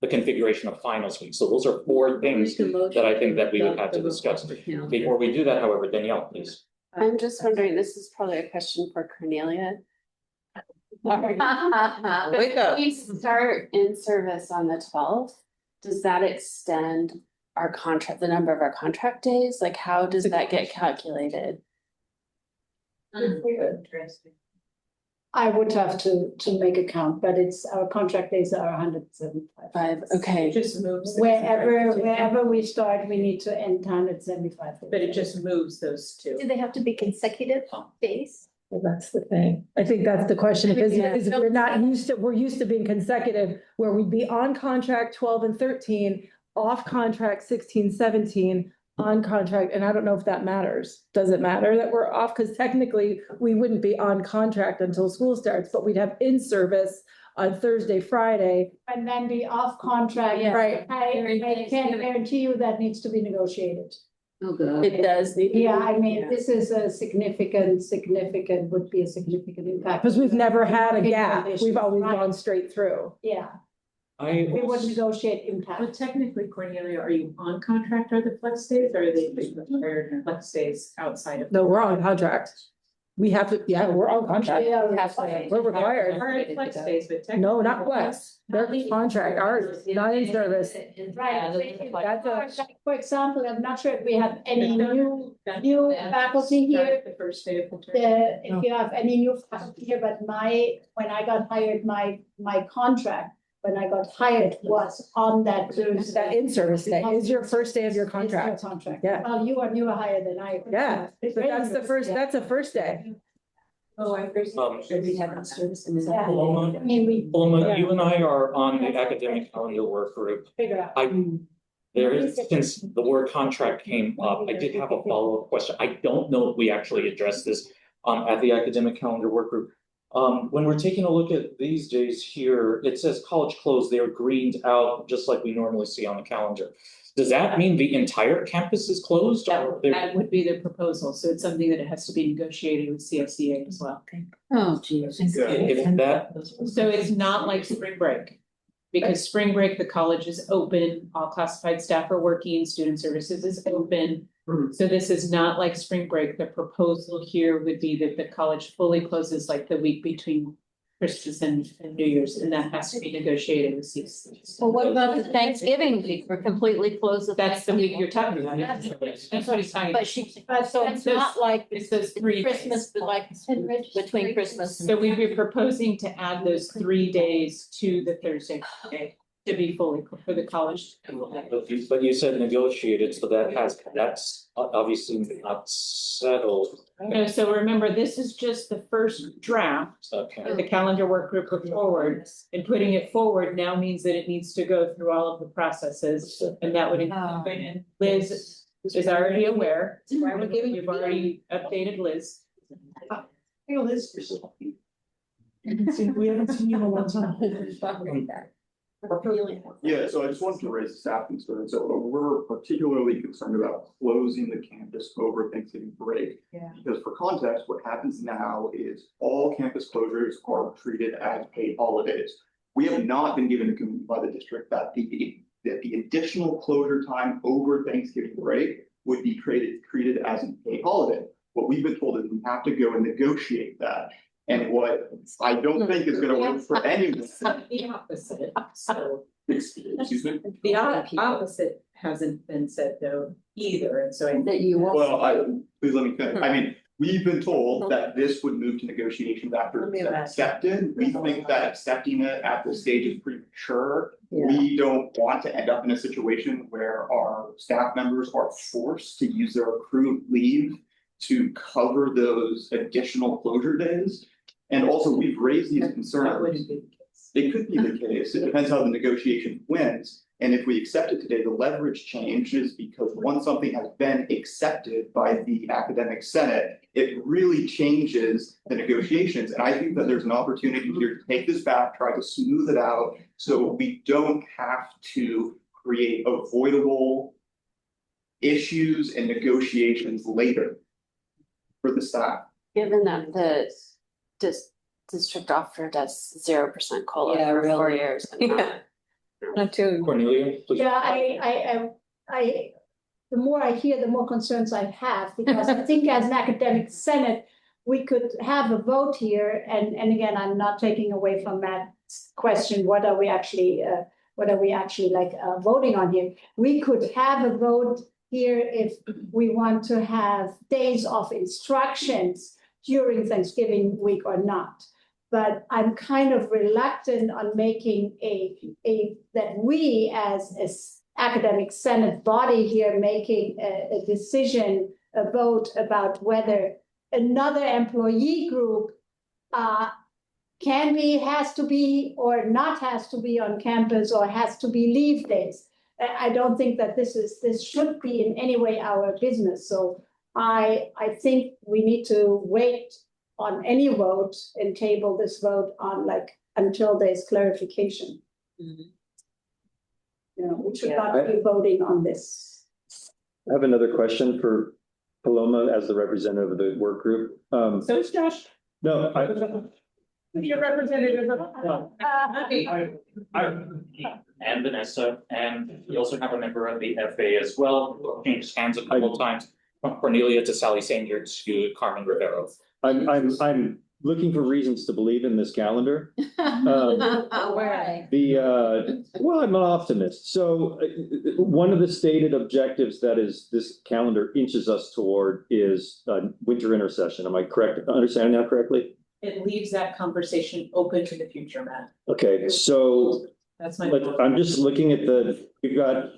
Speaker 3: the configuration of finals week. So those are four things that I think that we would have to discuss. Before we do that, however, Danielle, please.
Speaker 6: I'm just wondering, this is probably a question for Cornelia.
Speaker 11: Wake up.
Speaker 6: We start in service on the 12th. Does that extend our contract, the number of our contract days? Like, how does that get calculated?
Speaker 4: I would have to make a count, but it's, our contract days are 175.
Speaker 6: Okay.
Speaker 9: Just moves.
Speaker 4: Wherever we start, we need to end 175.
Speaker 9: But it just moves those two.
Speaker 17: Do they have to be consecutive days?
Speaker 18: Well, that's the thing. I think that's the question, because we're used to being consecutive, where we'd be on contract 12 and 13, off contract 16, 17, on contract, and I don't know if that matters. Does it matter that we're off? Because technically, we wouldn't be on contract until school starts, but we'd have in service on Thursday, Friday.
Speaker 4: And then be off contract.
Speaker 18: Right.
Speaker 4: I can't guarantee you that needs to be negotiated.
Speaker 6: Oh, God. It does need.
Speaker 4: Yeah, I mean, this is a significant, would be a significant impact.
Speaker 18: Because we've never had a
Speaker 4: Big
Speaker 18: gap.
Speaker 4: condition.
Speaker 18: We've always
Speaker 4: Right.
Speaker 18: gone straight through.
Speaker 4: Yeah,
Speaker 3: I
Speaker 4: we would negotiate
Speaker 9: But
Speaker 4: impact.
Speaker 9: technically, Cornelia, are you on contract or the flex days, or are they required flex days outside of?
Speaker 18: No, we're on contract. We have to, yeah, we're on contract.
Speaker 4: Yeah,
Speaker 18: We're required.
Speaker 9: Alright, flex days, but technically.
Speaker 18: No, not flex. Their contract, ours, not in service.
Speaker 4: Right.
Speaker 18: That's a-
Speaker 4: For example, I'm not sure if we have any new faculty here.
Speaker 9: The first day of the
Speaker 4: If you have any new faculty here, but when I got hired, my contract, when I got hired was on that Thursday.
Speaker 18: That in-service day is your first day of your
Speaker 4: It's
Speaker 18: contract.
Speaker 4: your contract.
Speaker 18: Yeah.
Speaker 4: Well, you are higher than I.
Speaker 18: Yeah, but that's the first day.
Speaker 4: Oh, I first.
Speaker 3: We
Speaker 4: have on service.
Speaker 3: Paloma,
Speaker 4: I mean, we
Speaker 3: Paloma, you and I are on the academic calendar work group.
Speaker 4: figure out.
Speaker 3: There is, since the word contract came up, I did have a follow-up question. I don't know if we actually addressed this at the academic calendar work group. When we're taking a look at these days here, it says college closed, they're greened out, just like we normally see on the calendar. Does that mean the entire campus is closed? Or
Speaker 9: That would be the proposal, so it's something that it has to be negotiated with CSEA as well.
Speaker 6: Oh, geez.
Speaker 3: If that,
Speaker 9: So it's not like spring break. Because spring break, the college is open, all classified staff are working, student services is open. So this is not like spring break. The proposal here would be that the college fully closes like the week between Christmas and New Year's, and that has to be negotiated with CSEA.
Speaker 2: Well, what about the Thanksgiving week? We're completely closed.
Speaker 9: That's the week you're talking about. That's what he's talking about.
Speaker 2: So it's not like
Speaker 9: It's those 3 days.
Speaker 2: Christmas, but like between Christmas.
Speaker 9: So we'd be proposing to add those 3 days to the Thursday day to be fully for the college.
Speaker 3: but you said negotiated, so that's obviously not settled.
Speaker 9: No, so remember, this is just the first draft.
Speaker 3: Okay.
Speaker 9: The calendar work group put forward, and putting it forward now means that it needs to go through all of the processes, and that would include, and Liz is already aware. We've already updated Liz.
Speaker 14: Hey, Liz. We haven't seen you in a long time.
Speaker 15: Yeah, so I just wanted to raise a staff concern. So we're particularly concerned about closing the campus over Thanksgiving break.
Speaker 4: Yeah.
Speaker 15: Because for context, what happens now is all campus closures are treated as paid holidays. We have not been given the commitment by the district that the additional closure time over Thanksgiving break would be treated as a paid holiday. What we've been told is we have to go and negotiate that. And what I don't think is gonna work for anyone.
Speaker 9: The opposite, so.
Speaker 15: Excuse me?
Speaker 9: The opposite hasn't been said though either, and so I.
Speaker 2: That you won't.
Speaker 15: Well, please let me finish. I mean, we've been told that this would move to negotiations after it's accepted. We think that accepting it at this stage is premature. We don't want to end up in a situation where our staff members are forced to use their accrued leave to cover those additional closure days. And also, we've raised these concerns. It could be the case. It depends how the negotiation wins. And if we accept it today, the leverage changes because once something has been accepted by the academic senate, it really changes the negotiations. And I think that there's an opportunity here to take this back, try to smooth it out, so we don't have to create avoidable issues and negotiations later for the staff.
Speaker 6: Given that the district offered us 0% COLA
Speaker 2: Yeah,
Speaker 6: for 4
Speaker 2: really.
Speaker 6: years. And
Speaker 2: Not too.
Speaker 3: Cornelia, please.
Speaker 4: Yeah, the more I hear, the more concerns I have, because I think as an academic senate, we could have a vote here, and again, I'm not taking away from Matt's question, what are we actually voting on here? We could have a vote here if we want to have days of instructions during Thanksgiving week or not. But I'm kind of reluctant on making that we as academic senate body here making a decision, a vote about whether another employee group has to be or not has to be on campus or has to be leave days. I don't think that this should be in any way our business. So I think we need to wait on any vote and table this vote on until there's clarification. We should not be voting on this.
Speaker 7: I have another question for Paloma as the representative of the work group.
Speaker 9: So it's Josh.
Speaker 7: No,
Speaker 9: Your representative.
Speaker 3: And Vanessa, and we also have a member of the FA as well, changed hands a couple of times, from Cornelia to Sally Senior to Carmen Rivero.
Speaker 7: I'm looking for reasons to believe in this calendar.
Speaker 2: Why?
Speaker 7: Well, I'm an optimist. So one of the stated objectives that is this calendar inches us toward is winter intercession. Am I correct? Understanding that correctly?
Speaker 9: It leaves that conversation open to the future, Matt.
Speaker 7: Okay, so
Speaker 9: That's my.
Speaker 7: I'm just looking at we've got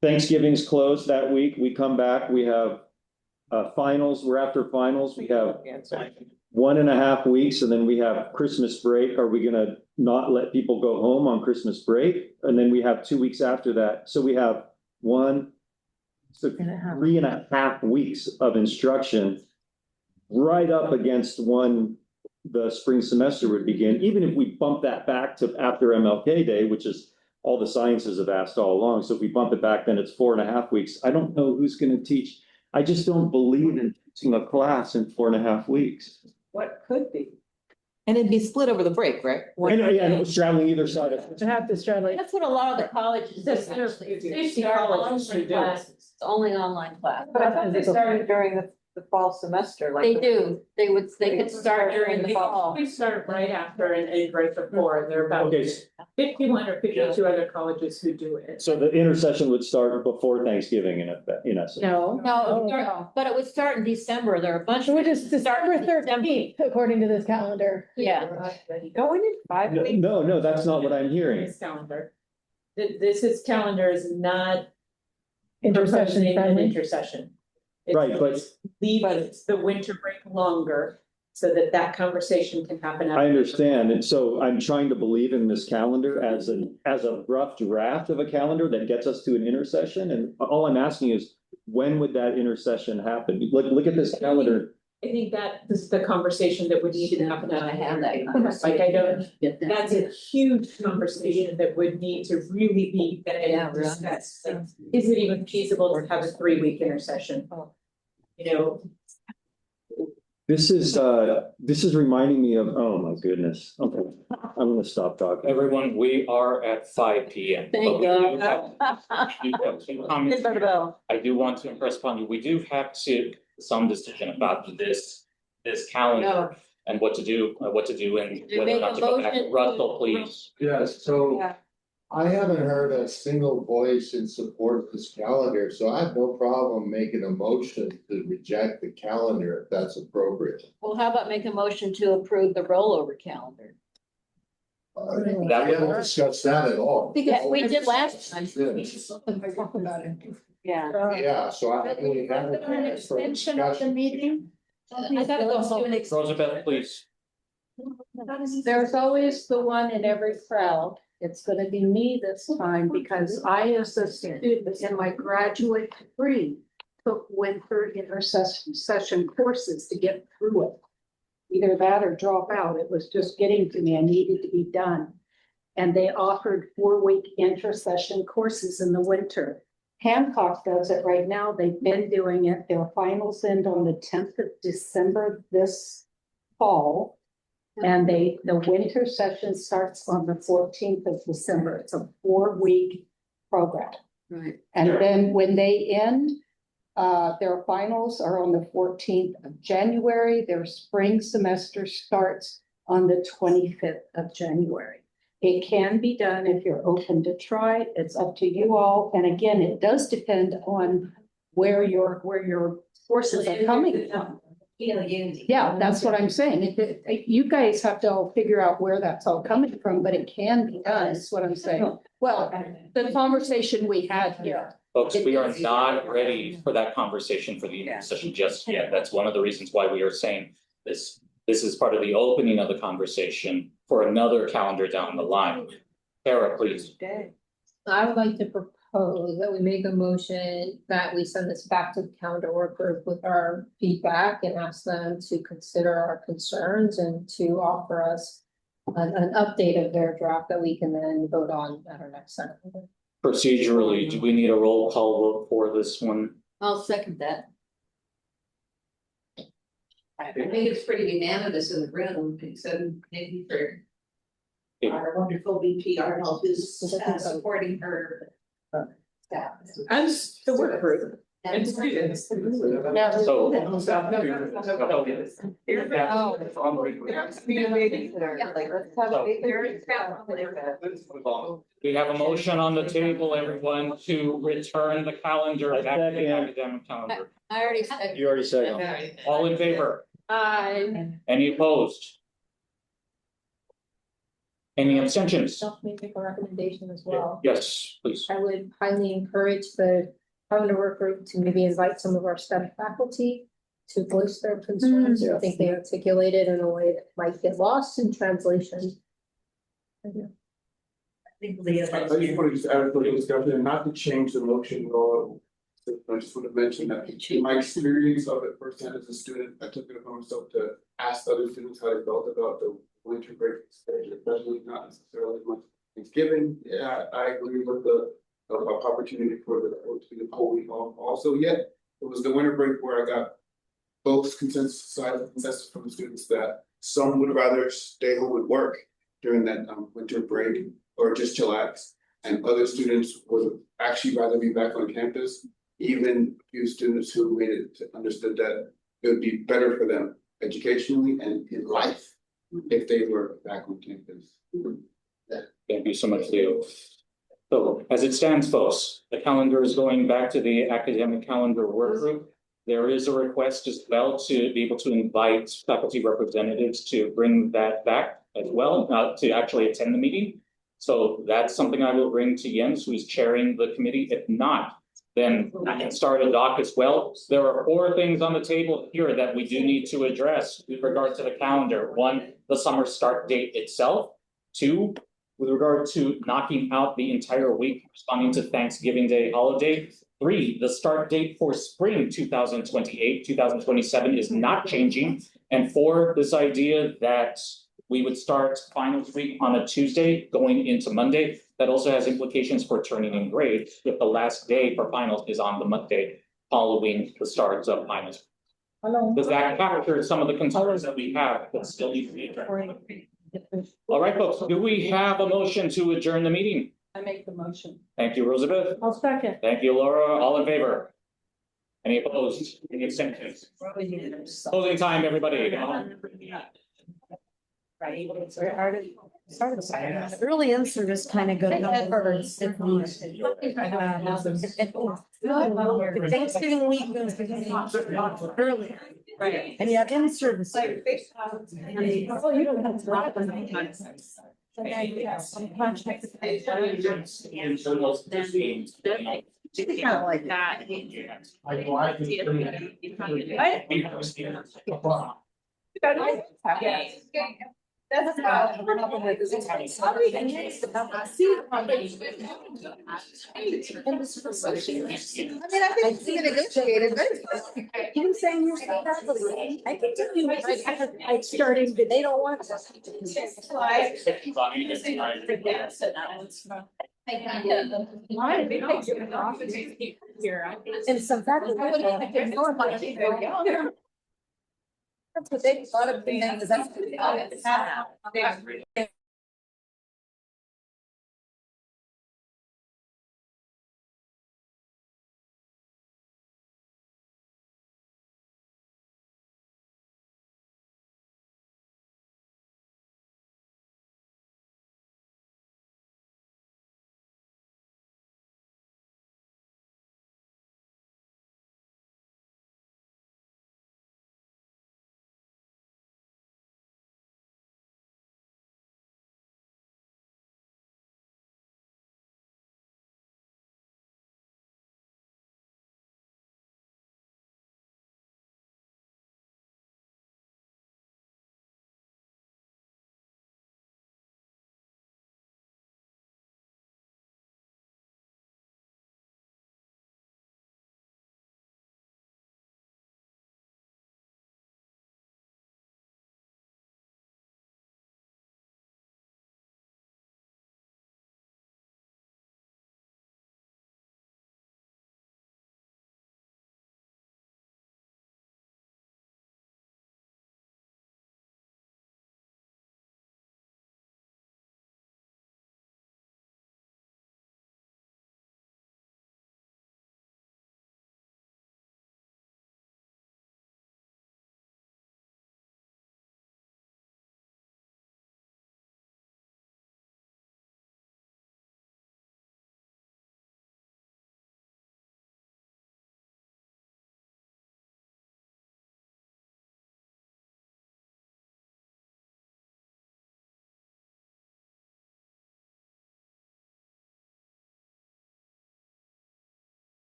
Speaker 7: Thanksgiving's closed that week. We come back, we have finals, we're after finals, we have 1.5 weeks, and then we have Christmas break. Are we gonna not let people go home on Christmas break? And then we have 2 weeks after that. So we have 3.5 weeks of instruction right up against when the spring semester would begin, even if we bump that back to after MLK Day, which is all the sciences have asked all along. So if we bump it back, then it's 4.5 weeks. I don't know who's going to teach. I just don't believe in teaching a class in 4.5 weeks.
Speaker 9: What could be?
Speaker 16: And it'd be split over the breek, right?
Speaker 7: And it's straddling either side of.
Speaker 18: To have to straddle.
Speaker 2: That's what a lot of the colleges do. Actually. They start online classes. It's only online class.
Speaker 5: But I thought they started during the fall semester, like.
Speaker 2: They do. They could start during the fall.
Speaker 9: We start right after and right before. There are about
Speaker 7: Okay.
Speaker 9: 51 or 52 other colleges who do it.
Speaker 7: So the intercession would start before Thanksgiving in essence.
Speaker 2: No, but it would start in December. There are a bunch.
Speaker 18: So we're just December 13th, according to this calendar.
Speaker 2: Yeah.
Speaker 5: Going in 5 weeks.
Speaker 7: No, that's not what I'm hearing.
Speaker 9: This calendar. This calendar is not
Speaker 18: Intercession
Speaker 9: proposing an
Speaker 18: friendly.
Speaker 9: intercession. It's
Speaker 7: Right, but
Speaker 9: leaving the winter break longer so that conversation can happen.
Speaker 7: I understand. And so I'm trying to believe in this calendar as a rough draft of a calendar that gets us to an intercession. And all I'm asking is, when would that intercession happen? Look at this calendar.
Speaker 9: I think that this is the conversation that would need to happen.
Speaker 2: I have that.
Speaker 9: Like, I don't, that's a huge conversation that would need to really be discussed. Like, is it even feasible to have a 3-week intercession? You know,
Speaker 7: This is reminding me of, oh my goodness. Okay, I'm gonna stop talking.
Speaker 3: Everyone, we are at 5 p.m.
Speaker 2: Thank
Speaker 3: but we
Speaker 2: you.
Speaker 3: do have two comments. I do want to impress upon you, we do have some decision about this calendar and what to do and whether or not to go back. Russell, please.
Speaker 13: Yes, so I haven't heard a single voice in support of this calendar, so I have no problem making a motion to reject the calendar if that's appropriate.
Speaker 2: Well, how about make a motion to approve the rollover calendar?
Speaker 13: We haven't discussed that at all.
Speaker 2: Yeah, we did last time.
Speaker 5: Yeah.
Speaker 13: Yeah, so I really haven't.
Speaker 4: An extension of the meeting.
Speaker 2: I thought it was doing
Speaker 3: Roosevelt, please.
Speaker 10: There's always the one in every crowd. It's gonna be me this time because I, as a student in my graduate degree, took winter intercession courses to get through it. Either that or drop out. It was just getting to me. I needed to be done. And they offered 4-week intercession courses in the winter. Hancock does it right now. They've been doing it. Their finals end on the 10th of December this fall. And the winter session starts on the 14th of December. It's a 4-week program.
Speaker 2: Right.
Speaker 10: And then when they end, their finals are on the 14th of January. Their spring semester starts on the 25th of January. It can be done if you're open to try it. It's up to you all. And again, it does depend on where your forces are coming from. Yeah, that's what I'm saying. You guys have to all figure out where that's all coming from, but it can be done, is what I'm saying. Well, the conversation we had here.
Speaker 3: Folks, we are not ready for that conversation for the evening session just yet. That's one of the reasons why we are saying this. This is part of the opening of the conversation for another calendar down the line. Tara, please.
Speaker 17: I would like to propose that we make a motion that we send this back to the calendar work group with our feedback and ask them to consider our concerns and to offer us an update of their draft that we can then vote on at our next Senate meeting.
Speaker 3: Procedurally, do we need a roll call vote for this one?
Speaker 2: I'll second that.
Speaker 1: I think it's pretty unanimous in the room, except maybe for our wonderful VP Arnold, who's supporting her staff.
Speaker 10: And the work group.
Speaker 1: And students.
Speaker 3: We have a motion on the table, everyone, to return the calendar back to the academic calendar.
Speaker 2: I already said.
Speaker 7: You already said.
Speaker 3: All in favor?
Speaker 17: Aye.
Speaker 3: Any opposed? Any abstentions?
Speaker 17: Let me make a recommendation as well.
Speaker 3: Yes, please.
Speaker 17: I would highly encourage the calendar work group to maybe invite some of our STEM faculty to voice their concerns. I think they articulate it in a way that might get lost in translation.
Speaker 14: I just want to add for the discussion and not to change the motion at all. I just want to mention that in my experience of it firsthand as a student, I took it upon myself to ask other students how they felt about the winter break stage, especially not necessarily much Thanksgiving. Yeah, I agree with the opportunity for the to be the whole week off. Also, yet it was the winter break where I got both consensus from the students that some would rather stay home and work during that winter break or just chillax, and other students would actually rather be back on campus. Even a few students who made it understood that it would be better for them educationally and in life if they were back on campus.
Speaker 3: Thank you so much, Leo. So as it stands, folks, the calendar is going back to the academic calendar work group. There is a request as well to be able to invite faculty representatives to bring that back as well, to actually attend the meeting. So that's something I will bring to Jens, who is chairing the committee. If not, then I can start a doc as well. There are 4 things on the table here that we do need to address with regard to the calendar. 1, the summer start date itself. 2, with regard to knocking out the entire week responding to Thanksgiving Day holiday. 3, the start date for spring 2028, 2027 is not changing. And 4, this idea that we would start finals week on a Tuesday going into Monday. That also has implications for turning in grades if the last day for finals is on the Monday following the start of finals. Does that capture some of the concerns that we have that still need to be addressed? All right, folks, do we have a motion to adjourn the meeting?
Speaker 10: I make the motion.
Speaker 3: Thank you, Elizabeth.
Speaker 10: I'll second.
Speaker 3: Thank you, Laura. All in favor? Any opposed? Any abstentions? Closing time, everybody.
Speaker 1: Right. Early in service kind of goes first. Thanksgiving week goes early. Right. And you have in service. Oh, you don't have to. Some contracts. Kind of like that. That's how. I mean, I think it's negotiated, but you saying you're so badly, I can tell you, I started, but they don't want to. And some faculty. I wouldn't have to know my people. That's what they thought of me, because that's.